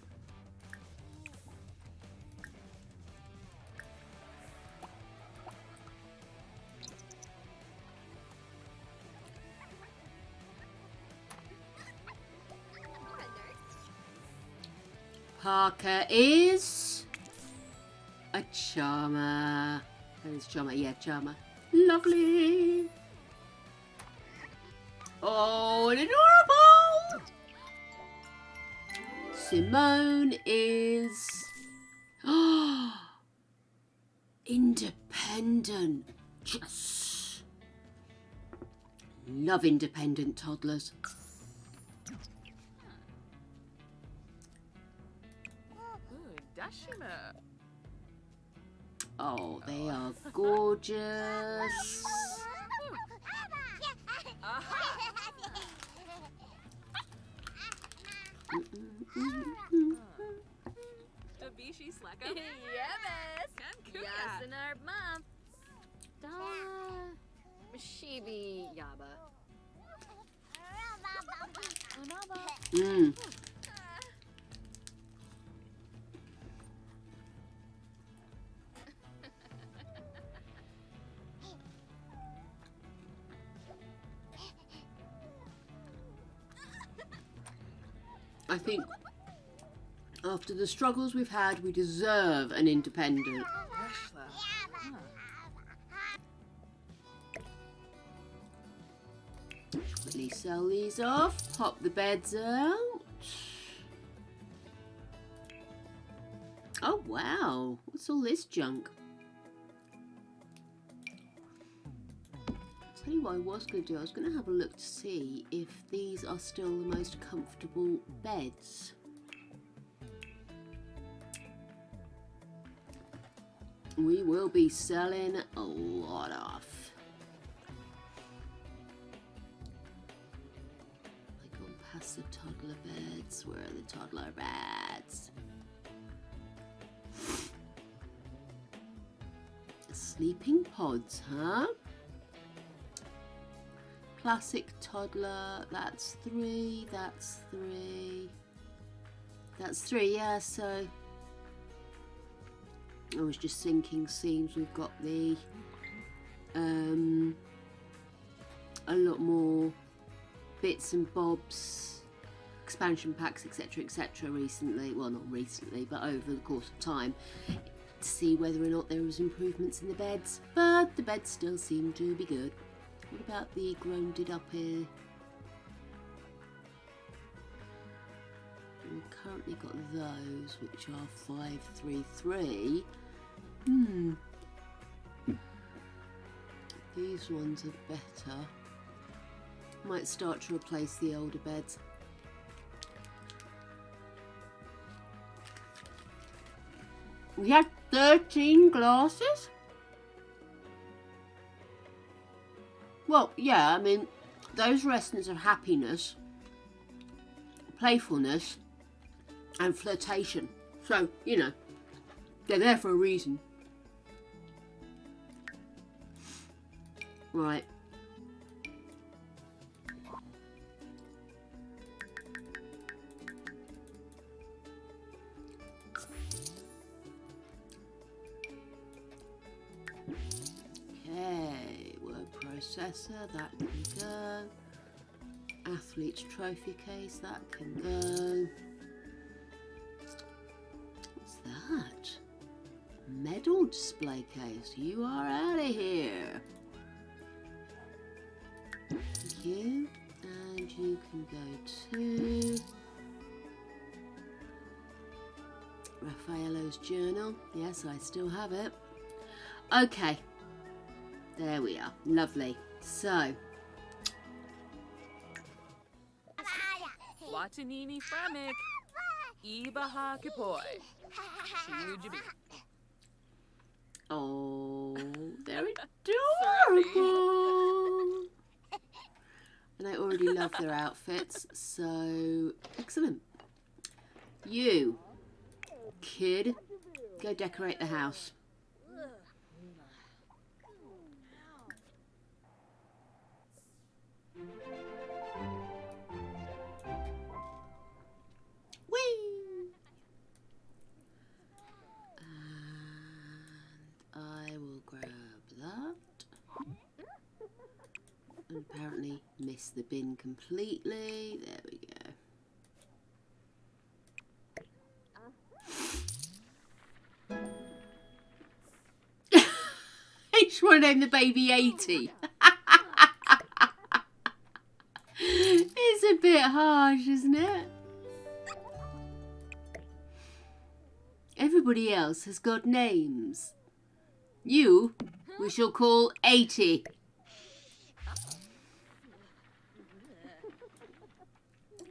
Parker is a charmer. That is charmer, yeah, charmer. Lovely. Oh, and adorable. Simone is independent. Yes. Love independent toddlers.
Ooh, Dashima.
Oh, they are gorgeous.
Dabishi Slacka.
Yes.
Kan
Yes,
Kuya.
in our mom. Da. Shibi Yaba.
Mm. I think after the struggles we've had, we deserve an independent.
Reshla.
Quickly sell these off, pop the beds out. Oh wow, what's all this junk? Tell you what I was going to do, I was going to have a look to see if these are still the most comfortable beds. We will be selling a lot off. I've gone past the toddler beds. Where are the toddler beds? Sleeping pods, huh? Classic toddler, that's 3, that's 3. That's 3, yeah, so I was just thinking, seems we've got the a lot more bits and bobs, expansion packs, etc., recently. Well, not recently, but over the course of time, to see whether or not there was improvements in the beds. But the beds still seem to be good. What about the grounded up here? We've currently got those, which are 533. These ones are better. Might start to replace the older beds. We had 13 glasses? Well, yeah, I mean, those are essence of happiness, playfulness, and flirtation. So, you know, they're there for a reason. Right. Okay, word processor, that can go. Athlete's trophy case, that can go. What's that? Medal display case, you are out of here. Thank you. And you can go to Raffaello's journal. Yes, I still have it. Okay. There we are. Lovely. So,
Watanini Framik. Ibaha Kipoi. Chujubi.
oh, they're adorable. And I already love their outfits, so excellent. You, kid, go decorate the house. missed the bin completely. There we go. Each one named the baby 80. It's a bit harsh, isn't it? Everybody else has got names. You, we shall call 80.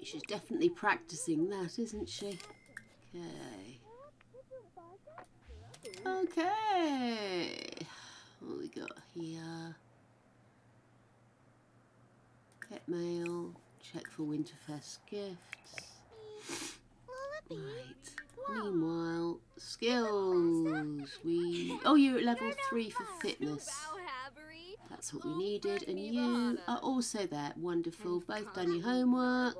She's definitely practicing that, isn't she? Okay. Okay. What we got here? Get mail. Check for Winterfest gifts. Right. Meanwhile, skills. Oh, you're at level 3 for fitness. That's what we needed. And you are also there. Wonderful. Both done your homework.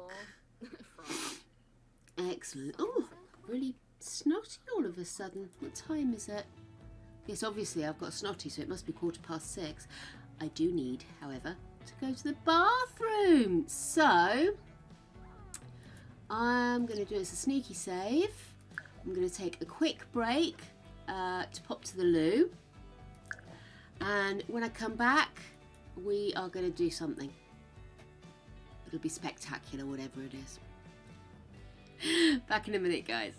Excellent. Oh, really snotty all of a sudden. What time is it? Yes, obviously I've got snotty, so it must be 6:15. I do need, however, to go to the bathroom. So I'm going to do as a sneaky save. I'm going to take a quick break to pop to the loo. And when I come back, we are going to do something. It'll be spectacular, whatever it is. Back in a minute, guys.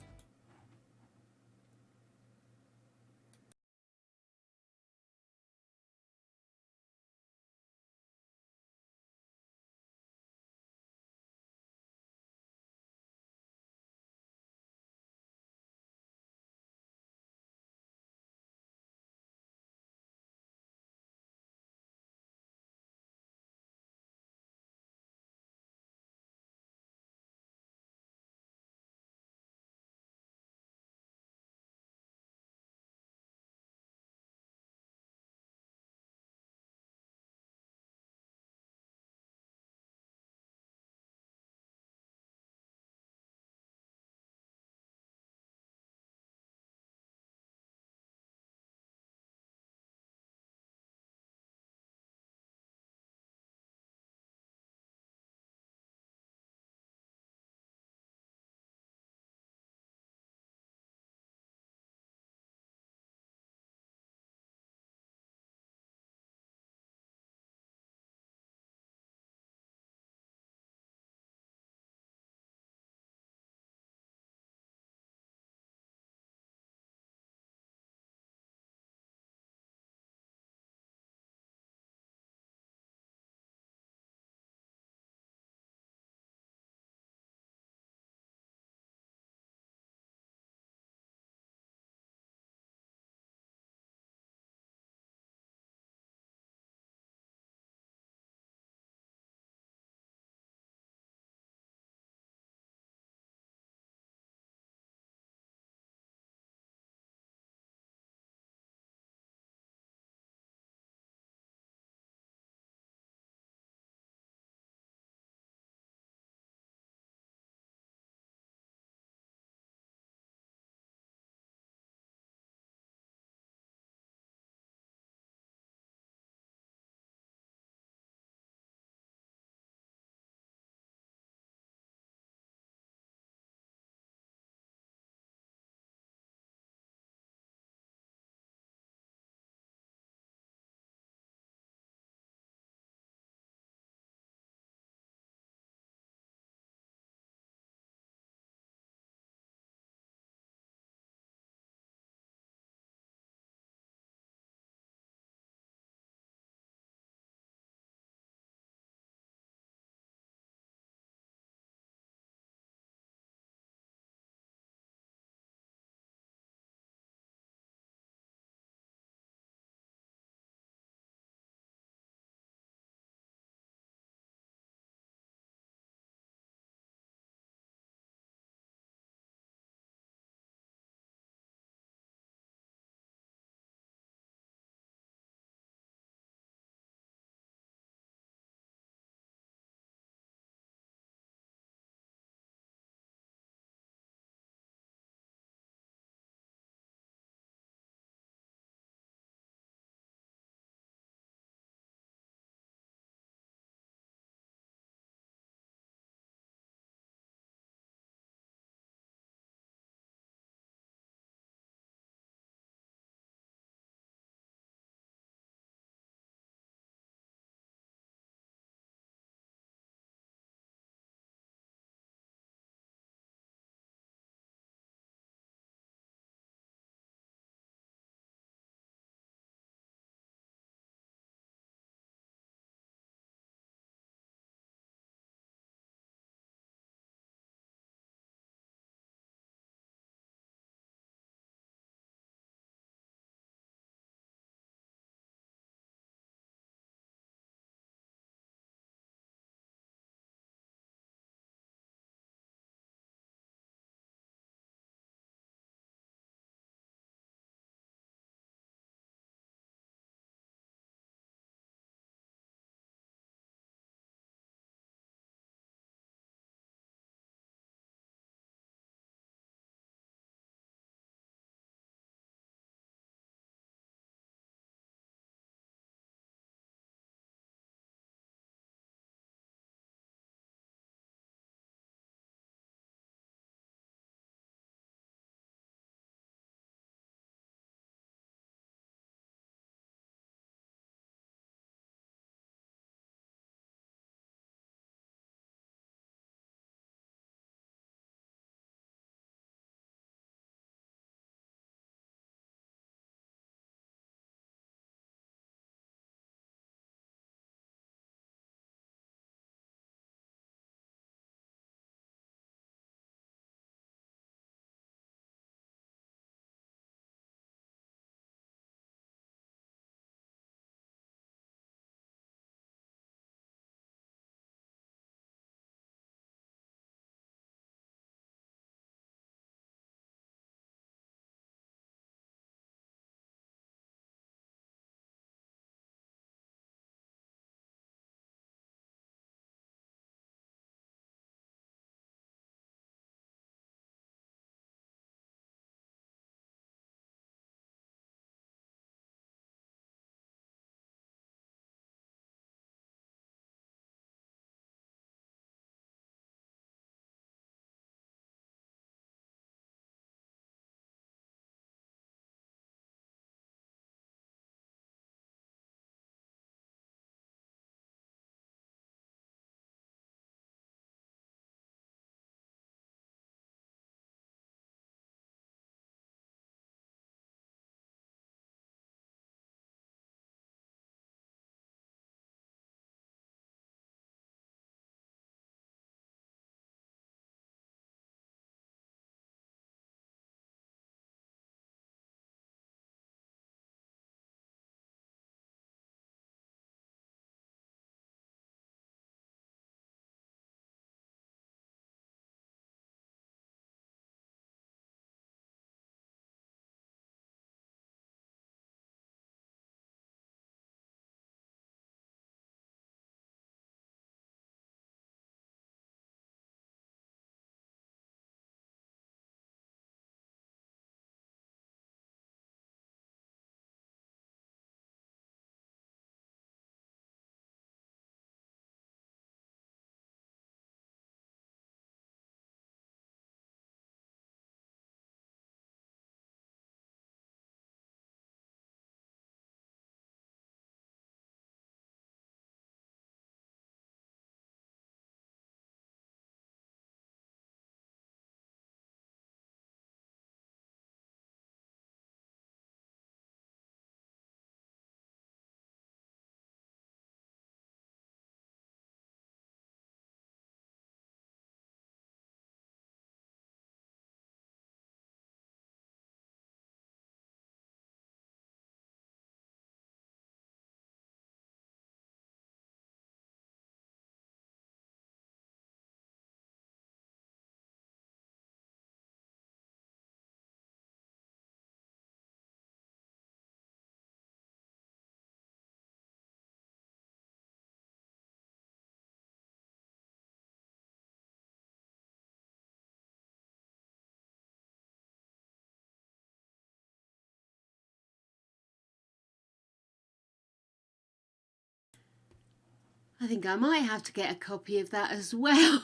I think I might have to get a copy of that as well.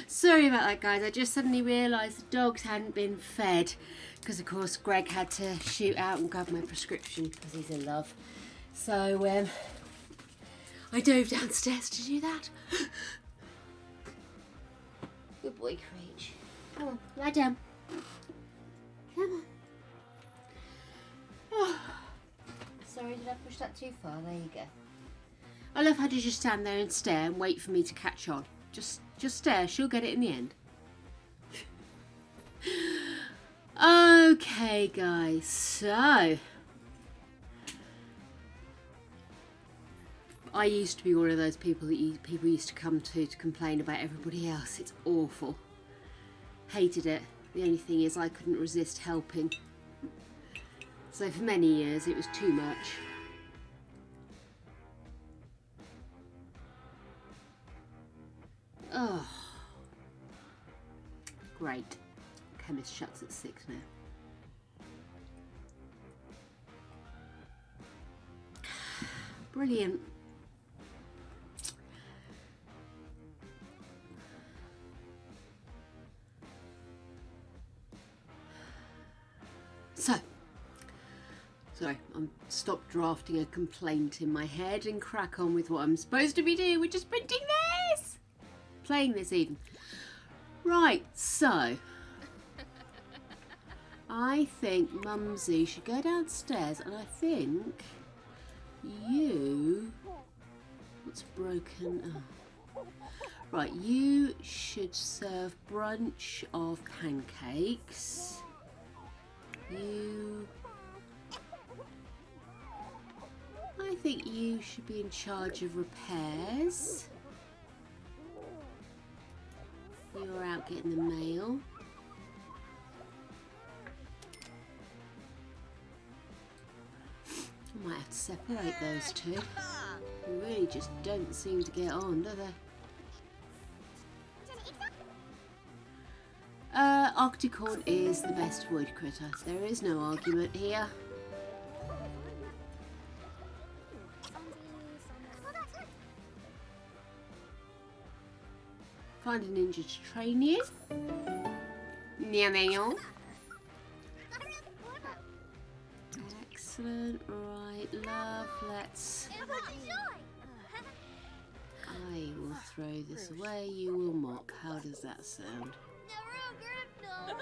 Sorry about that, guys. I just suddenly realised the dogs hadn't been fed because, of course, Greg had to shoot out and grab my prescription because he's in love. So I dove downstairs to do that. Good boy, Creech. Come on, lie down. Come on. Oh. Sorry, did I push that too far? There you go. I love how you just stand there and stare and wait for me to catch on. Just stare. She'll get it in the end. Okay, guys. So I used to be one of those people that people used to come to complain about everybody else. It's awful. Hated it. The only thing is I couldn't resist helping. So for many years it was too much. Oh, great. Chemist shuts at 6 now. Brilliant. So, sorry, I'm stopped drafting a complaint in my head and crack on with what I'm supposed to be doing, which is printing this! Playing this even. Right, so I think Mumsy should go downstairs and I think you... What's broken? Oh. Right, you should serve brunch of pancakes. I think you should be in charge of repairs. You're out getting the mail. I might have to separate those two. They really just don't seem to get on, do they? Octicorn is the best void critter. There is no argument here. Find a ninja to train you. Meow. Excellent. Right, love. Let's... I will throw this away. You will mock. How does that sound? What?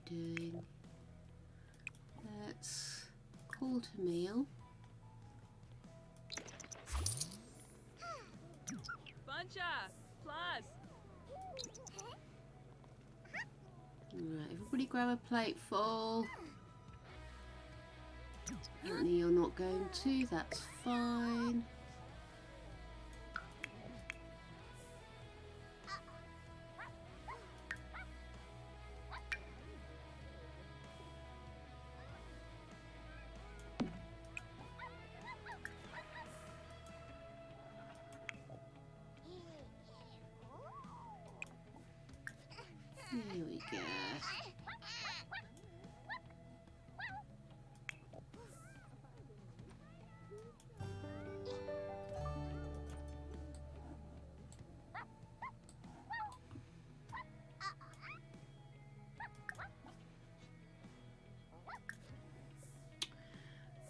Doing. Let's call to meal.
Buncha! Plus!
Right, everybody grab a plate full. Apparently you're not going to, that's fine. Here we go.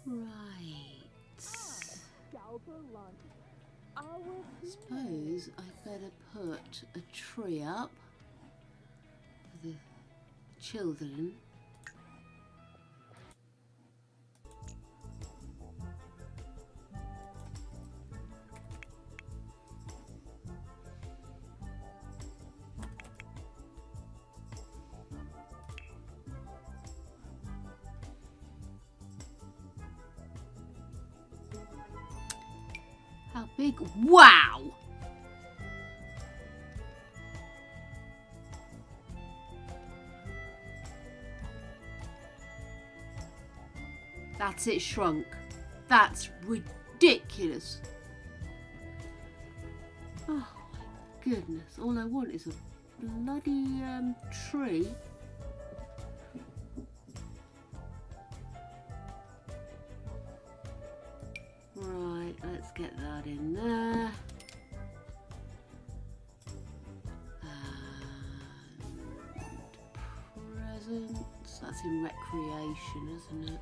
Right. Suppose I'd better put a tree up for the children. big. Wow! That's it shrunk. That's ridiculous. Oh my goodness. All I want is a bloody tree. Right, let's get that in there. And presents. That's in recreation, isn't it?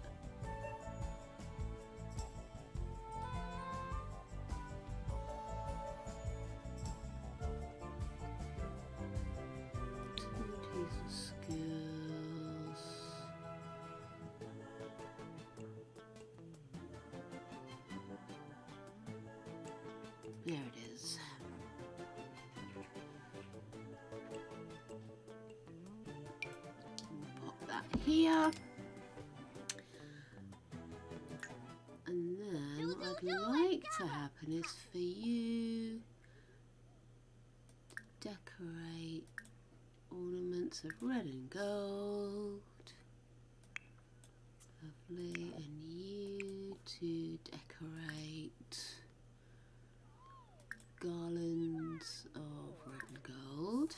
There it is. We'll pop that here. And then what I'd like to happen is for you to decorate ornaments of red and gold. Lovely. And you to decorate garlands of red and gold.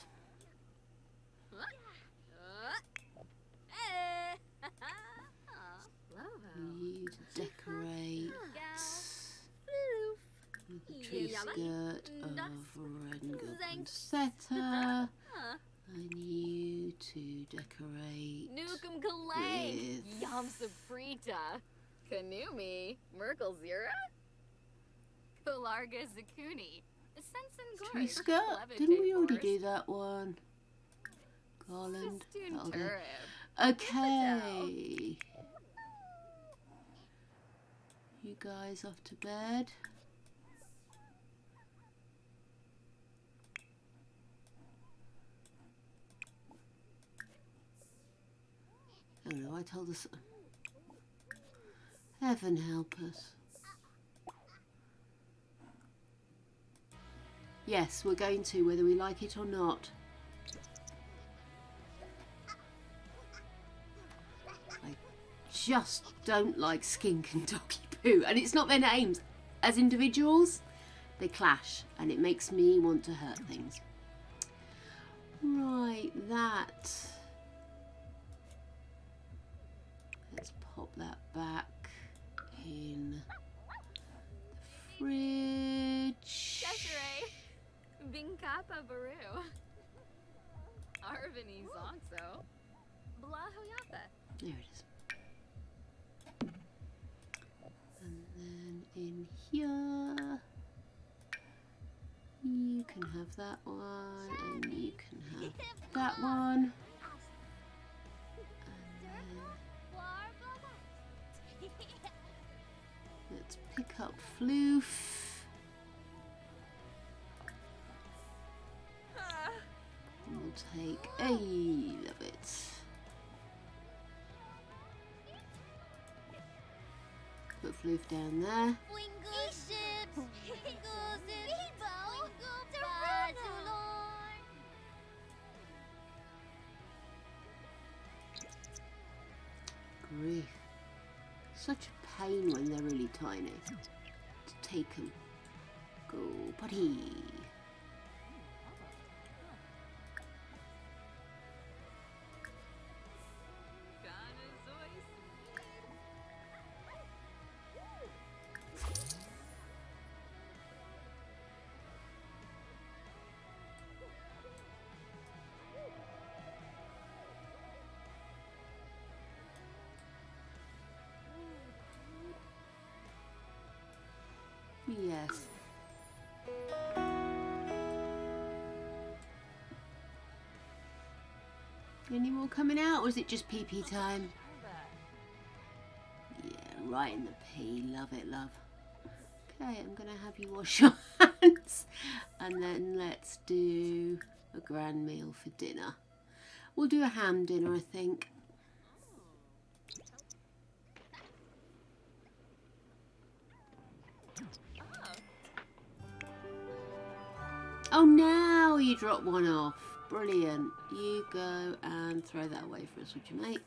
You to decorate with the tree skirt of red and gold poinsettia. And you to decorate
Nukum Kalay,
with
Yam Saprita, Kanumi, Merkel Zira, Kolarga Zakuni, Sensen
tree skirt. Didn't we already do that one? Garland. That'll do. Okay. You guys off to bed? Oh no, I told us. Heaven help us. Yes, we're going to, whether we like it or not. I just don't like Skink and Doggy Poo. And it's not their names. As individuals, they clash. And it makes me want to hurt things. Right, that. Let's pop that back in the fridge.
Binkapa Baru, Arvini Zonso, Blahoyapa.
There it is. And then in here, you can have that one, and you can have that one. Let's pick up Floof. And we'll take a love it. Put Floof down there. Grief. Such a pain when they're really tiny. To take them. Go potty. Yes. Any more coming out, or is it just pee-pee time? Yeah, right in the pee. Love it, love. Okay, I'm going to have you wash your hands. And then let's do a grand meal for dinner. We'll do a ham dinner, I think. Oh, now you drop one off. Brilliant. You go and throw that away for us, would you, mate?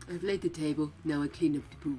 I've laid the table. Now I clean up the poo.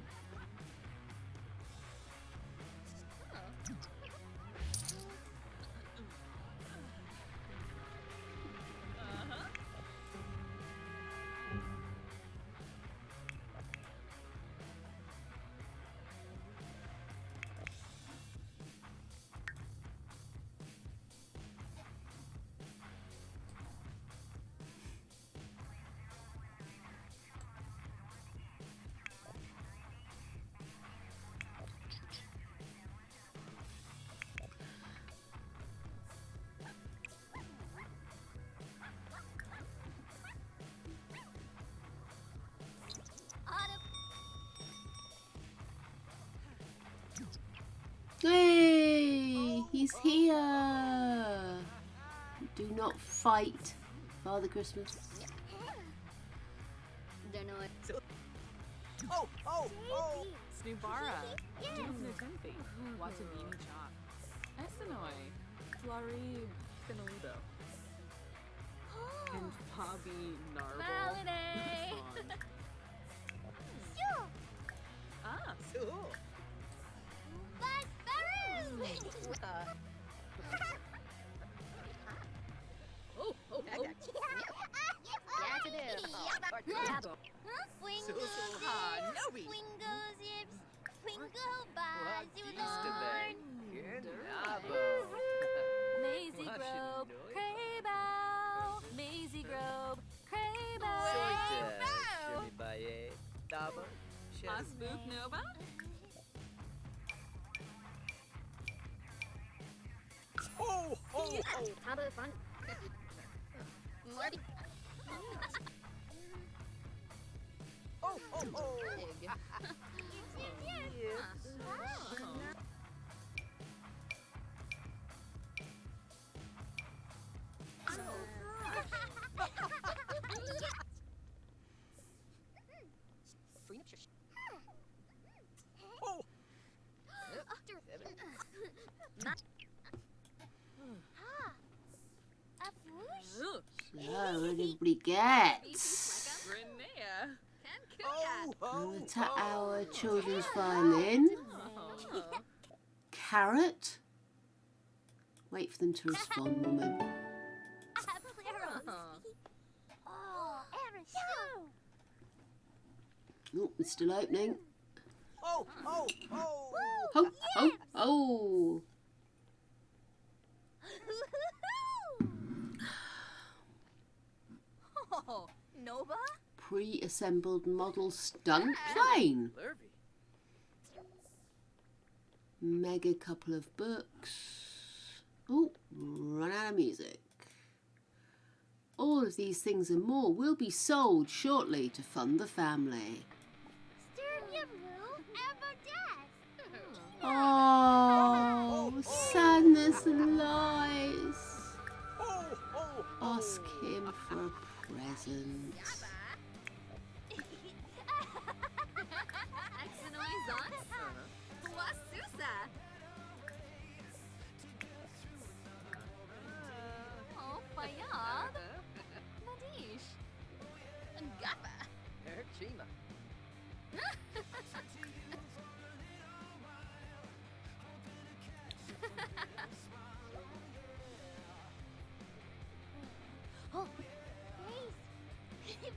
Hey, he's here. Do not fight, Father Christmas.
Don't know it.
Snubara. Nukumpi. Watabini chop. Essenoi. Florib. Finaludo. And Fabi Narble.
Holiday.
Ah.
Maisie Grove, Craybow, Maisie Grove, Craybow.
Asbook Nova.
Top of the front. Marty.
Ugh.
So, everybody gets our children's violin. Carrot. Wait for them to respond, woman. Oh, it's still opening. Oh, oh.
Nova?
Pre-assembled model stunt plane. Mega couple of books. Oh, run out of music. All of these things and more will be sold shortly to fund the family. Oh, sadness and lies. Ask him for a present.
Oh, Fayad. Madish. Gappa. Oh,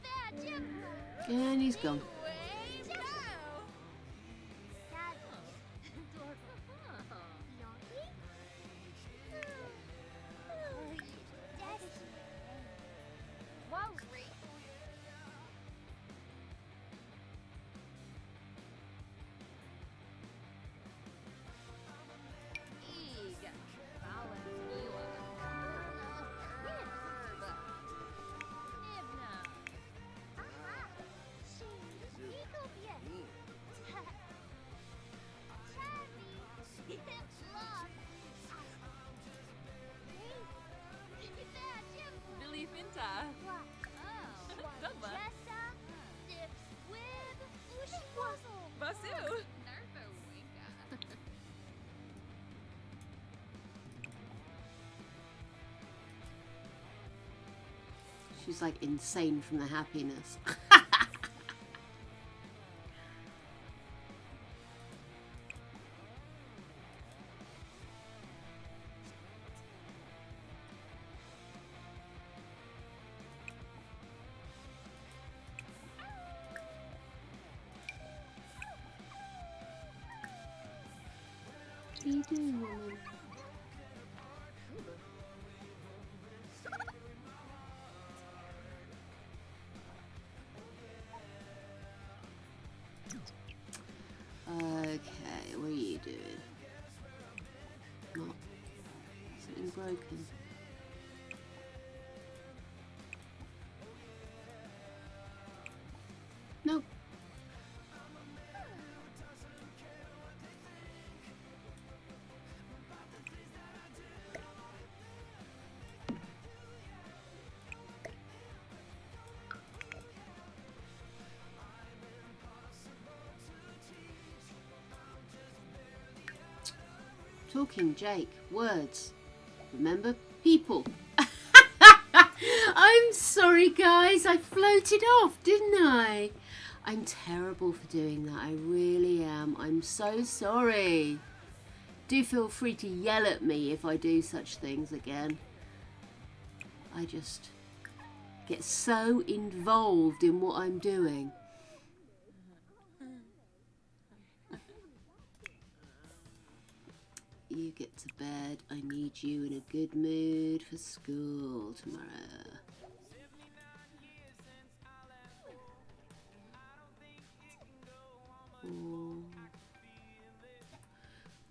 bad Jim.
And he's gone. She's like insane from the happiness. What are you doing, woman? Okay, what are you doing? Not something broken. Nope. Talking Jake, words. Remember, people. I'm sorry, guys. I floated off, didn't I? I'm terrible for doing that. I really am. I'm so sorry. Do feel free to yell at me if I do such things again. I just get so involved in what I'm doing. You get to bed. I need you in a good mood for school tomorrow.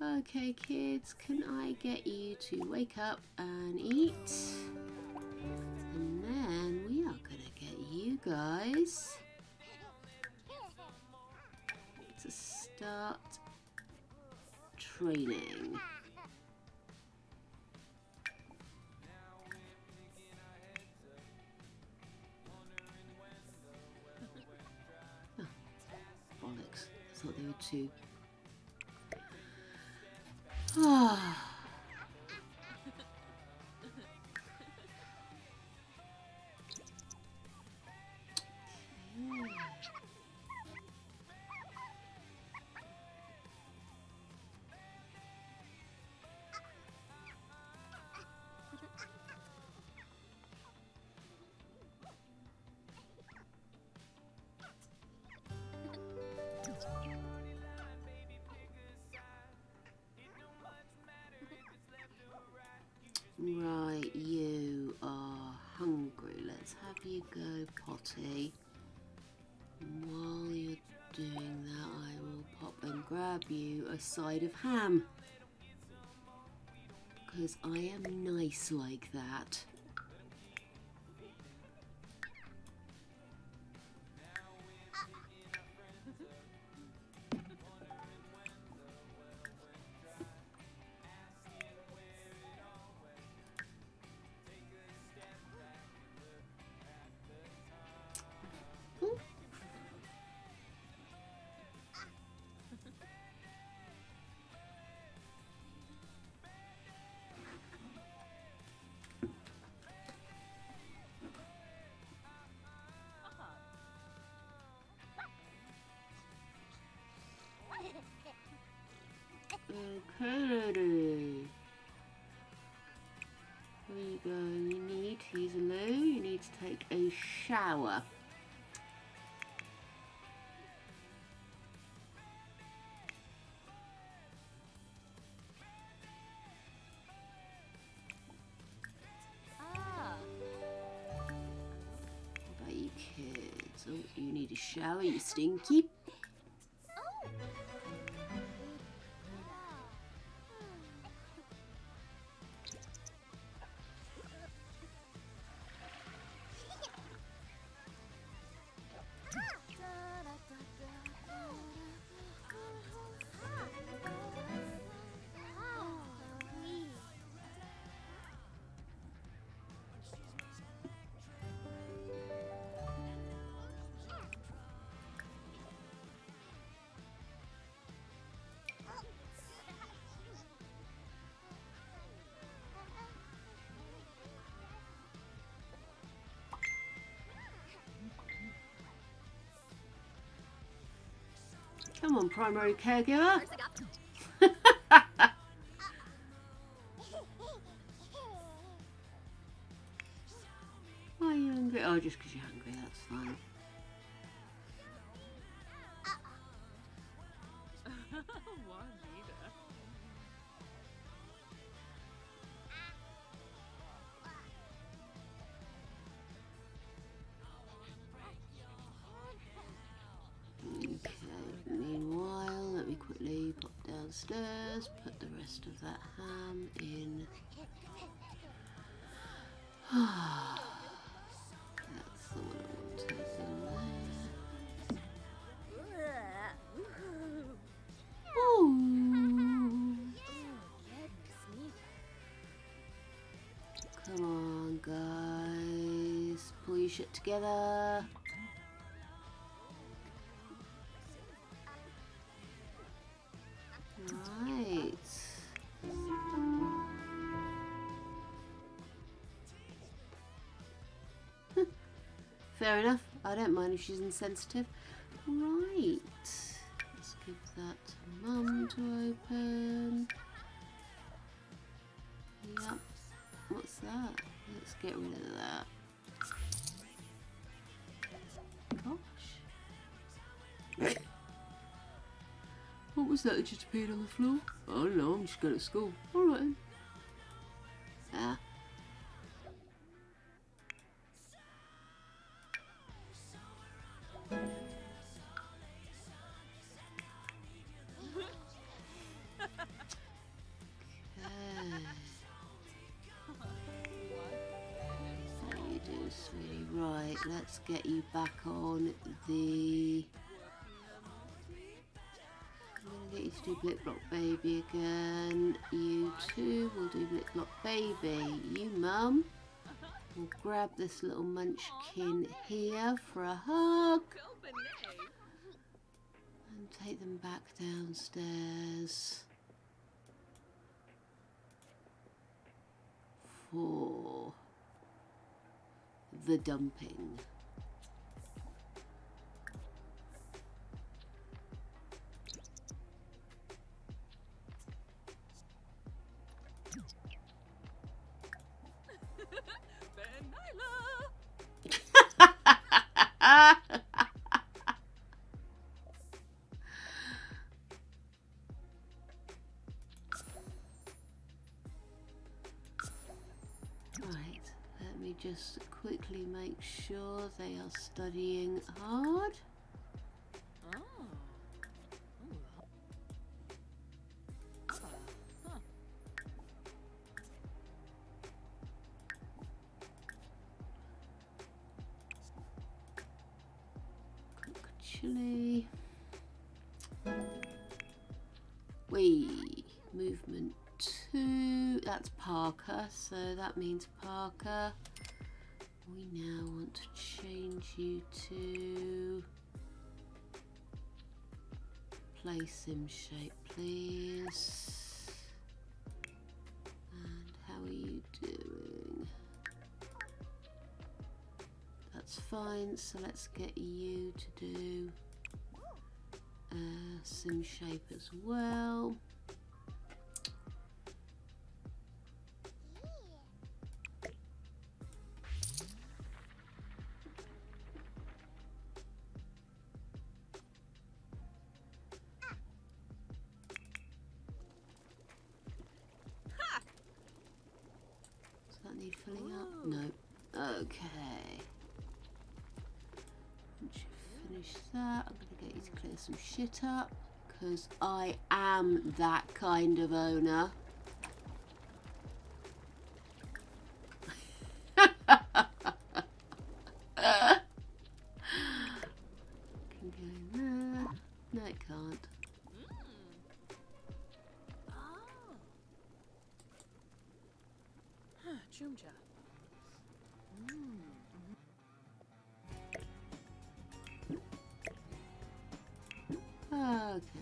Okay, kids, can I get you to wake up and eat? And then we are gonna get you guys to start training. Oh, bollocks. I thought they were two. Ah. Right, you are hungry. Let's have you go potty. And while you're doing that, I will pop and grab you a side of ham. Because I am nice like that. Okay, lady. Where you going? You need to use a loo. You need to take a shower. What about you kids? Oh, you need a shower, you stinky. Come on, primary caregiver. Why are you hungry? Oh, just because you're hungry, that's fine.
Juanita.
Okay, meanwhile, let me quickly pop downstairs, put the rest of that ham in. That's the one I want in there. Ooh. Come on, guys. Pull your shit together. Right. Fair enough. I don't mind if she's insensitive. Right. Let's give that to Mum to open. Yep. What's that? Let's get rid of that. Gosh. What was that that just appeared on the floor? I don't know, I'm just going to school. Alright then. Ah. Sweetie. Right, let's get you back on the... I'm going to get you to do Blip Block Baby again. You two will do Blip Block Baby. You, Mum, will grab this little munchkin here for a hug. And take them back downstairs for the dumping. Right, let me just quickly make sure they are studying hard. Cook chili. Wee. Movement 2. That's Parker, so that means Parker. We now want to change you to play sim shape, please. And how are you doing? That's fine, so let's get you to do sim shape as well. Does that need filling up? No. Okay. Once you finish that, I'm going to get you to clear some shit up, because I am that kind of owner. Can go in there. No, it can't.
Chumcha.
Okay.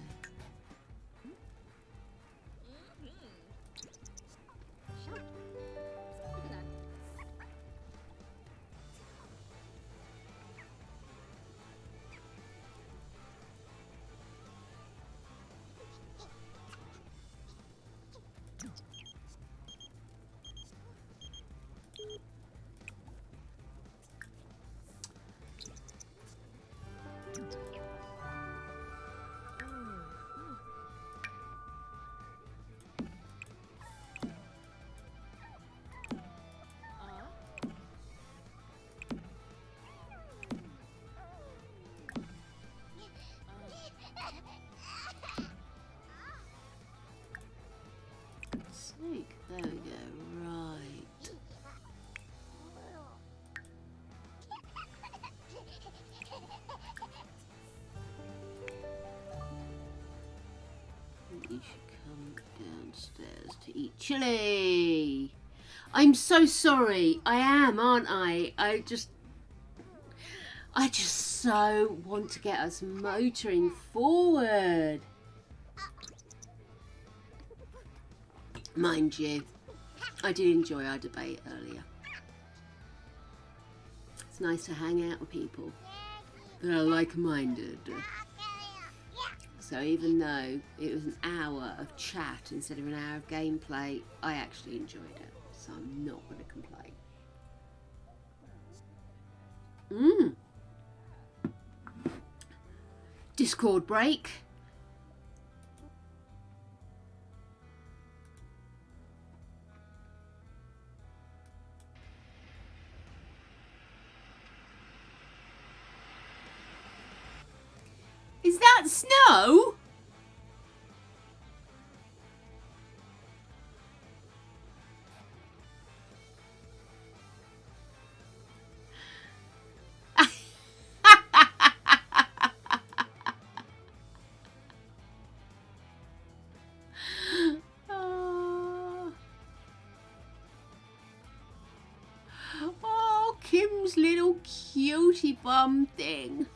eat chili. I'm so sorry. I am, aren't I? I just so want to get us motoring forward. Mind you, I did enjoy our debate earlier. It's nice to hang out with people that are like-minded. So even though it was an hour of chat instead of an hour of gameplay, I actually enjoyed it. So I'm not going to complain. Discord break. Is that snow? Oh, Kim's little cutie bum thing.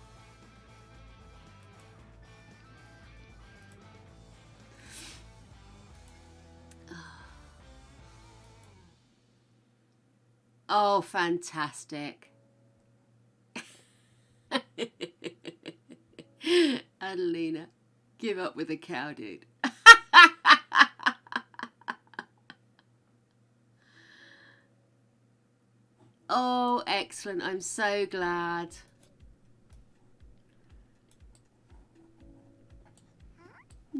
Oh, fantastic. Adelina, give up with the cow, dude. Oh, excellent. I'm so glad.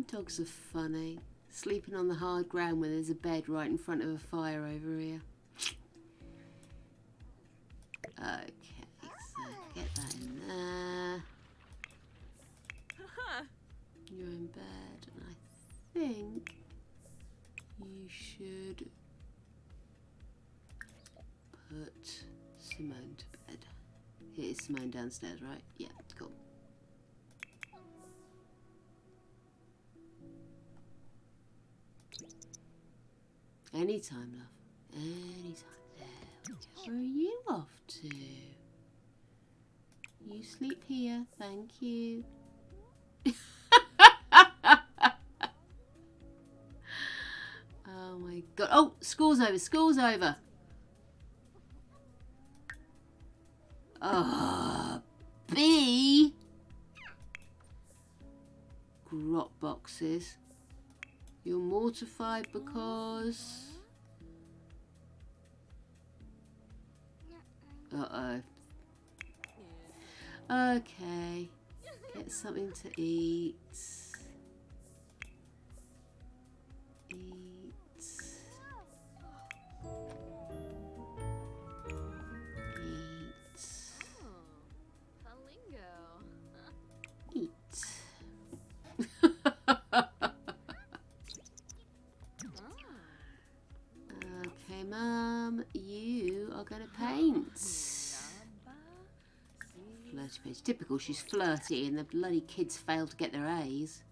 Dogs are funny. Sleeping on the hard ground when there's a bed right in front of a fire over here. Okay, so get that in there. You're in bed, and I think you should put Simone to bed. Here's Simone downstairs, right? Yeah, cool. Anytime, love. Anytime. Where are you off to? You sleep here, thank you. Oh my god. Oh, school's over, school's over. B. Grot boxes. You're mortified because... Uh-oh. Okay. Get something to eat. Eat. Eat. Okay, Mum, you are going to paint. Flirty page. Typical, she's flirty and the bloody kids fail to get their A's.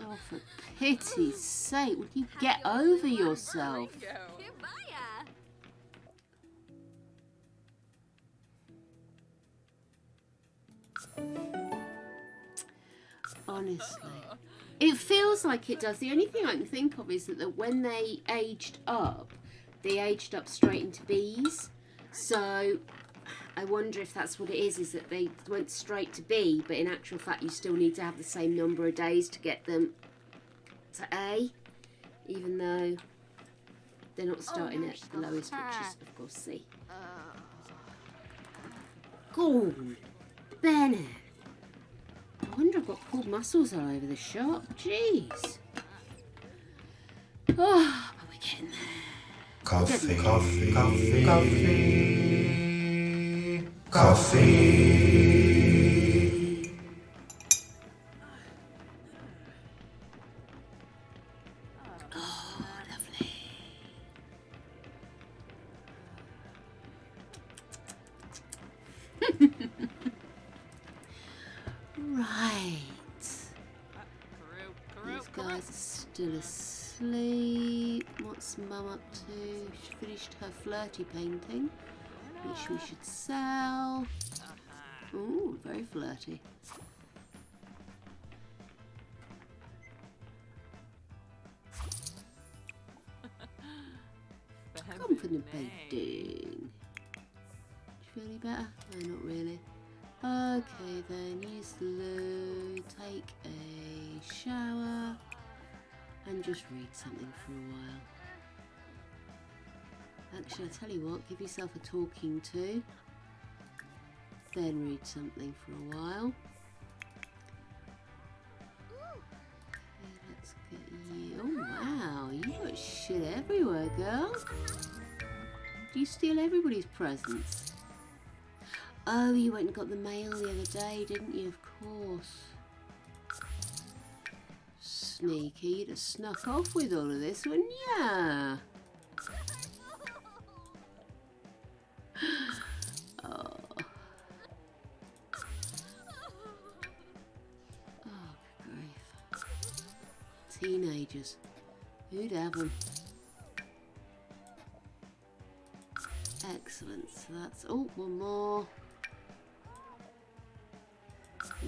Oh, for pity's sake, would you get over yourself? Honestly. It feels like it does. The only thing I can think of is that when they aged up straight into Bs. So I wonder if that's what it is that they went straight to B, but in actual fact you still need to have the same number of days to get them to A. They're not starting at the lowest, which is, of course, C. Cool. Bennett. I wonder what pulled muscles all over the shop. Jeez. Oh, but we're getting there.
Coffee, coffee, coffee, coffee, coffee.
Oh, lovely. Right. These guys are still asleep. What's Mum up to? She finished her flirty painting, which we should sell. Ooh, very flirty. Confident bedding. Do you feel any better? No, not really. Okay then, use the loo, take a shower, and just read something for a while. Actually, I'll tell you what, give yourself a talking to, then read something for a while. Okay, let's get you. Oh wow, you got shit everywhere, girl. Do you steal everybody's presents? Oh, you went and got the mail the other day, didn't you? Of course. Sneaky, you'd have snuck off with all of this, wouldn't ya? Oh. Oh, good grief. Teenagers. Who'd have them? Excellent. So that's... Oh, one more.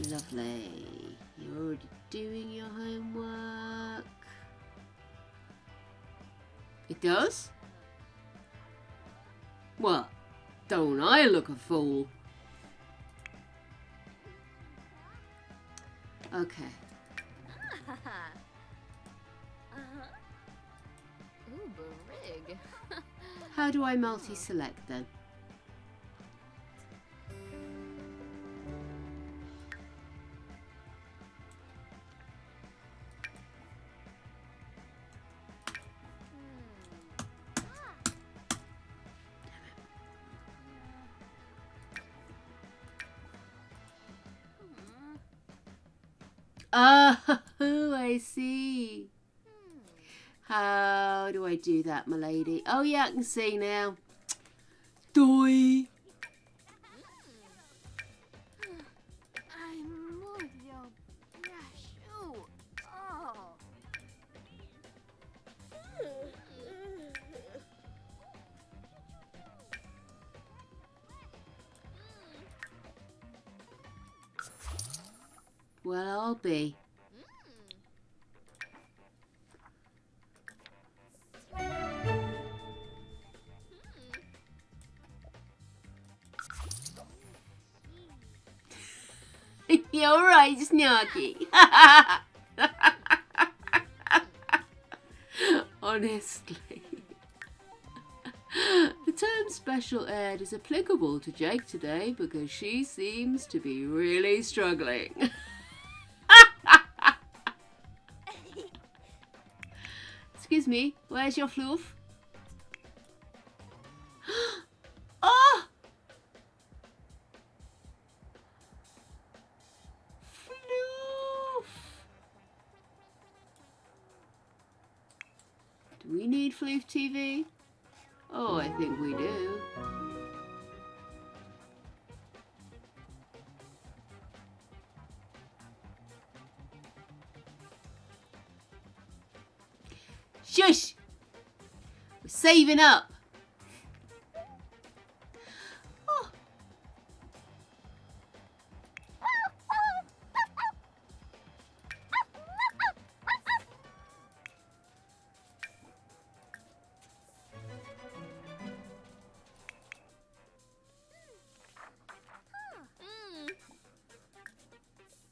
Lovely. You're already doing your homework. It does? What? Don't I look a fool? Okay.
Ooh, barig.
How do I multi-select then? Oh, I see. How do I do that, my lady? Oh, yeah, I can see now. Doi.
I'm more your brush. Ooh. Oh.
Well, I'll be. You're right, Snarky. Honestly. The term special ed is applicable to Jake today because she seems to be really struggling. Excuse me, where's your floof? Oh! Floof! Do we need Floof TV? Oh, I think we do. Shush! We're saving up.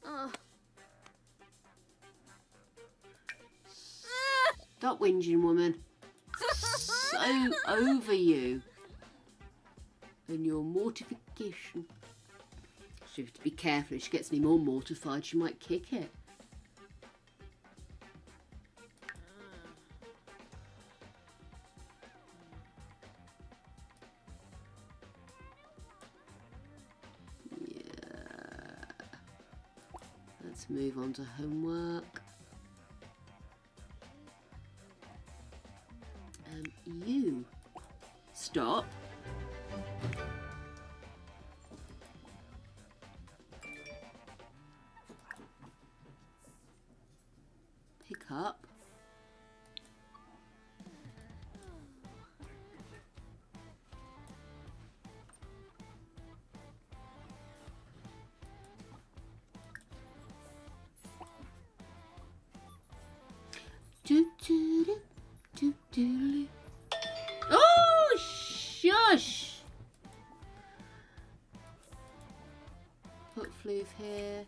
Oh. Stop whinging, woman. so over you and your mortification. She has to be careful. If she gets any more mortified, she might kick it. Let's move on to homework. You stop. Pick up. Do. Oh, shush! Put floof here.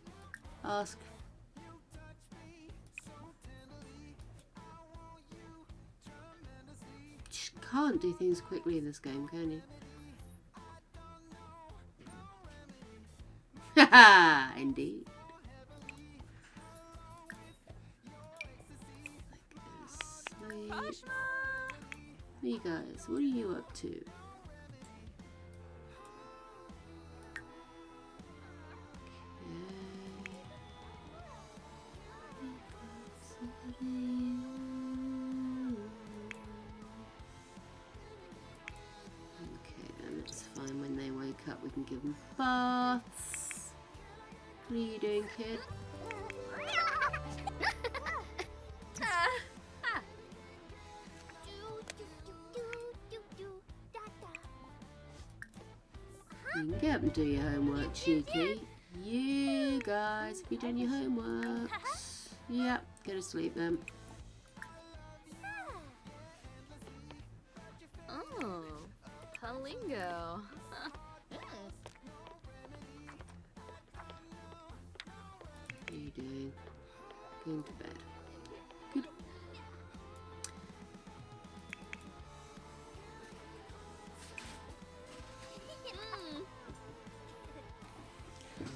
Ask. Just can't do things quickly in this game, can you? Haha, indeed. Hey guys, what are you up to? Okay, then it's fine. When they wake up, we can give them baths. What are you doing, kid? You can get up and do your homework, cheeky. You guys, have you done your homework? Yep, go to sleep then.
Oh, Palingo.
What are you doing? Going to bed. Good.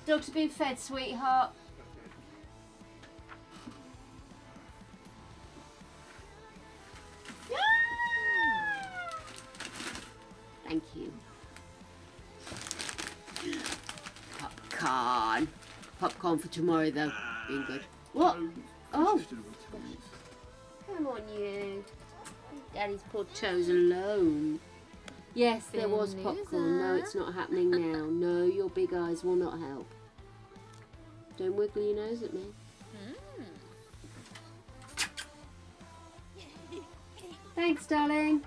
Dogs have been fed, sweetheart. Thank you. Popcorn. Popcorn for tomorrow, though. Being good. What? Oh. Come on, you. Daddy's poor toes alone. Yes, there was popcorn. No, it's not happening now. No, your big eyes will not help. Don't wiggle your nose at me. Thanks, darling.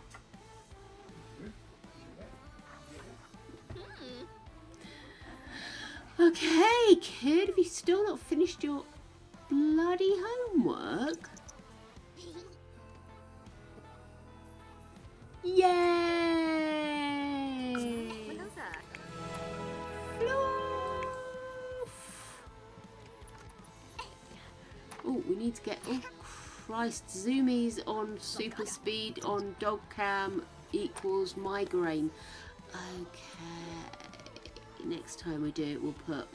Okay, kid, have you still not finished your bloody homework? Yay!
What is that?
Floof! Oh, we need to get... Oh, Christ. Zoomies on super speed on dog cam equals migraine. Okay. Next time we do it, we'll put...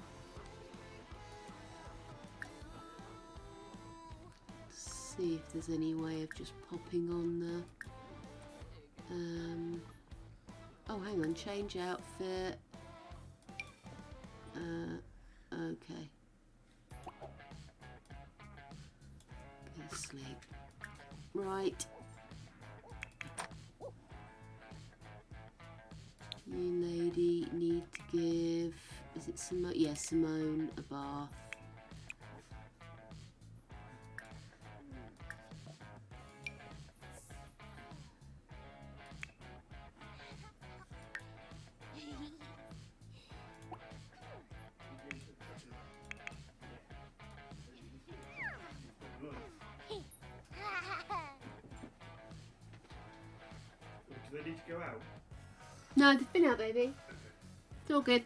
See if there's any way of just popping on the... oh, hang on. Change outfit. Okay. Go to sleep. Right. You lady need to give... Is it Simone? Yeah, Simone a bath.
Do they need to go out?
No, they've been out, baby. It's all good.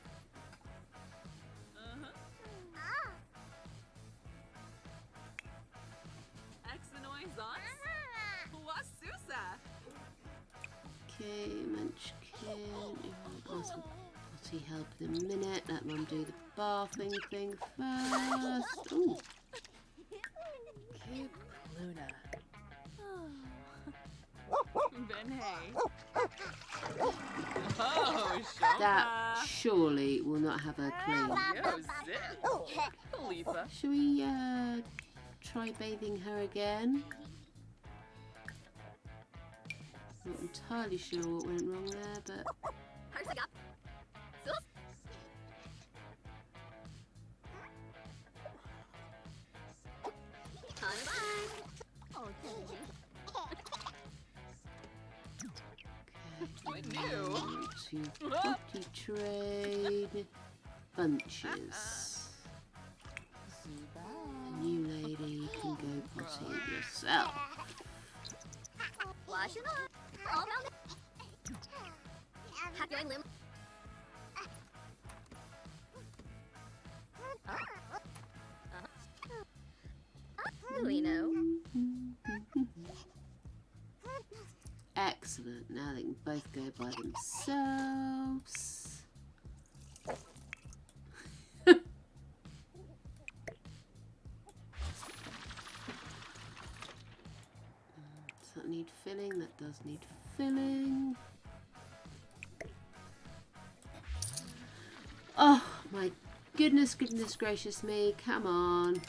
Okay, Munchkin. Ask Potty help in a minute. Let Mum do the bathing thing first. Ooh.
Keep Luna. Ben hey. Oh,
That surely will not have her clean.
Yo, zip. Khalifa.
Shall we try bathing her again? Not entirely sure what went wrong there, but
What new?
to potty trade bunches. The new lady can go potty yourself.
We know.
Excellent. Now they can both go by themselves. Does that need filling? That does need filling. Oh my goodness gracious me. Come on.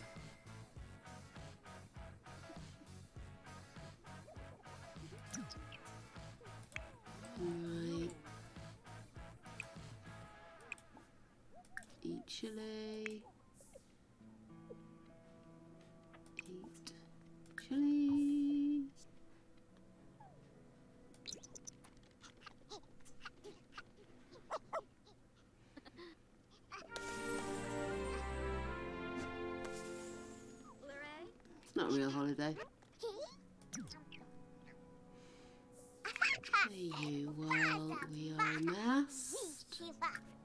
Right. Eat chili. Eat chili. It's not a real holiday. Hey you, well, we are amassed.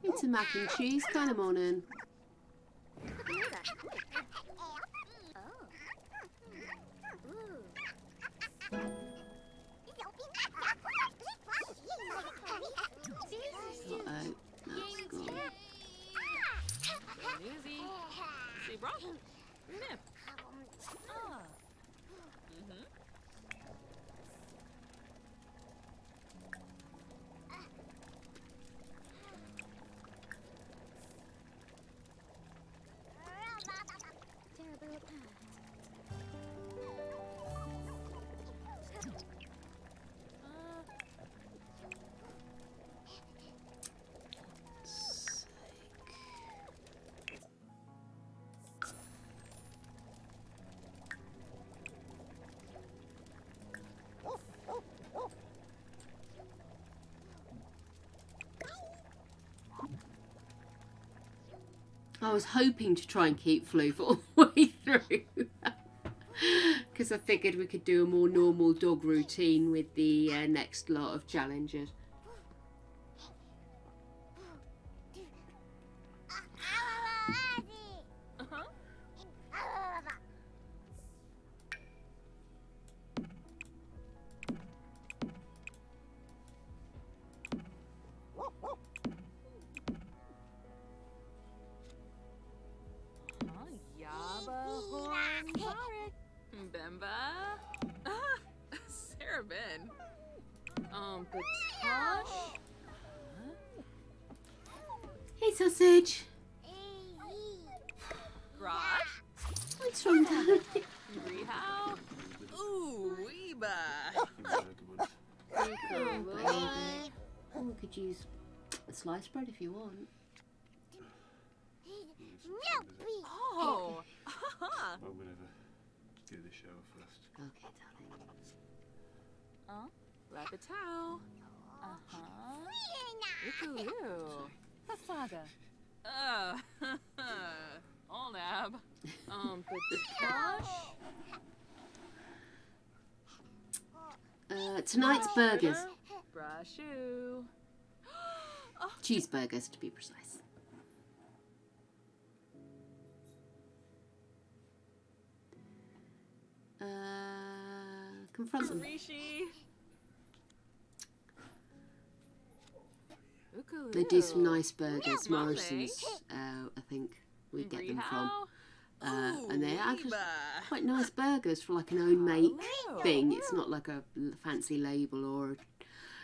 It's a mac and cheese kind of morning. Uh-oh, that's gone.
Newsy. See, bro. Nip. Ah.
I was hoping to try and keep Floof all the way through. Because I figured we could do a more normal dog routine with the next lot of challenges.
Bemba. Sarah Ben. Batosh.
Hey, sausage.
Grosh.
What's wrong, darling?
Rehow. Ooh, Weeba.
Oh, we could use a sliced bread if you want.
Oh.
I'm gonna do the shower first.
Okay, darling.
Rapatow. Ooh. Fafaga. All nab. Batosh.
Tonight's burgers.
Brashu.
Cheeseburgers, to be precise. Confront them.
Rishi.
They do some nice burgers.
Yes,
Morrison's, I think we get them from. And they're actually quite nice burgers for like an own make thing. It's not like a fancy label or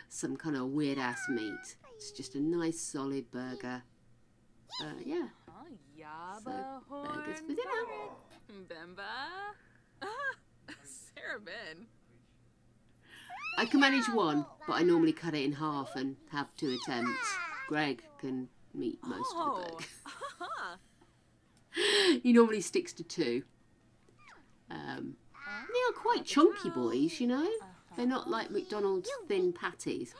some kind of weird ass meat. It's just a nice solid burger. Yeah. So, burgers for dinner.
Bemba. Sarah Ben.
I can manage one, but I normally cut it in half and have 2 attempts. Greg can meet most of the burger. He normally sticks to 2. They are quite chunky boys, you know. They're not like McDonald's thin patties.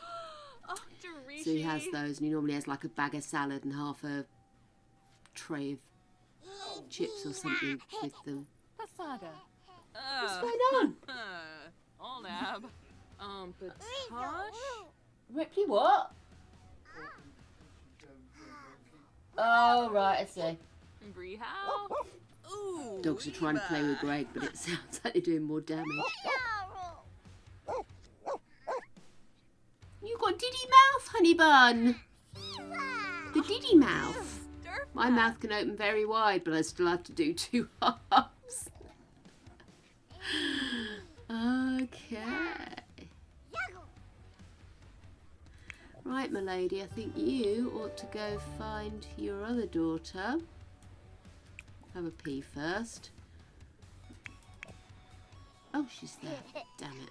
So he has those, and he normally has like a bag of salad and half a tray of chips or something with them. What's going on?
Olnab. Patosh?
Ripley, what? Oh, right, I see.
Brehow? Ooh.
Dogs are trying to play with Greg, but it sounds like they're doing more damage. You got diddy mouth, honey bun. The diddy mouth. My mouth can open very wide, but I still have to do 2 halves. Okay. Right, my lady, I think you ought to go find your other daughter. Have a pee first. Oh, she's there. Damn it.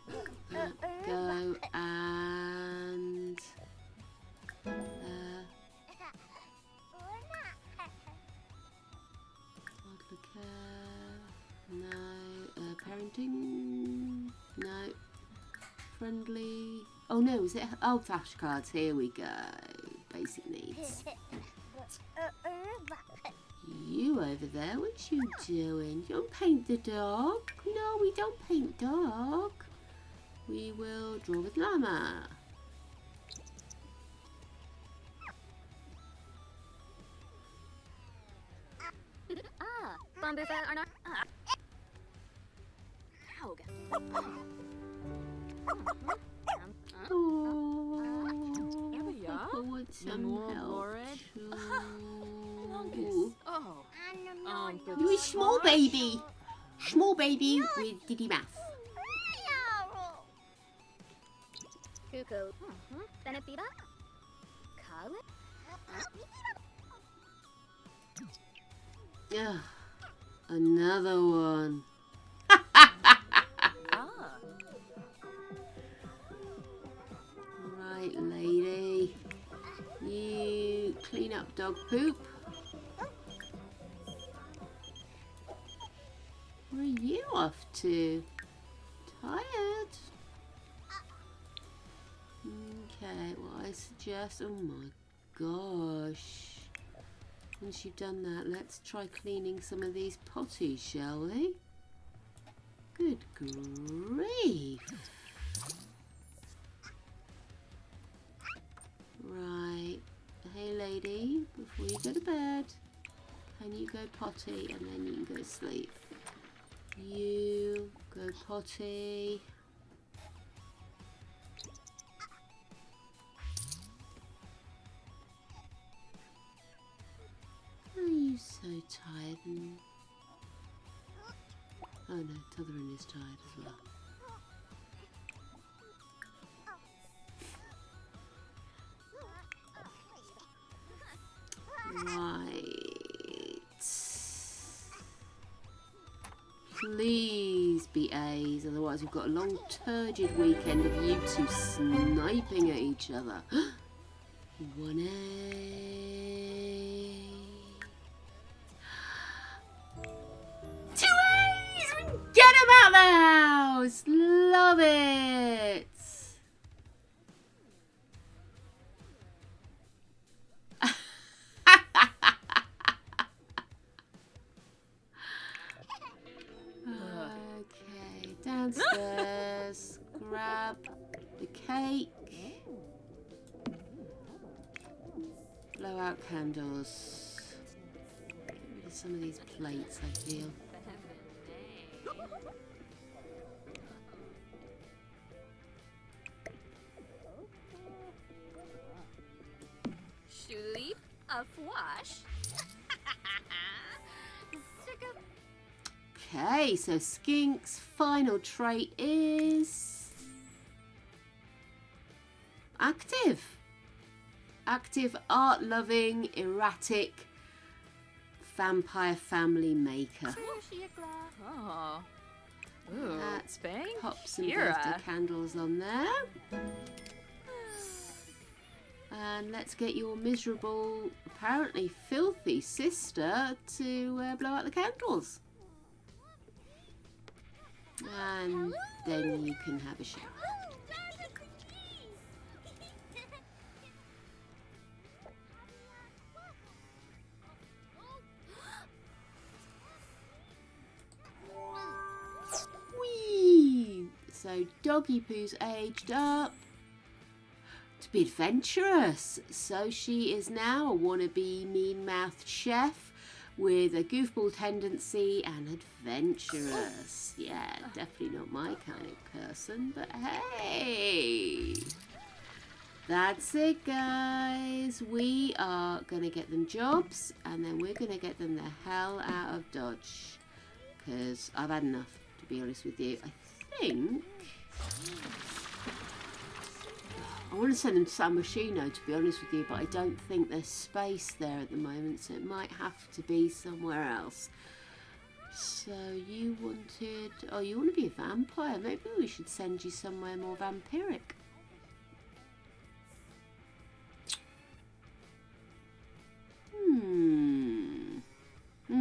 Go and... toddler care. No. Parenting. No. Friendly. Oh no, is it? Oh, flashcards. Here we go. Basic needs. You over there, what you doing? You don't paint the dog. No, we don't paint dog. We will draw with llama.
Bambufa are not.
I want some help.
Oh.
You a small baby. Small baby with diddy mouth.
Kuko. Benefiba. Kawe.
Ugh, another one. Right, lady. You clean up dog poop. Where are you off to? Tired? Okay, well I suggest, oh my gosh. Once you've done that, let's try cleaning some of these potties, shall we? Good grief. Right. Hey lady, before you go to bed, can you go potty and then you can go sleep? You go potty. Are you so tired? Oh no, Totherin is tired as well. Right. Please be A's, otherwise we've got a long turgid weekend of you two sniping at each other. 1 A. 2 A's! Get him out of the house! Love it! Okay, downstairs, grab the cake, blow out candles. Get rid of some of these plates, I feel.
A fwash.
Okay, so Skink's final trait is active. Active, art-loving, erratic vampire family maker.
Oh. Ooh.
Let's
Bang.
pop some
Kira.
birthday candles on there. And let's get your miserable, apparently filthy sister to blow out the candles. And then you can have a shower. Whee! So Doggy Poo's aged up to be adventurous. So she is now a wannabe mean-mouthed chef with a goofball tendency and adventurous. Yeah, definitely not my kind of person, but hey! That's it, guys. We are going to get them jobs, and then we're going to get them the hell out of Dodge. Because I've had enough, to be honest with you. I think I want to send them to San Machino, to be honest with you, but I don't think there's space there at the moment, so it might have to be somewhere else. So you wanted... Oh, you want to be a vampire? Maybe we should send you somewhere more vampiric.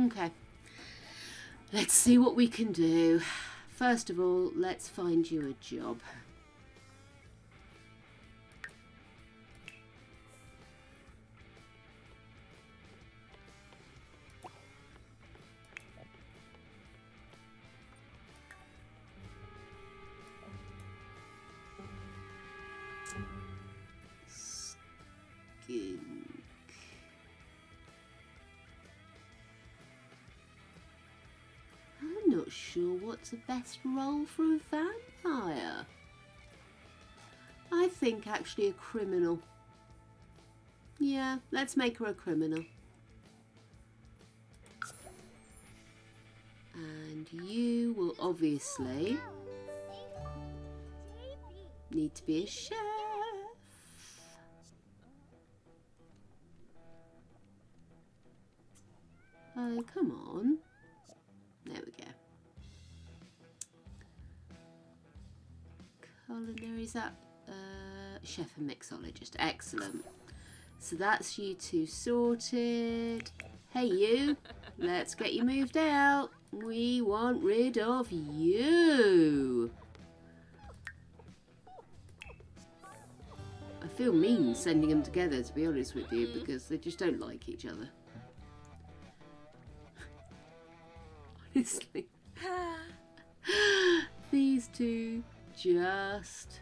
Okay. Let's see what we can do. First of all, let's find you a job. Skink. I'm not sure what's the best role for a vampire. I think actually a criminal. Yeah, let's make her a criminal. And you will obviously need to be a chef. Oh, come on. There we go. Culinary, is that chef and mixologist? Excellent. So that's you two sorted. Hey you, let's get you moved out. We want rid of you. I feel mean sending them together, to be honest with you, because they just don't like each other. Honestly. These two just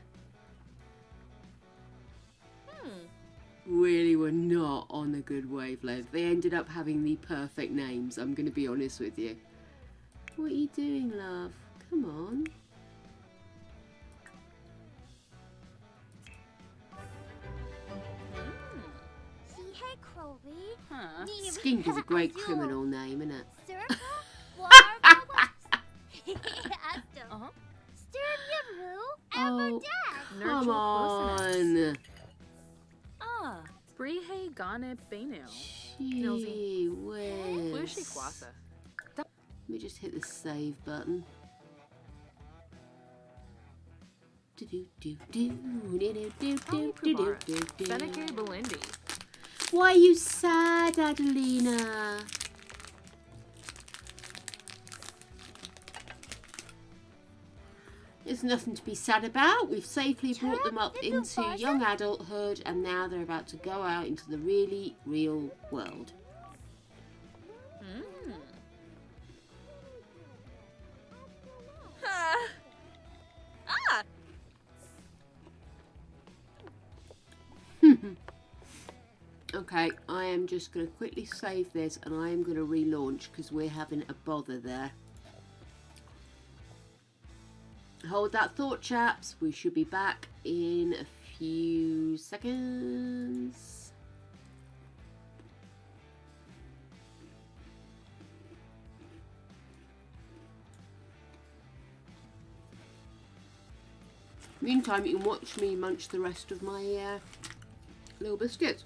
really were not on a good wavelength. They ended up having the perfect names, I'm going to be honest with you. What are you doing, love? Come on. Skink is a great criminal name, isn't it? Oh, come on.
Ah, Brihe Gane Benu.
Gee whiz.
Wushi Kwasa.
Let me just hit the save button.
Seneca Belindi.
Why are you sad, Adelina? There's nothing to be sad about. We've safely brought them up into young adulthood, and now they're about to go out into the really real world. Okay, I am just going to quickly save this, and I am going to relaunch because we're having a bother there. Hold that thought, chaps. We should be back in a few seconds. Meantime, you can watch me munch the rest of my little biscuits.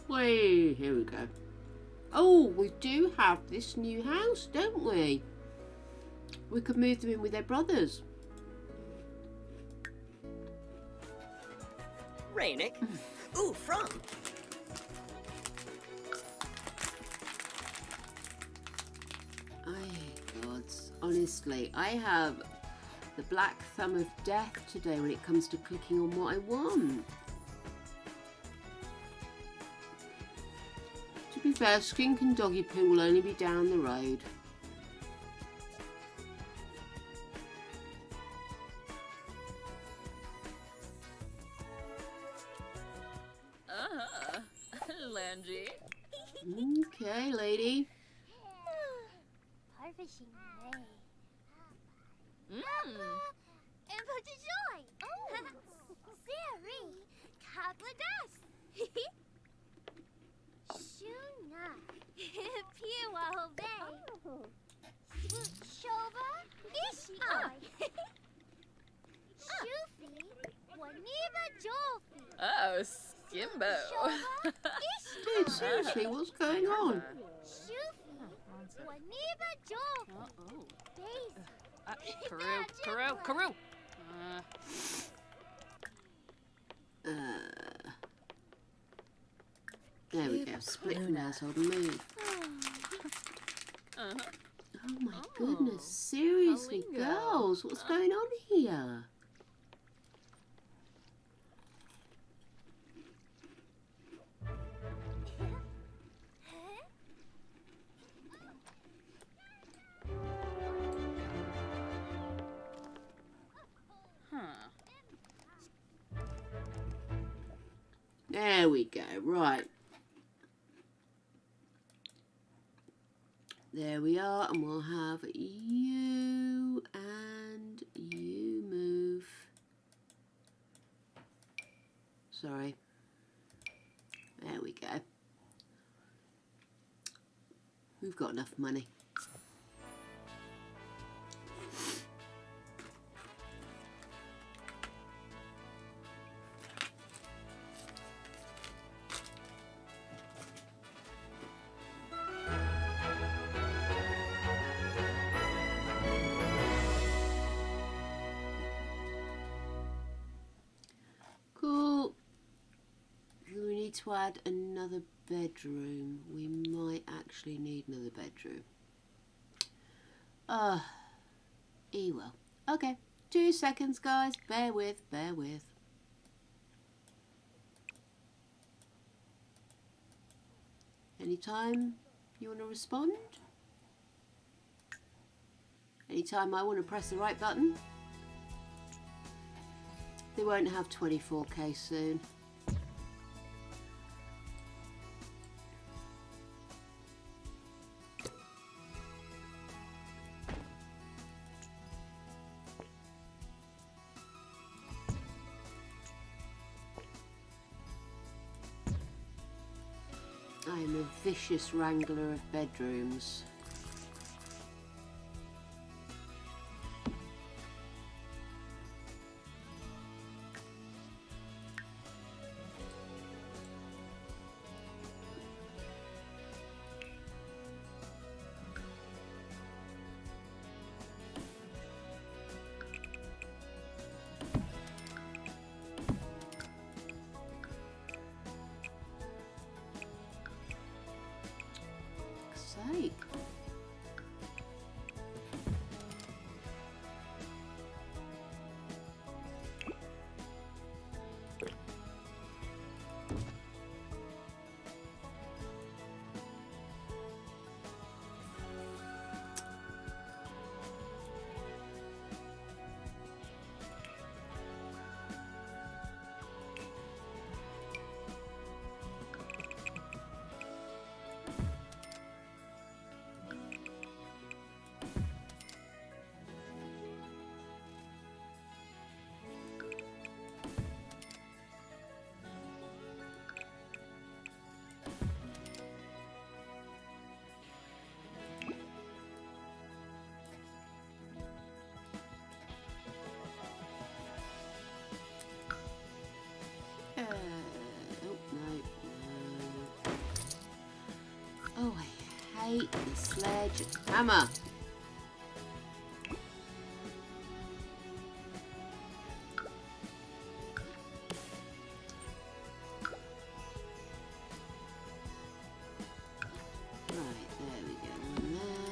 Wait, here we go. Oh, we do have this new house, don't we? We could move them in with their brothers.
Rainick. Ooh, from.
Gods, honestly, I have the black thumb of death today when it comes to clicking on what I want. To be fair, Skink and Doggy Poo will only be down the road.
Langy.
Okay, lady.
Parvishing
Mmm.
and Joy. Oh, Siri, Kapladas. Shuna, Piwa Obey. Shoba, Ishi. Shufi, Waniba Jofi.
Oh, Skimbo.
Shoba,
Dude, seriously, what's going on?
Shufi, Waniba Jofi.
Oh.
Daisy.
Karoo.
There we go. Split from household and move.
Uh-huh.
Oh my goodness, seriously,
Kalinga.
girls, what's going on here? There we go, right. There we are, and we'll have you and you move. Sorry. There we go. We've got enough money. Cool. We need to add another bedroom. We might actually need another bedroom. Well. Okay. 2 seconds, guys. Bear with. Anytime you want to respond? Anytime I want to press the right button? They won't have 24K soon. I am a vicious wrangler of bedrooms. Sake. Oh, no. Oh, I hate the sledgehammer. Right, there we go. One there.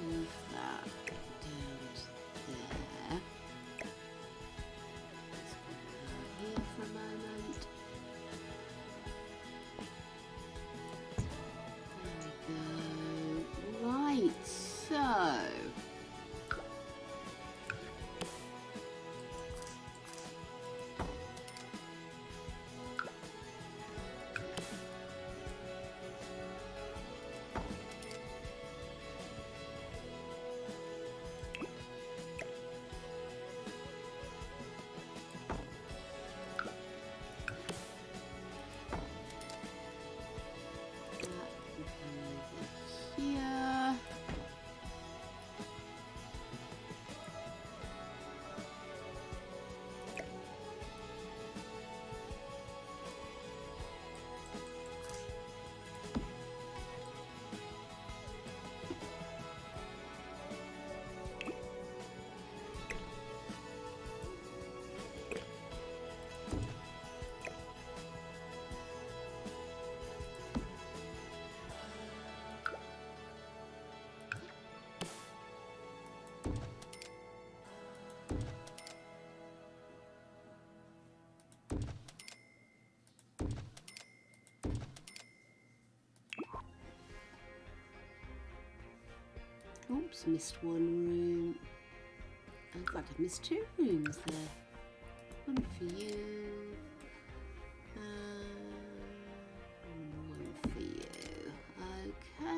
Move that down to there. Let's go here for a moment. There we go. Right, so. Here. Oops, missed one room. In fact, I've missed two rooms there. One for you. One for you. Okay.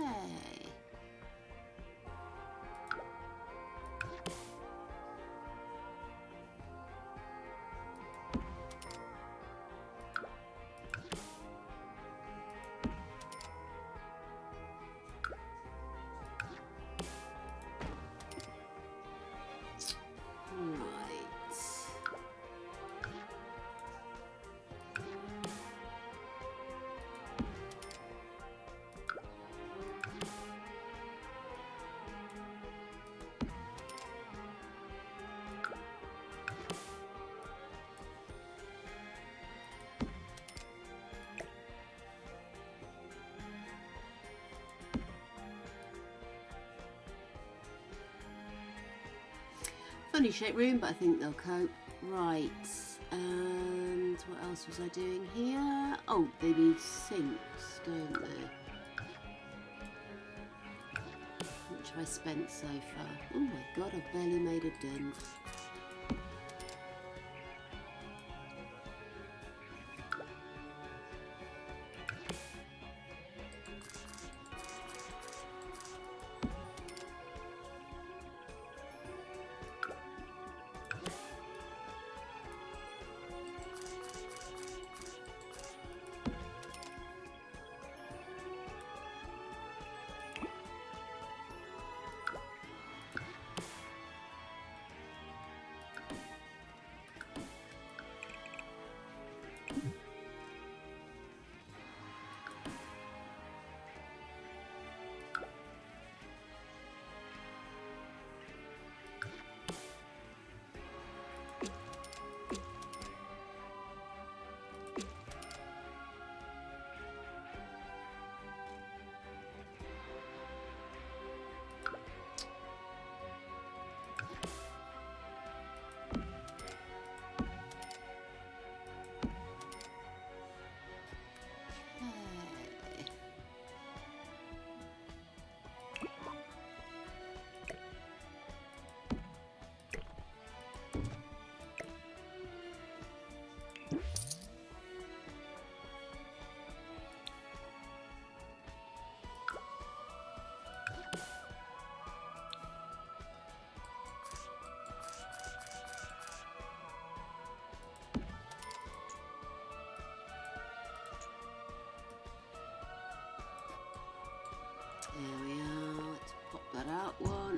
Right. Funny shaped room, but I think they'll cope. Right, and what else was I doing here? Oh, they need sinks, don't they? How much have I spent so far? Oh my god, I've barely made a dent.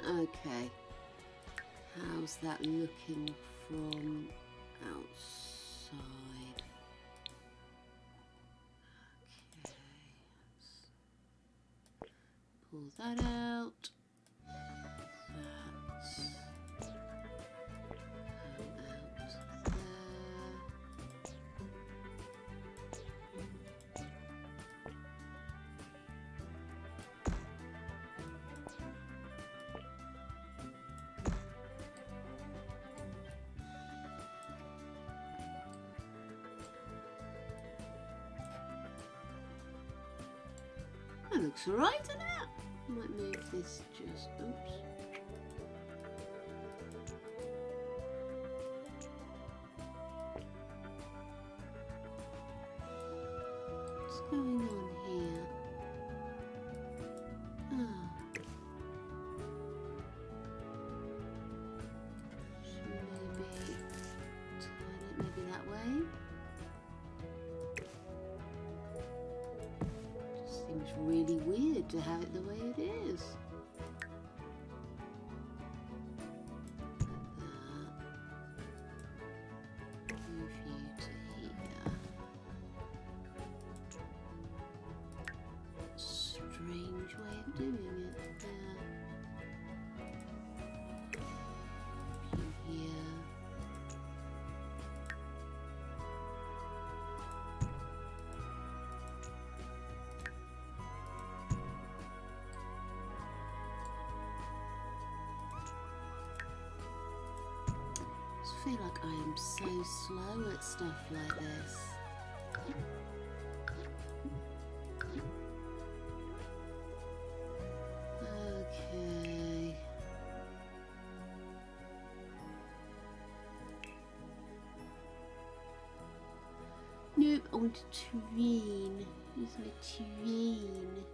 Okay. How's that looking from outside? Okay. Pull that out. That's out there. That looks alright, doesn't it? I might move this just. Oops. What's going on here? Ah. Should maybe turn it maybe that way? Seems really weird to have it the way it is. Like that. Move you to here. Strange way of doing it. There. You here. I feel like I am so slow at stuff like this. Okay. Nope, I want a terrain. Where's my terrain?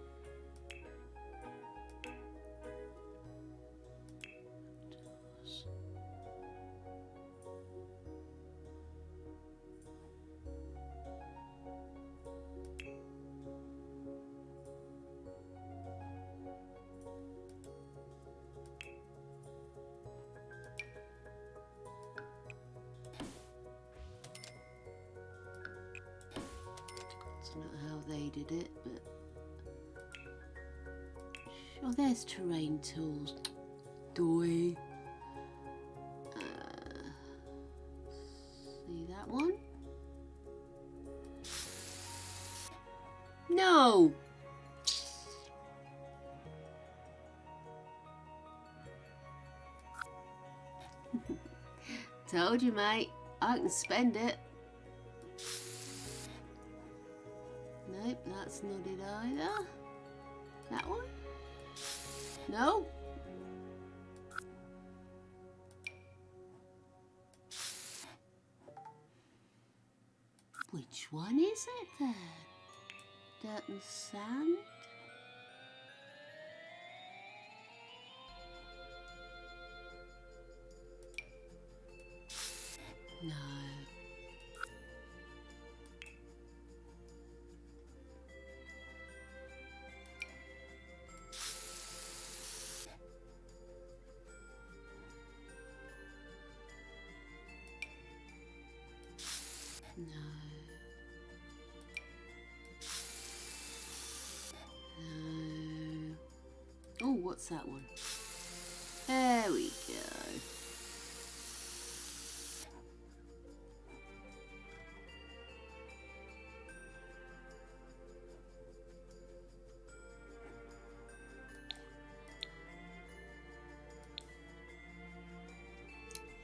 That's not how they did it, but oh, there's terrain tools. Doy. See that one? No. Told you, mate. I can spend it. Nope, that's not it either. That one? No. Which one is it then? Dirt and sand? No. No. No. Oh, what's that one? There we go.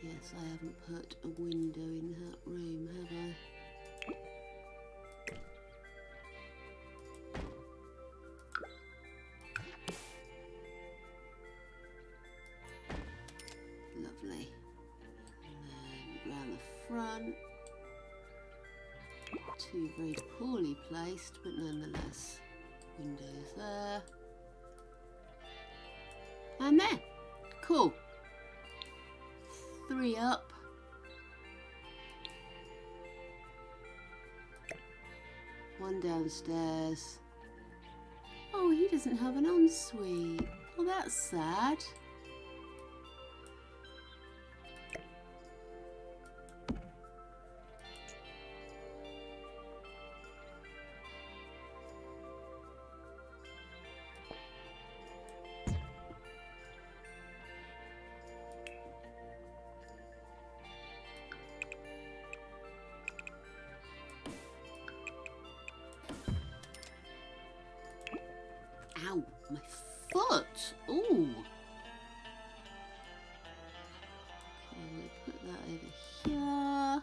Yes, I haven't put a window in that room, have I? Lovely. And then round the front. Two very poorly placed, but nonetheless, windows there. And there. Cool. 3 up. One downstairs. Oh, he doesn't have an ensuite. Oh, that's sad. My foot. Ooh. Okay, I'm going to put that over here.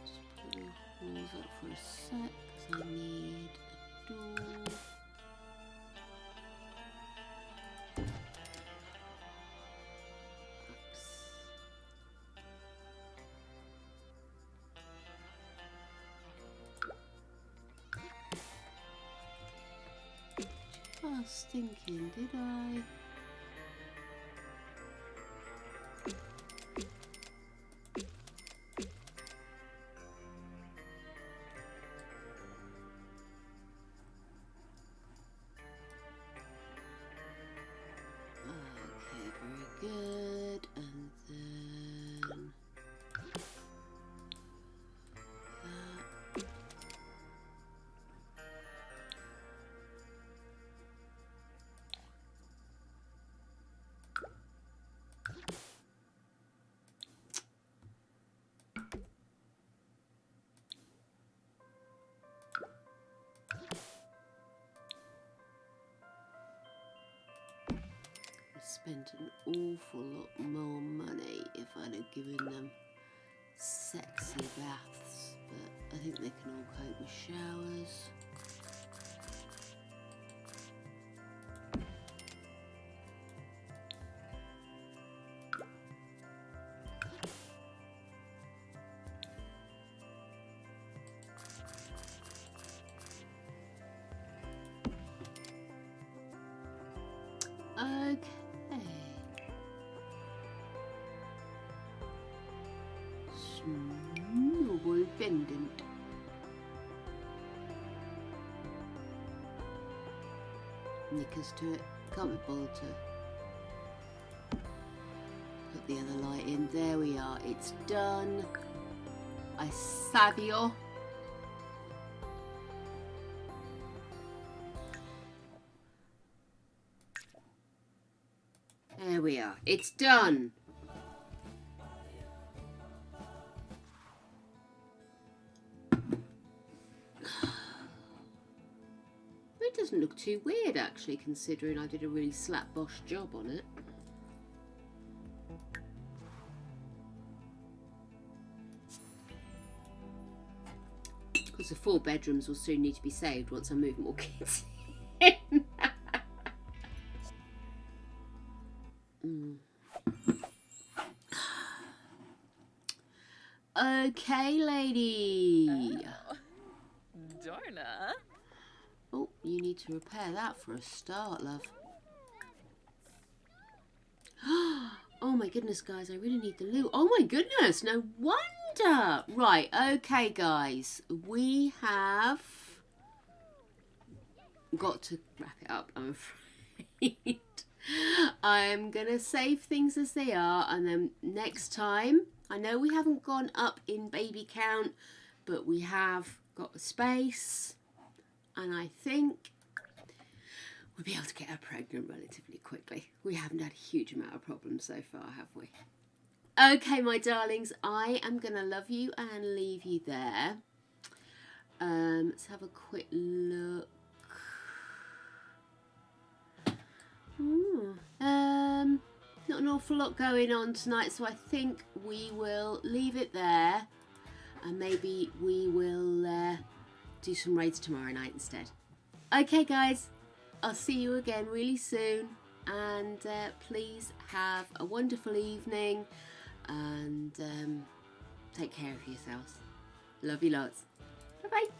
Just put the walls up for a sec because I need a door. I was thinking, did I? Okay, very good. And then that. Spent an awful lot more money if I'd have given them sexy baths, but I think they can all cope with showers. Okay. Snowball pendant. Knickers to it. Can't be bothered to put the other light in. There we are. It's done. I sabio. There we are. It's done. It doesn't look too weird, actually, considering I did a really slap-bosh job on it. Because the 4 bedrooms will soon need to be saved once I move more kids in. Okay, lady.
Dorna.
Oh, you need to repair that for a start, love. Oh my goodness, guys, I really need the loot. Oh my goodness, no wonder. Right, okay, guys, we have got to wrap it up, I'm afraid. I'm gonna save things as they are, and then next time, I know we haven't gone up in baby count, but we have got the space, and I think we'll be able to get her pregnant relatively quickly. We haven't had a huge amount of problems so far, have we? Okay, my darlings, I am gonna love you and leave you there. Let's have a quick look. Not an awful lot going on tonight, so I think we will leave it there, and maybe we will do some raids tomorrow night instead. Okay, guys, I'll see you again really soon, and please have a wonderful evening, and take care of yourselves. Love you lots. Bye bye.